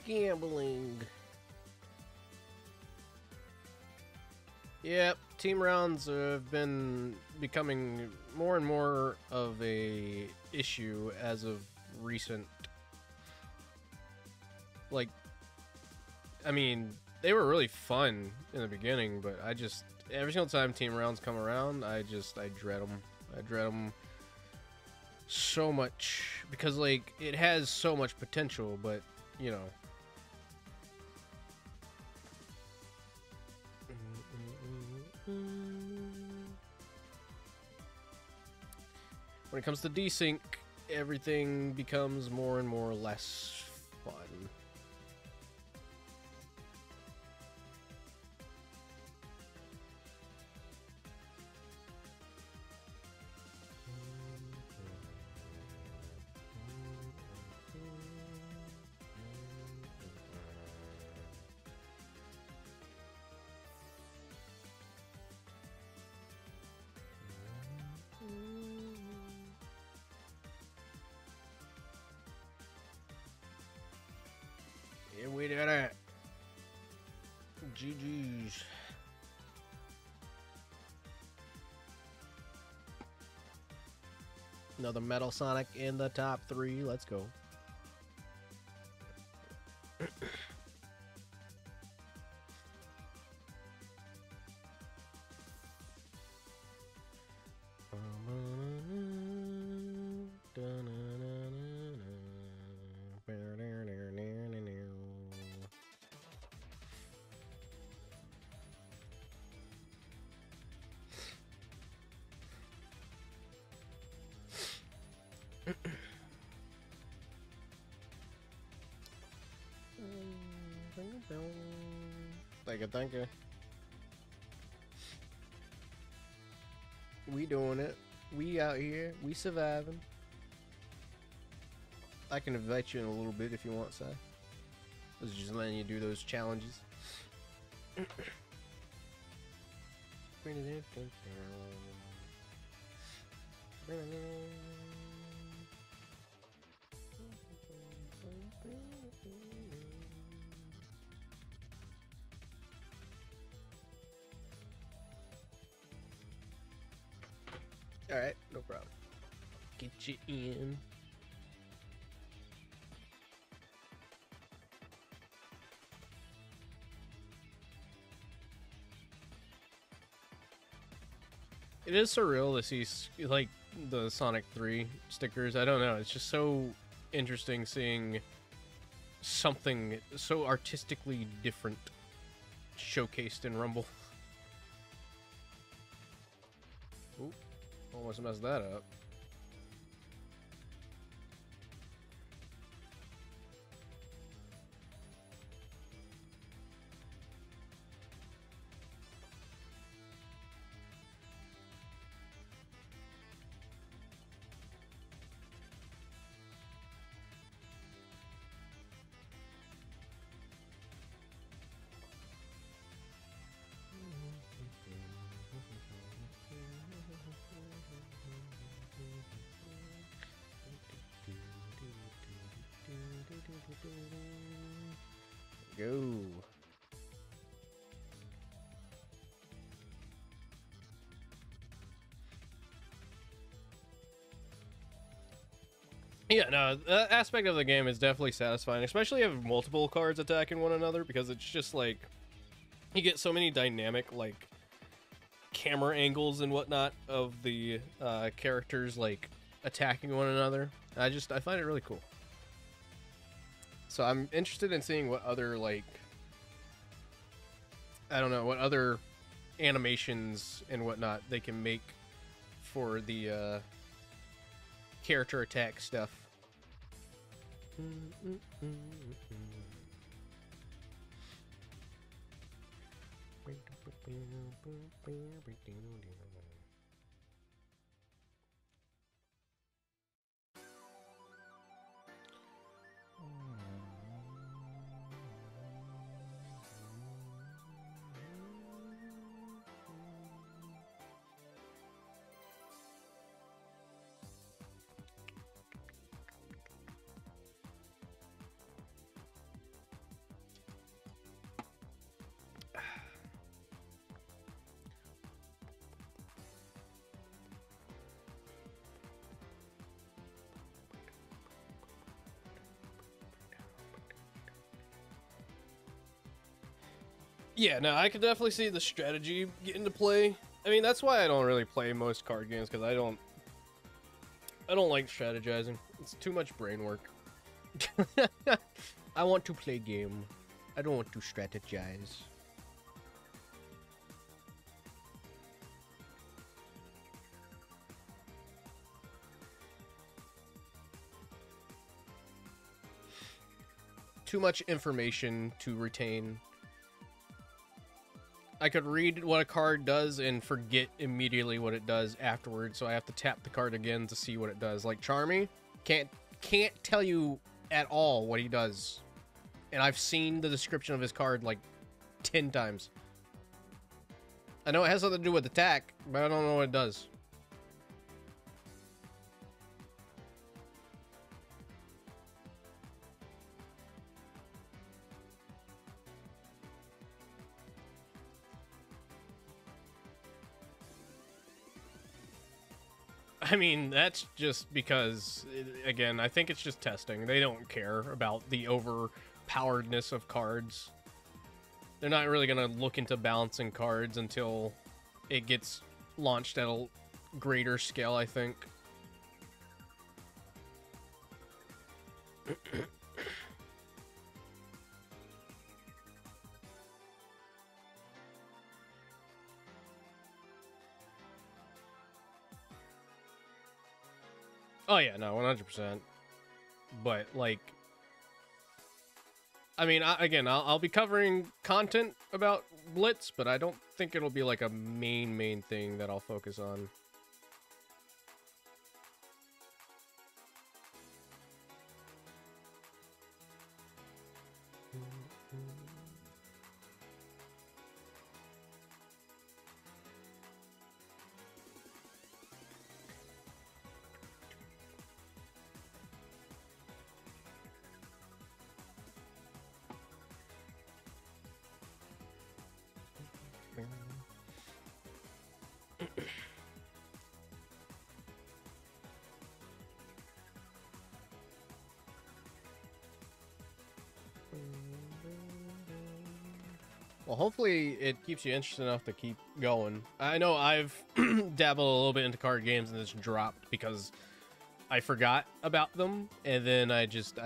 Gambling. Yep, team rounds have been becoming more and more of a issue as of recent. Like, I mean, they were really fun in the beginning, but I just, every single time team rounds come around, I dread them. I dread them so much because, like, it has so much potential, but, you know. When it comes to desync, everything becomes more and more less fun. GG's. Another Metal Sonic in the top 3. Let's go. Thank you. We doing it. We out here. We surviving. I can invite you in a little bit if you want, Si. I was just letting you do those challenges. Alright, no problem. Get you in. It is surreal to see, like, the Sonic 3 stickers. I don't know. It's just so interesting seeing something so artistically different showcased in Rumble. Oop. Almost messed that up. Go. Yeah, no, that aspect of the game is definitely satisfying, especially if you have multiple cards attacking one another, because it's just like you get so many dynamic like camera angles and whatnot of the characters like attacking one another. I find it really cool. So I'm interested in seeing what other, like, I don't know, what other animations and whatnot they can make for the character attack stuff. Yeah, no, I could definitely see the strategy get into play. I mean, that's why I don't really play most card games, because I don't like strategizing. It's too much brain work. I want to play game. I don't want to strategize. Too much information to retain. I could read what a card does and forget immediately what it does afterwards, so I have to tap the card again to see what it does. Like Charmy, can't tell you at all what he does. And I've seen the description of his card like 10 times. I know it has something to do with attack, but I don't know what it does. I mean, that's just because, again, I think it's just testing. They don't care about the overpoweredness of cards. They're not really going to look into balancing cards until it gets launched at a greater scale, I think. Oh yeah, no, 100%. But like, I mean, again, I'll be covering content about Blitz, but I don't think it'll be like a main thing that I'll focus on. Well, hopefully it keeps you interested enough to keep going. I know I've dabbled a little bit into card games and it's dropped because I forgot about them, and then I just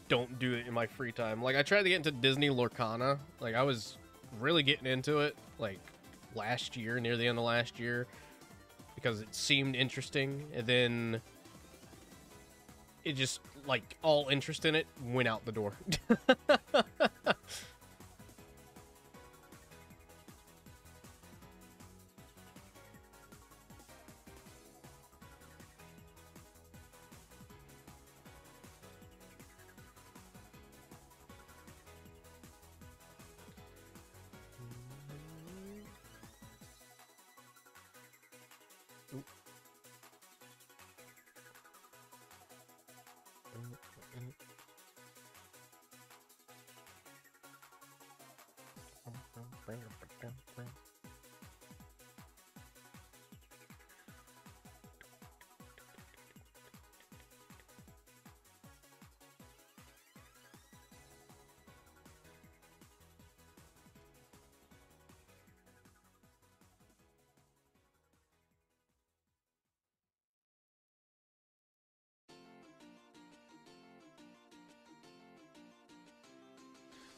don't do it in my free time. Like, I tried to get into Disney Lorcana. Like, I was really getting into it, like, last year, near the end of last year, because it seemed interesting, and then it just, like, all interest in it went out the door.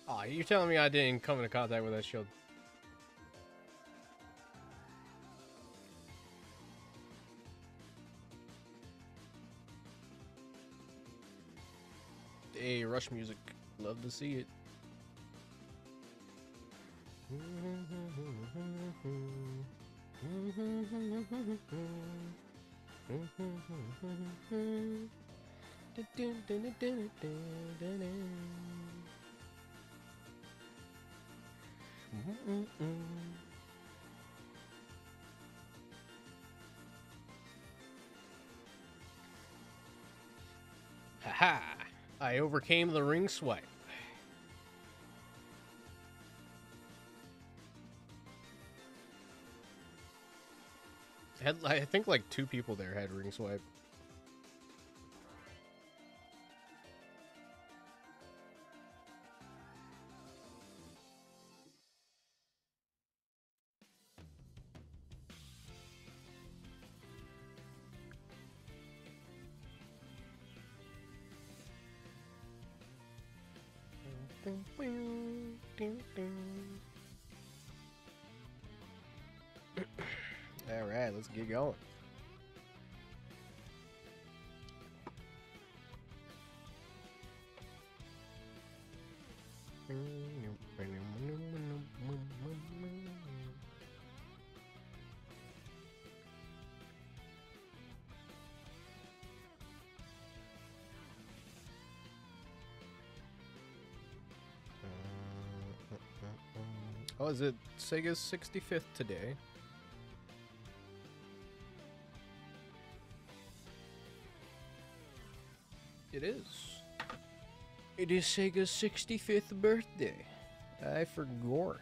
Aw, you're telling me I didn't come into contact with that shield? Hey, Rush music. Love to see it. Haha! I overcame the ring swipe. I think like 2 people there had ring swipe. All right, let's get going. Oh, is it Sega's 65th today? It is. It is Sega's 65th birthday. I forgot.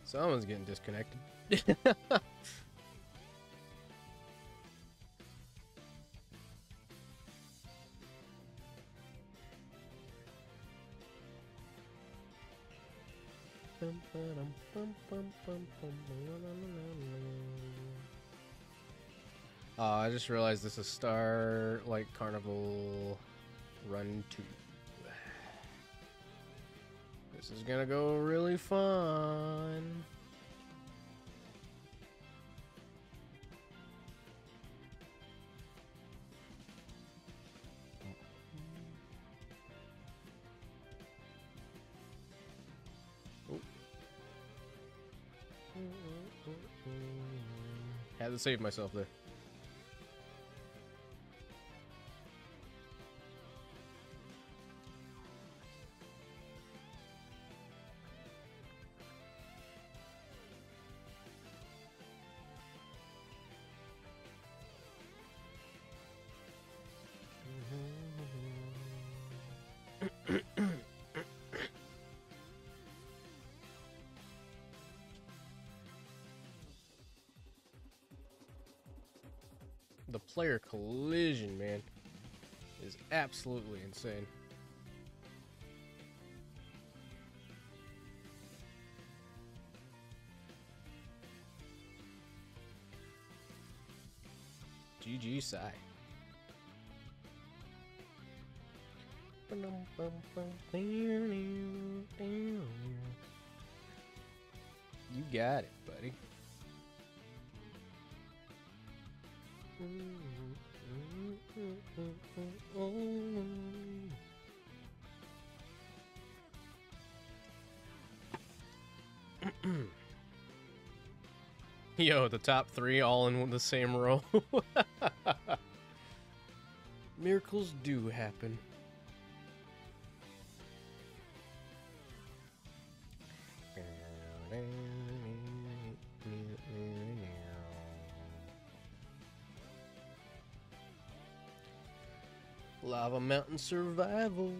Someone's getting disconnected. I just realized this is Starlight Carnival Run 2. This is gonna go really fun. Had to save myself there. The player collision, man, is absolutely insane. GG Psy. You got it, buddy. Yo, the top three all in the same row. Miracles do happen. Lava Mountain Survival.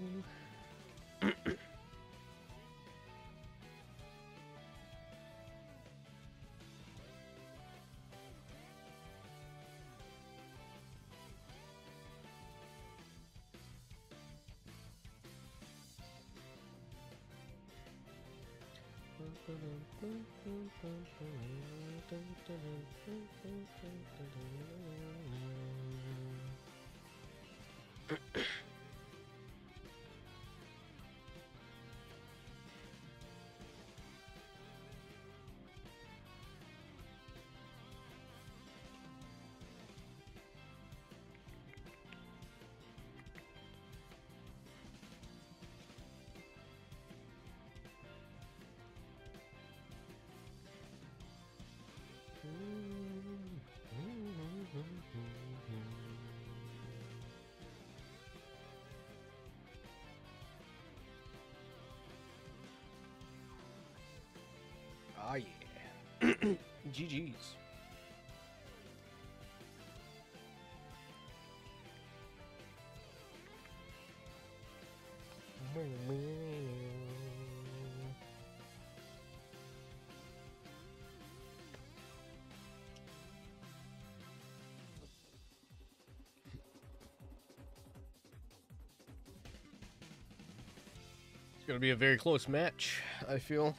Oh yeah. GG's. It's gonna be a very close match, I feel.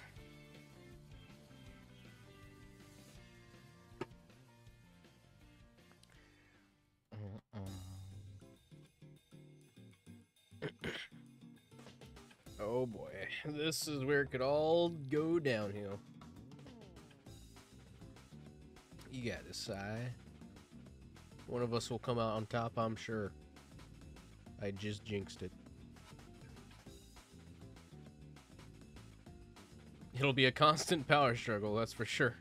Oh boy, this is where it could all go downhill. You got this, Sai. One of us will come out on top, I'm sure. I just jinxed it. It'll be a constant power struggle, that's for sure.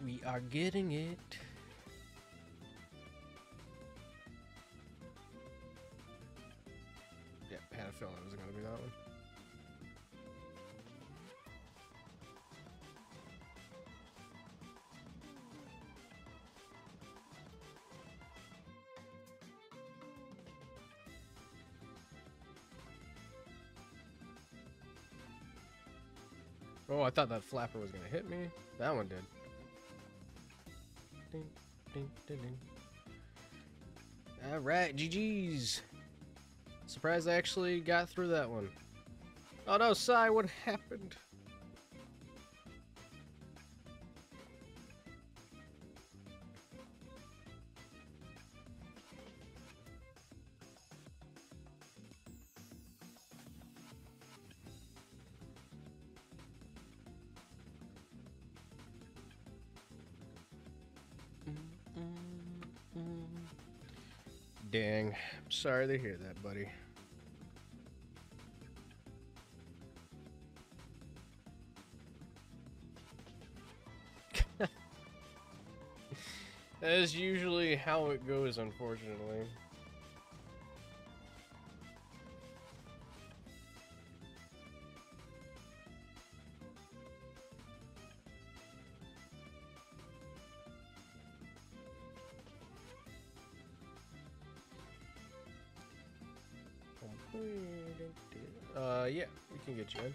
We are getting it. Yeah, I had a feeling it was going to be that one. Oh, I thought that flapper was gonna hit me. That one did. Ding, ding, ding, ding. All right, GG's. Surprised I actually got through that one. Oh no, Sai, what happened? Dang. I'm sorry to hear that, buddy. That is usually how it goes, unfortunately. Yeah, we can get you in.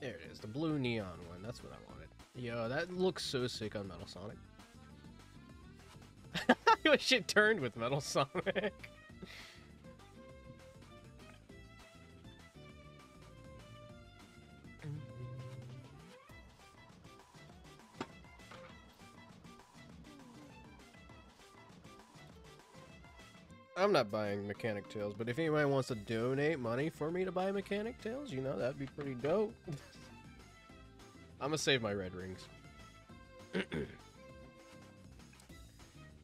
There it is, the blue neon one. That's what I wanted. Yo, that looks so sick on Metal Sonic. I wish it turned with Metal Sonic. I'm not buying Mechanic Tails, but if anybody wants to donate money for me to buy Mechanic Tails, you know, that'd be pretty dope. I'm gonna save my red rings.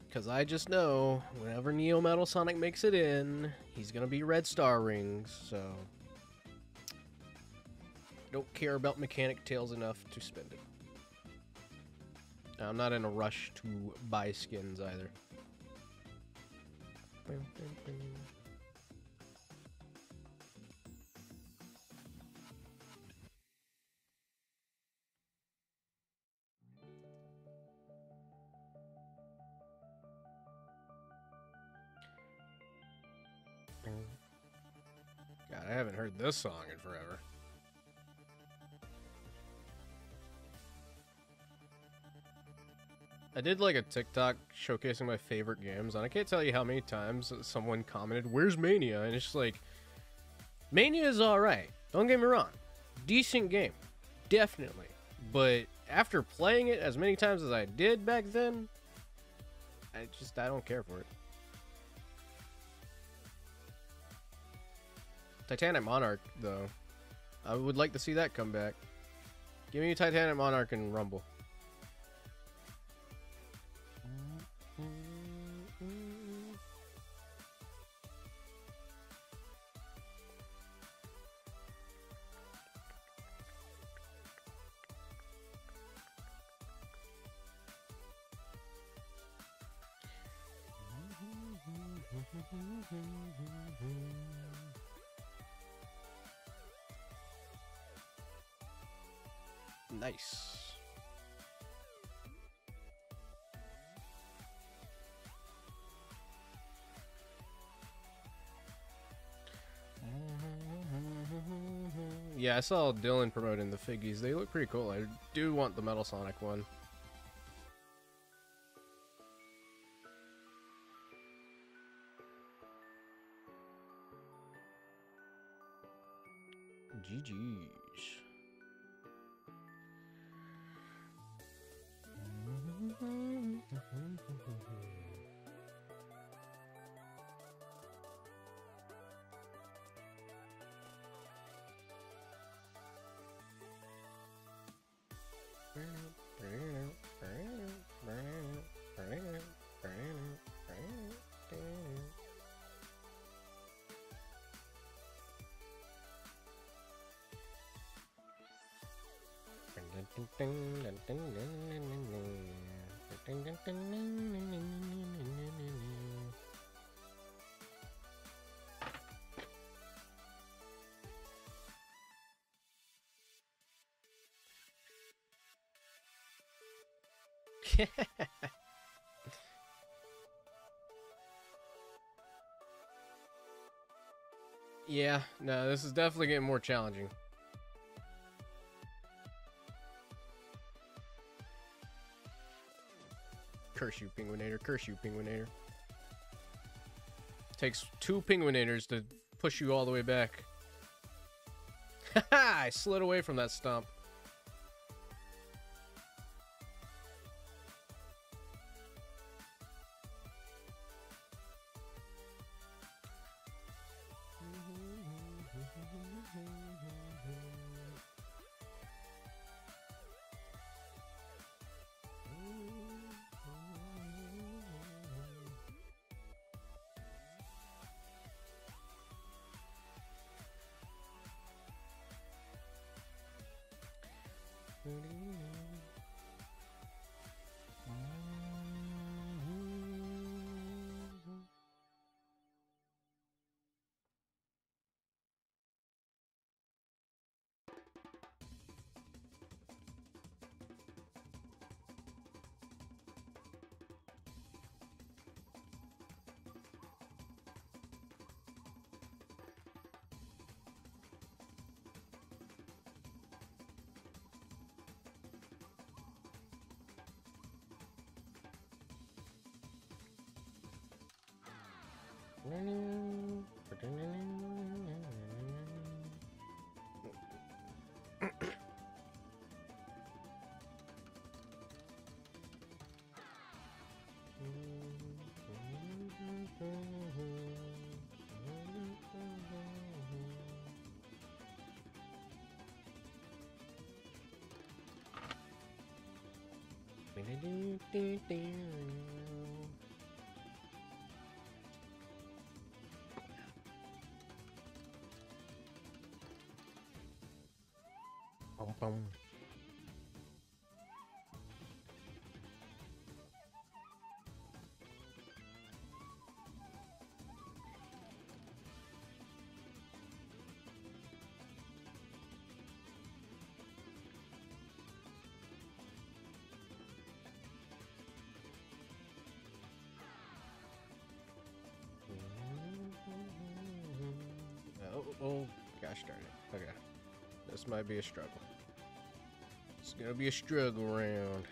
Because I just know, whenever Neo Metal Sonic makes it in, he's gonna be red star rings, so... don't care about Mechanic Tails enough to spend it. I'm not in a rush to buy skins either. God, I haven't heard this song in forever. I did like a TikTok showcasing my favorite games, and I can't tell you how many times someone commented, "Where's Mania?" And it's just like, Mania is alright. Don't get me wrong. Decent game. Definitely. But after playing it as many times as I did back then, I don't care for it. Titanic Monarch, though. I would like to see that come back. Give me Titanic Monarch and Rumble. Nice. Yeah, I saw Dylan promoting the Figgies. They look pretty cool. I do want the Metal Sonic one. GG's. Yeah, no, this is definitely getting more challenging. Curse you, Penguinator. Curse you, Penguinator. Takes 2 Penguinators to push you all the way back. Haha! I slid away from that stomp. Bum. Oh, gosh darn it. Okay. This might be a struggle. It's gonna be a struggle round.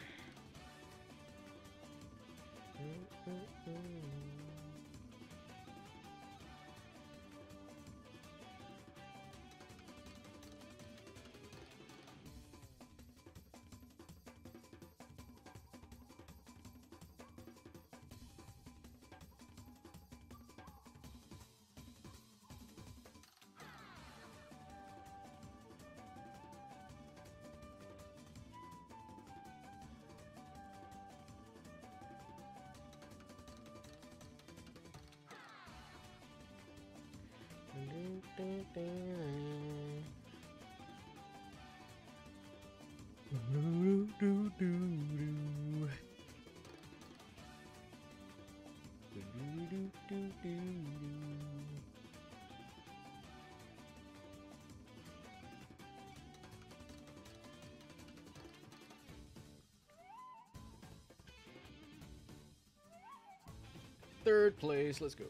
Third place, let's go.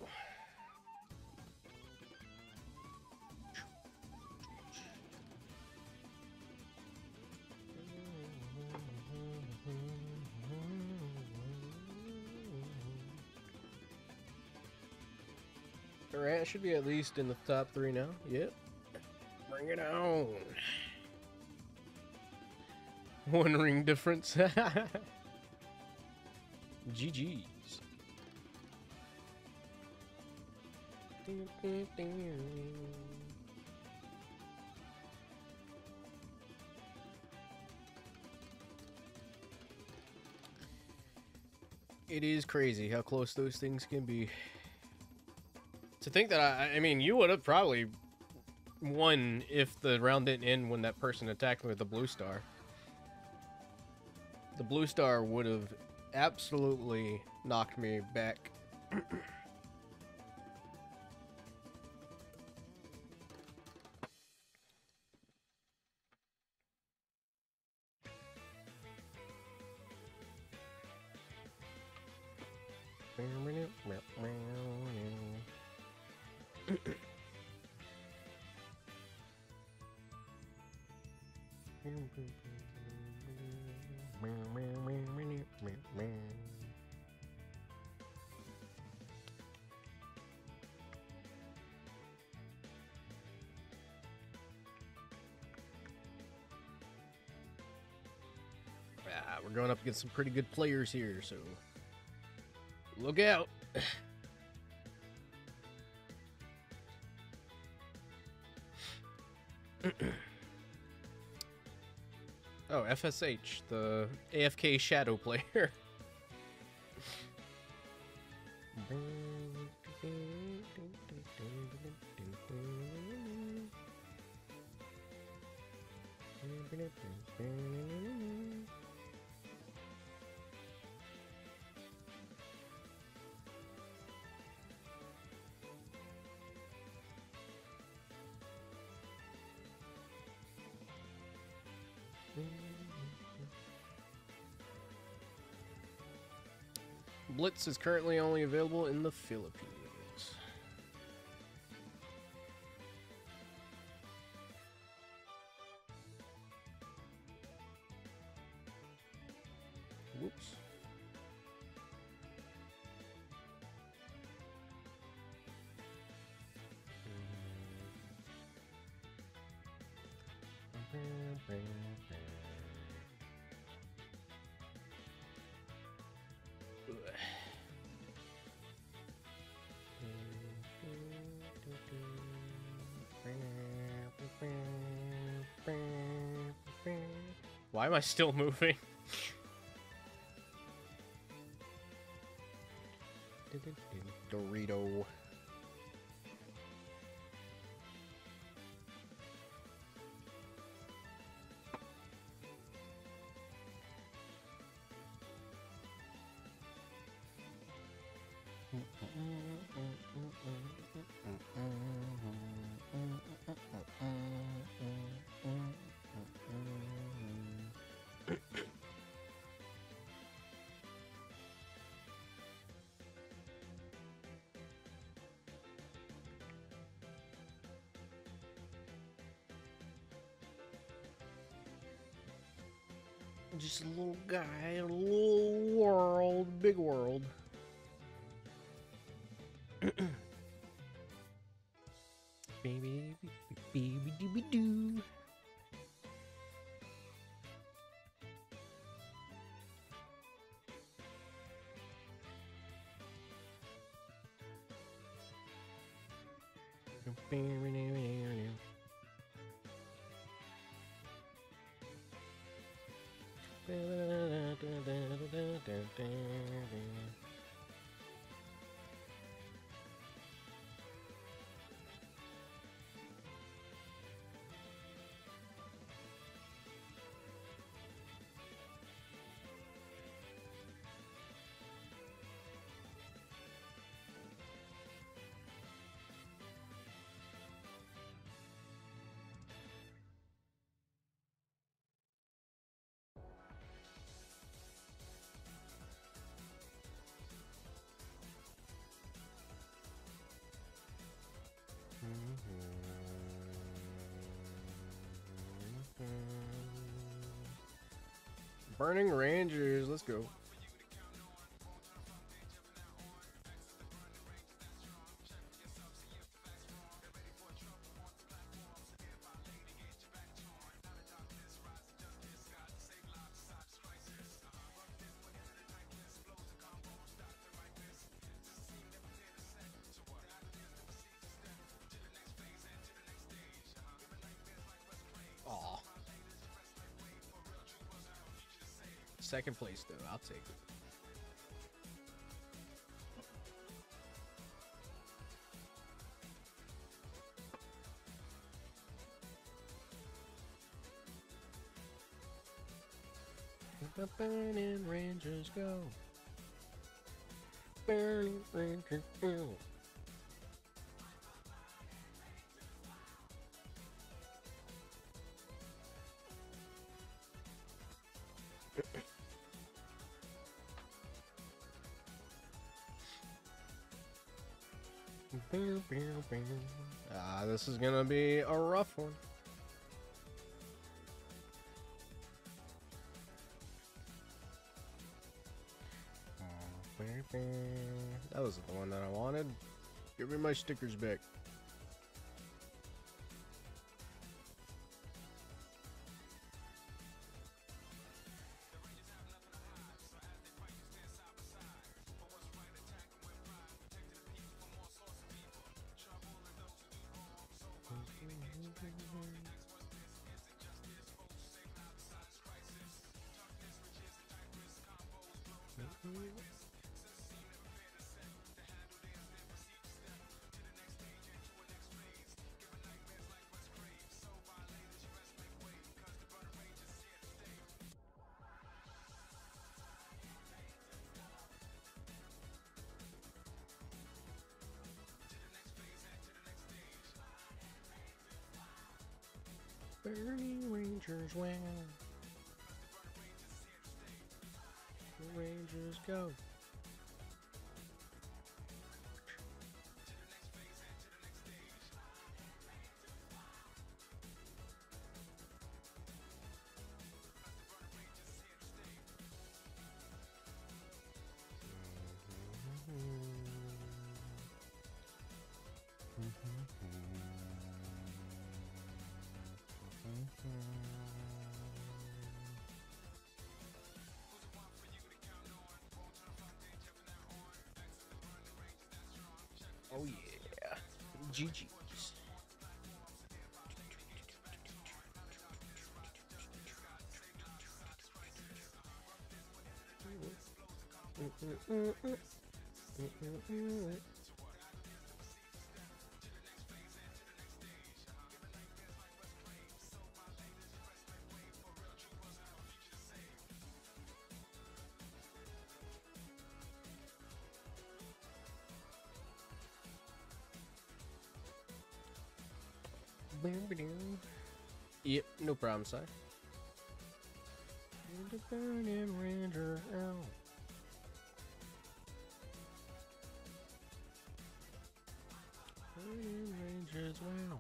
Alright, should be at least in the top 3 now. Yep. Bring it on. One ring difference. GG's. It is crazy how close those things can be. To think that I mean, you would have probably won if the round didn't end when that person attacked me with the blue star. The blue star would have absolutely knocked me back. We're going up against some pretty good players here, so look out. Oh, FSH, the AFK shadow player. Blitz is currently only available in the Philippines. Whoops. Why am I still moving? Dorito. Just a little guy, a little world, big world. Baby, baby, baby, doo. Burning Rangers, let's go. second place though. I'll take it. The burning rangers go. Burning rangers go. This is gonna be a rough one. That wasn't the one that I wanted. Give me my stickers back. Burning Rangers win. The Rangers go. Oh yeah, GG's. Yep, no problem, Si. The burning ranger out. Burning rangers, wow.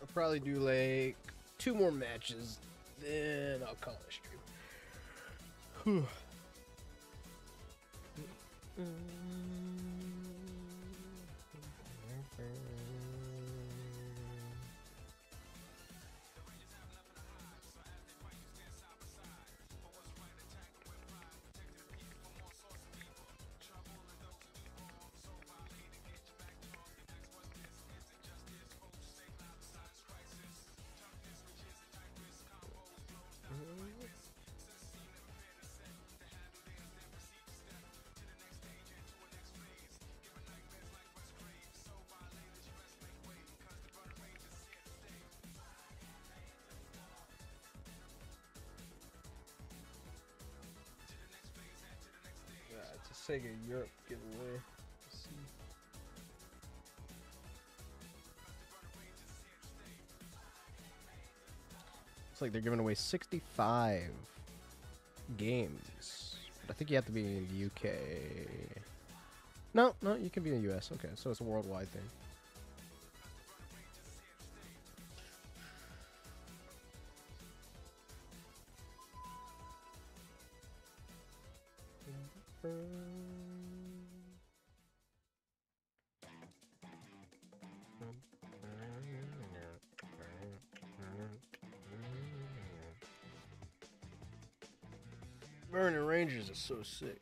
I'll probably do like 2 more matches, then I'll call it a stream. It's a Sega Europe giveaway. Let's see. Looks like they're giving away 65 games. But I think you have to be in the UK. No, you can be in the US. Okay, so it's a worldwide thing. Burning Rangers is so sick.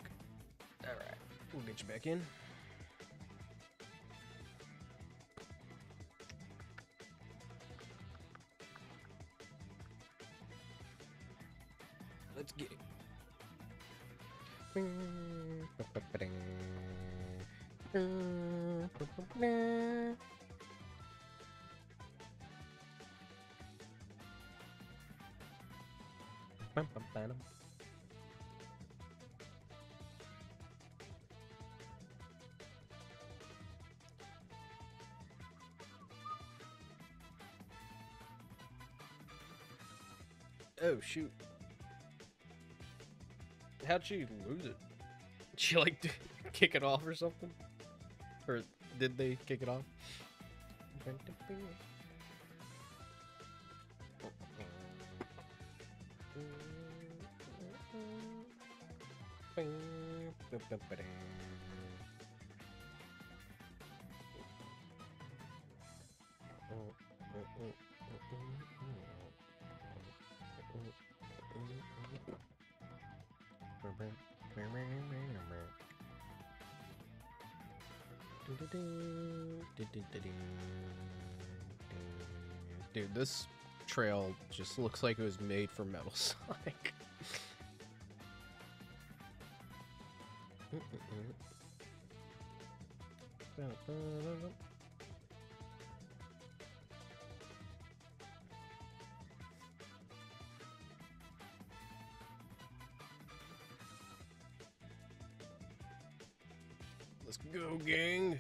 Alright, we'll get you back in. Let's get it. Oh shoot. How'd she lose it? Did she like kick it off or something? Or did they kick it off? Dude, this trail just looks like it was made for Metal Sonic. Let's go, gang.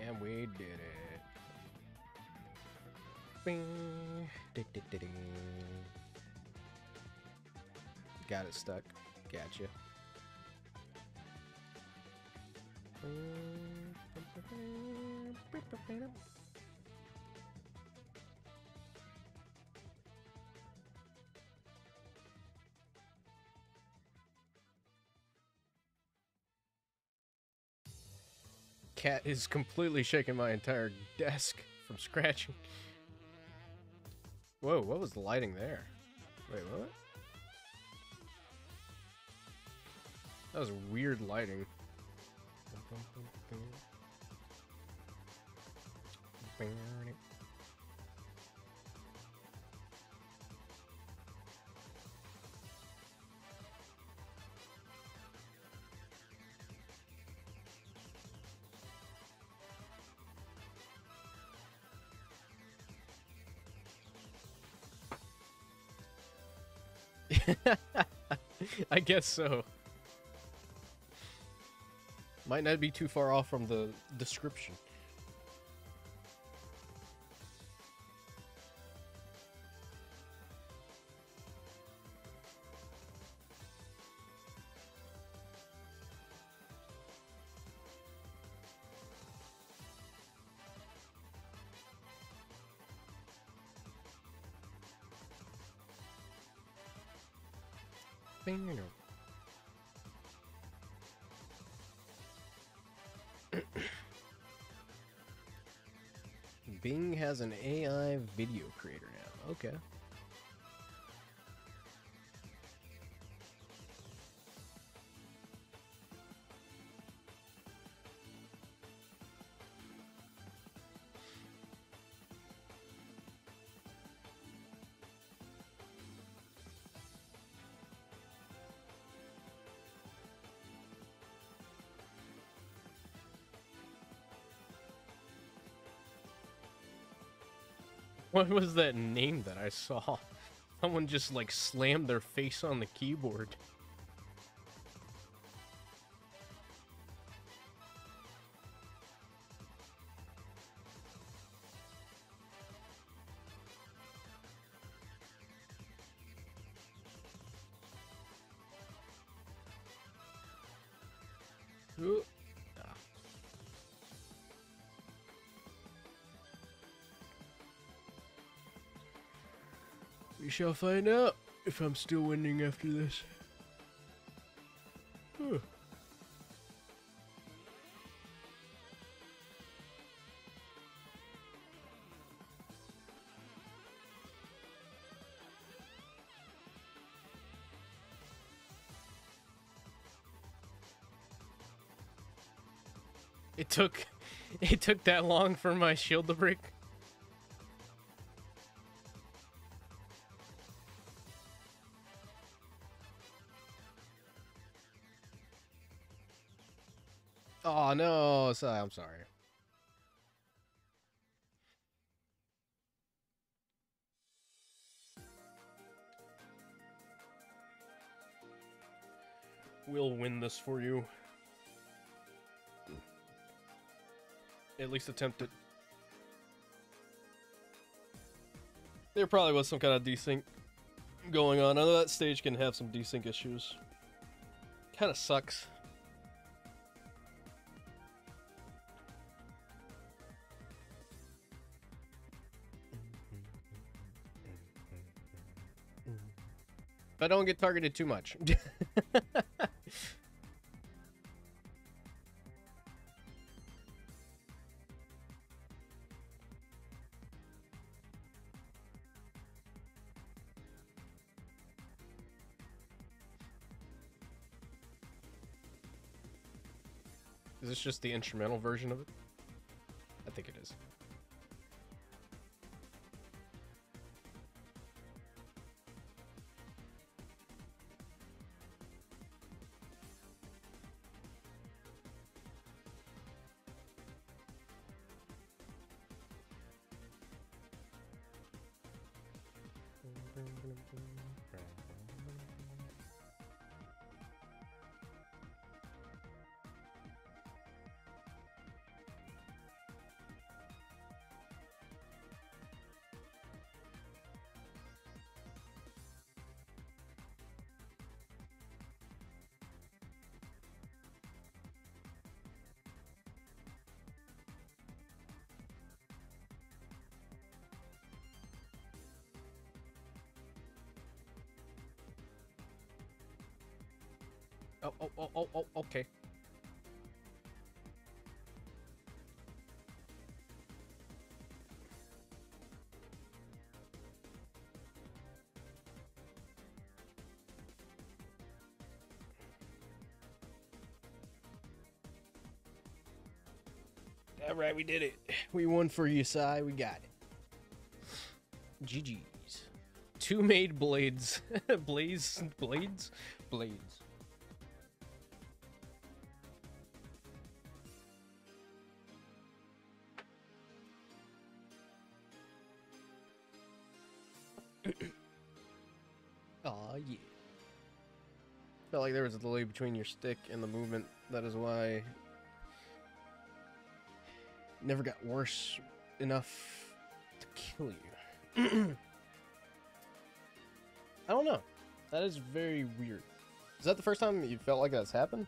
And we did it. Bing. Got it stuck. Gotcha. Cat is completely shaking my entire desk from scratching. Whoa, what was the lighting there? Wait, what? That was weird lighting. I guess so. Might not be too far off from the description. Bing has an AI video creator now. Okay. What was that name that I saw? Someone just like slammed their face on the keyboard. Ooh. Ah. We shall find out if I'm still winning after this. Huh. It took that long for my shield to break. Oh no, I'm sorry. We'll win this for you. At least attempt it. There probably was some kind of desync going on. I know that stage can have some desync issues. Kind of sucks. If I don't get targeted too much. Is this just the instrumental version of it? I think it is. Oh, okay. All right, we did it. We won for you, Sai. We got it. GG's. Two made blades. Blades. Aw, yeah. Felt like there was a delay between your stick and the movement. That is why it never got worse enough to kill you. I don't know. That is very weird. Is that the first time you felt like that's happened?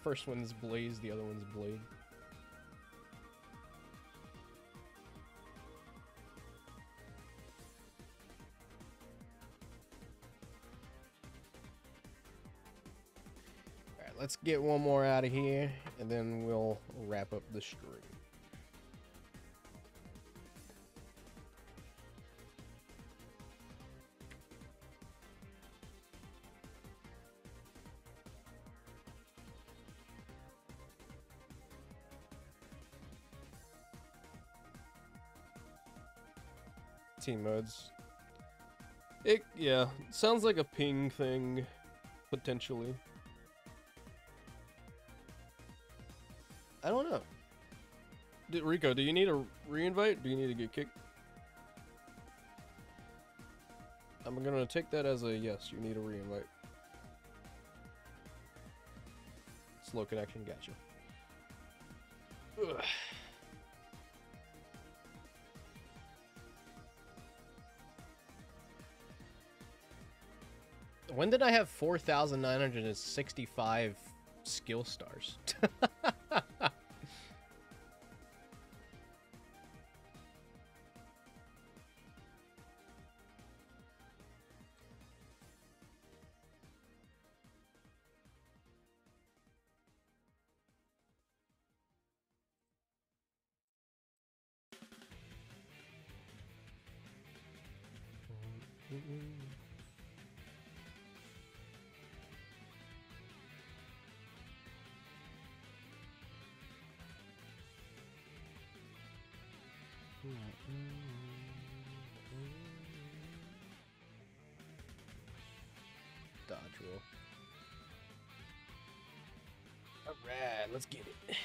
First one's Blaze, the other one's Blade. Alright, let's get one more out of here, and then we'll wrap up the stream. Team modes. Yeah, sounds like a ping thing, potentially. I don't know. Rico, do you need a re-invite? Do you need to get kicked? I'm gonna take that as a yes, you need a re-invite. Slow connection, gotcha. Ugh. When did I have 4,965 skill stars? Dodge roll. Alright, let's get it.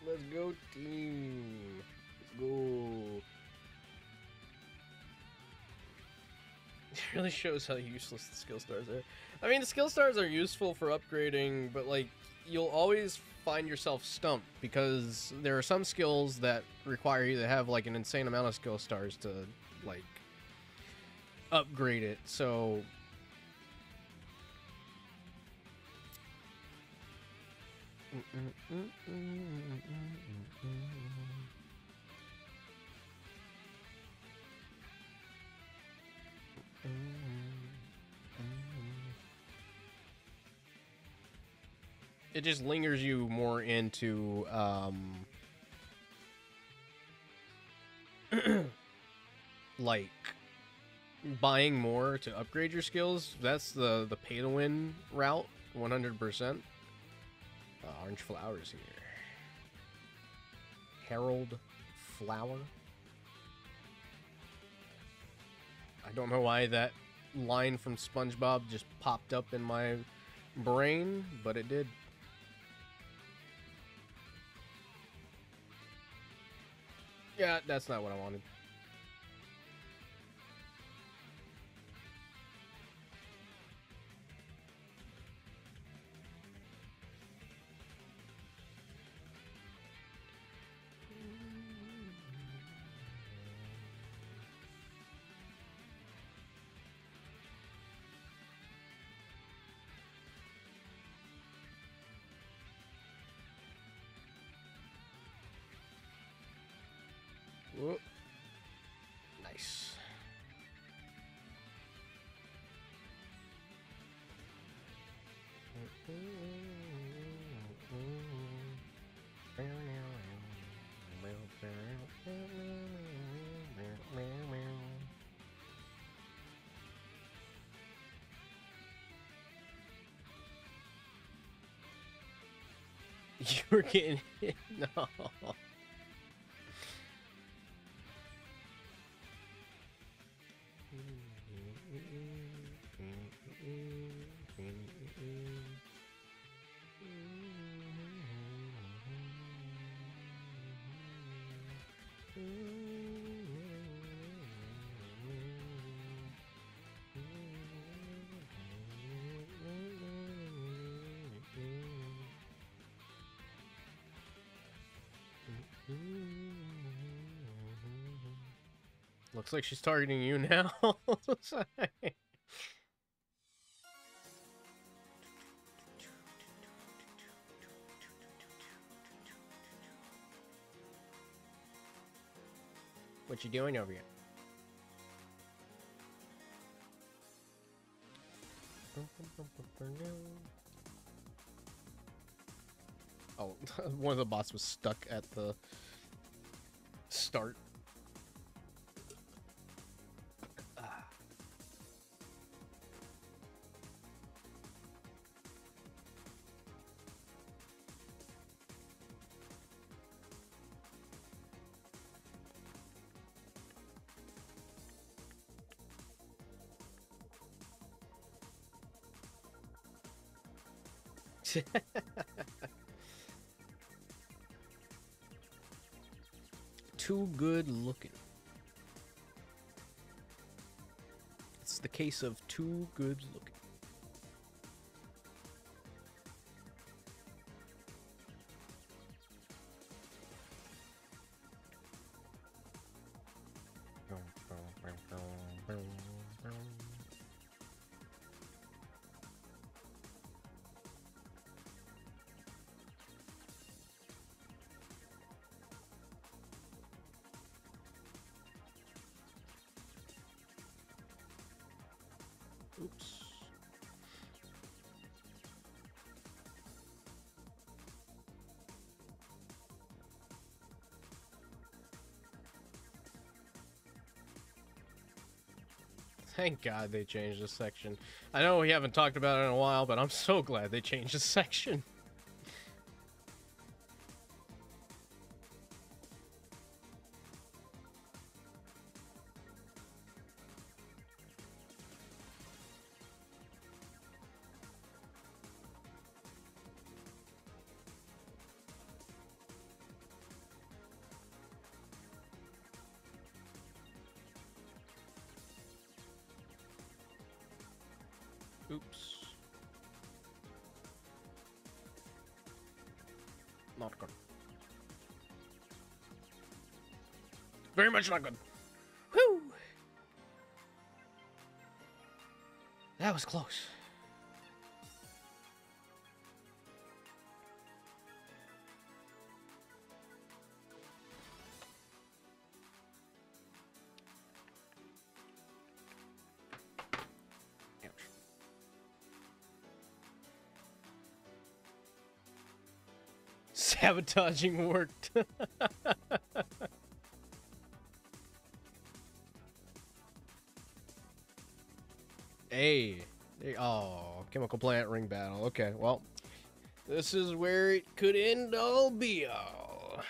Let's go, team. Let's go. It really shows how useless the skill stars are. I mean, the skill stars are useful for upgrading, but like, you'll always find yourself stumped because there are some skills that require you to have like an insane amount of skill stars to like upgrade it. So it just lingers you more into like buying more to upgrade your skills. That's the pay to win route, 100%. Orange flowers here. Herald flower. I don't know why that line from SpongeBob just popped up in my brain, but it did. Yeah, that's not what I wanted. Whoop. Nice. You were getting hit? No. Looks like she's targeting you now. What you doing over here? Oh, one of the bots was stuck at the start. Too good looking. It's the case of too good looking. Oops. Thank God they changed this section. I know we haven't talked about it in a while, but I'm so glad they changed this section. Oops. Not good. Very much not good. Whew! That was close. Sabotaging worked. Hey. Oh, chemical plant ring battle. Okay, well, this is where it could end all be all.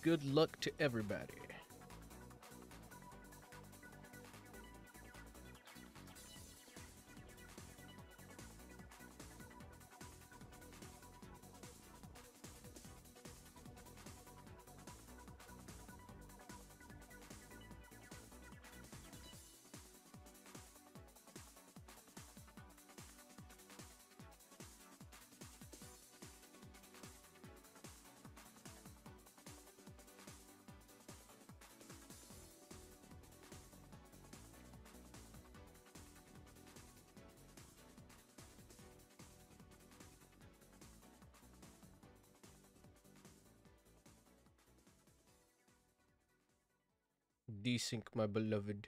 Good luck to everybody. Desync, my beloved.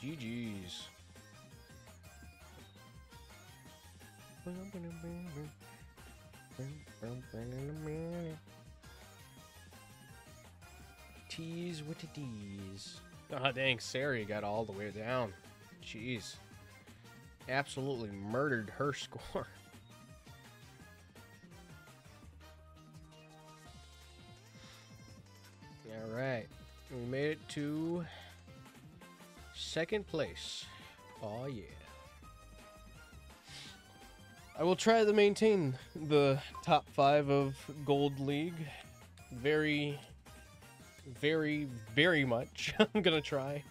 GG's. Tease with the D's. Oh, dang, Sari got all the way down. Jeez. Absolutely murdered her score. Alright. We made it to second place. Oh yeah. I will try to maintain the top 5 of Gold League. Very much. I'm gonna try.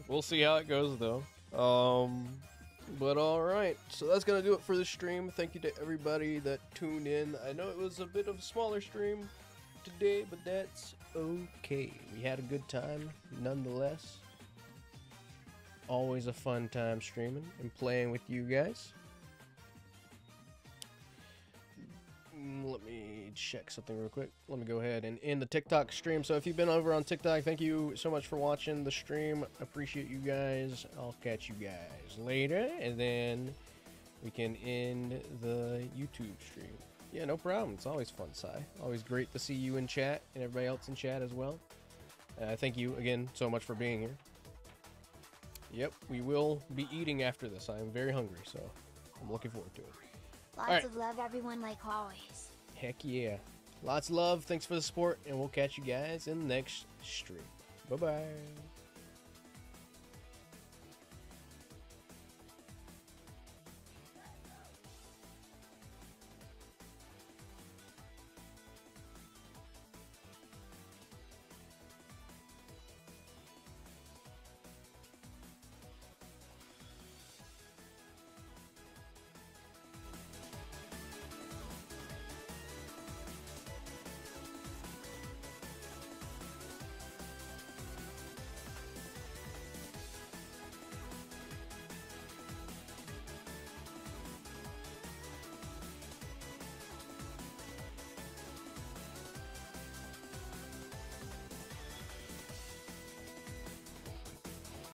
We'll see how it goes though. But alright, so that's gonna do it for the stream. Thank you to everybody that tuned in. I know it was a bit of a smaller stream today, but that's okay. We had a good time nonetheless. Always a fun time streaming and playing with you guys. Let me check something real quick. Let me go ahead and end the TikTok stream. So if you've been over on TikTok, thank you so much for watching the stream. Appreciate you guys. I'll catch you guys later, and then we can end the YouTube stream. Yeah, no problem. It's always fun, Sai. Always great to see you in chat and everybody else in chat as well. Thank you again so much for being here. Yep, we will be eating after this. I am very hungry, so I'm looking forward to it. Lots of love, everyone, like always. Heck yeah. Lots of love. Thanks for the support, and we'll catch you guys in the next stream. Bye-bye.